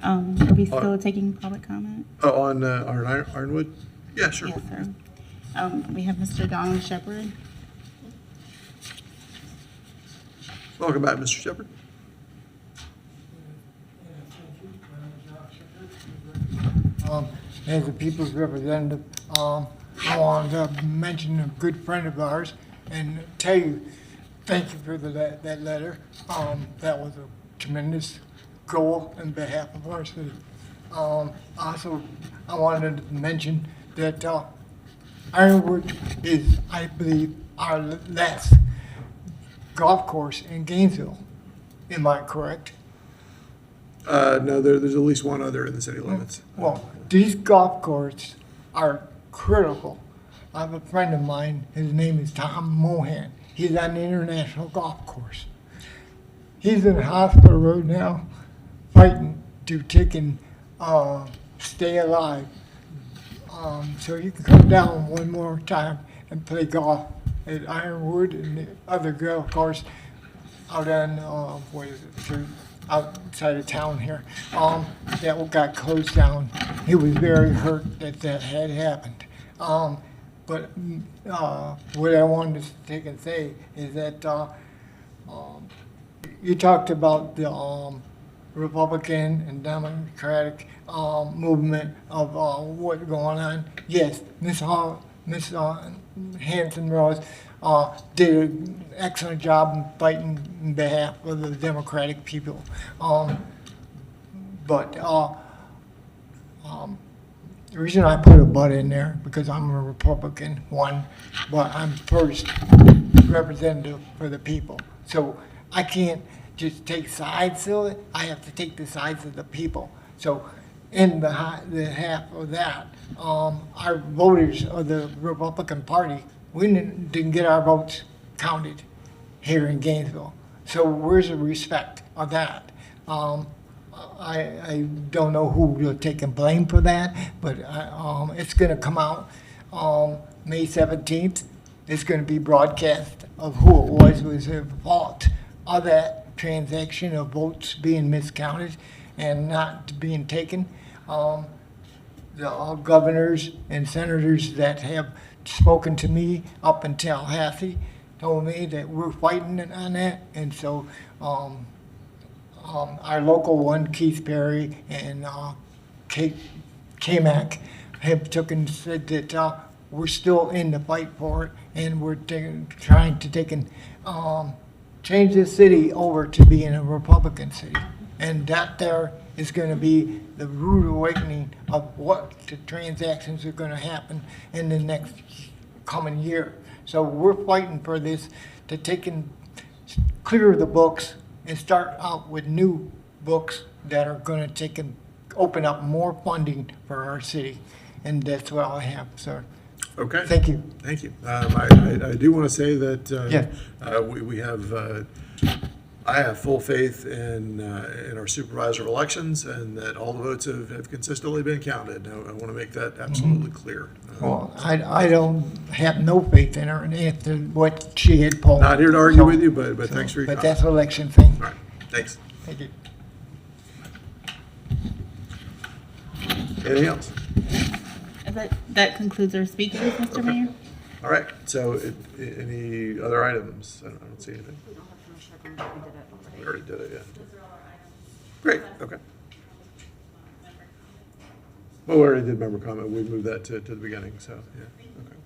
Are we still taking public comment? On Ironwood? Yeah, sure. Yes, sir. We have Mr. Donald Shepard. Welcome back, Mr. Shepard. As a people's representative, I wanted to mention a good friend of ours and tell you, thank you for that letter. That was a tremendous goal on behalf of our city. Also, I wanted to mention that Ironwood is, I believe, our last golf course in Gainesville. Am I correct? No, there's at least one other in the city limits. Well, these golf courses are critical. I have a friend of mine, his name is Tom Mohan. He's on the international golf course. He's in the hospital right now, fighting to stay alive. So you can come down one more time and play golf at Ironwood and the other golf course out on, outside of town here, that got closed down. He was very hurt that had happened. But what I wanted to take and say is that you talked about the Republican and Democratic movement of what's going on. Yes, Miss Hanson Rose did an excellent job in fighting in behalf of the Democratic people. But the reason I put a but in there, because I'm a Republican, but I'm first representative for the people. So I can't just take sides of it, I have to take the sides of the people. So in the half of that, our voters of the Republican Party, we didn't get our votes counted here in Gainesville. So where's the respect of that? I don't know who will take blame for that, but it's going to come out May 17th. It's going to be broadcast of who it was at fault of that transaction of votes being miscounted and not being taken. The governors and senators that have spoken to me up in Tallahassee told me that we're fighting on that, and so our local one, Keith Perry and Kate K-Mac, have took and said that we're still in the fight for it, and we're trying to change this city over to being a Republican city. And that there is going to be the rude awakening of what the transactions are going to happen in the next coming year. So we're fighting for this to clear the books and start out with new books that are going to open up more funding for our city. And that's what I have, sir. Okay. Thank you. Thank you. I do want to say that we have, I have full faith in our supervisor of elections, and that all the votes have consistently been counted. I want to make that absolutely clear. Well, I don't have no faith in her and after what she had pulled. Not here to argue with you, but thanks for your But comment. that's an election thing. All right, thanks. Thank you. Anything else? That concludes our speakers, Mr. Mayor. All right, so any other items? I don't see anything. We already did it, yeah. Great, okay. Well, we already did member comment. We moved that to the beginning, so, yeah, okay.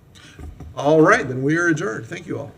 All right, then we are adjourned. Thank you all.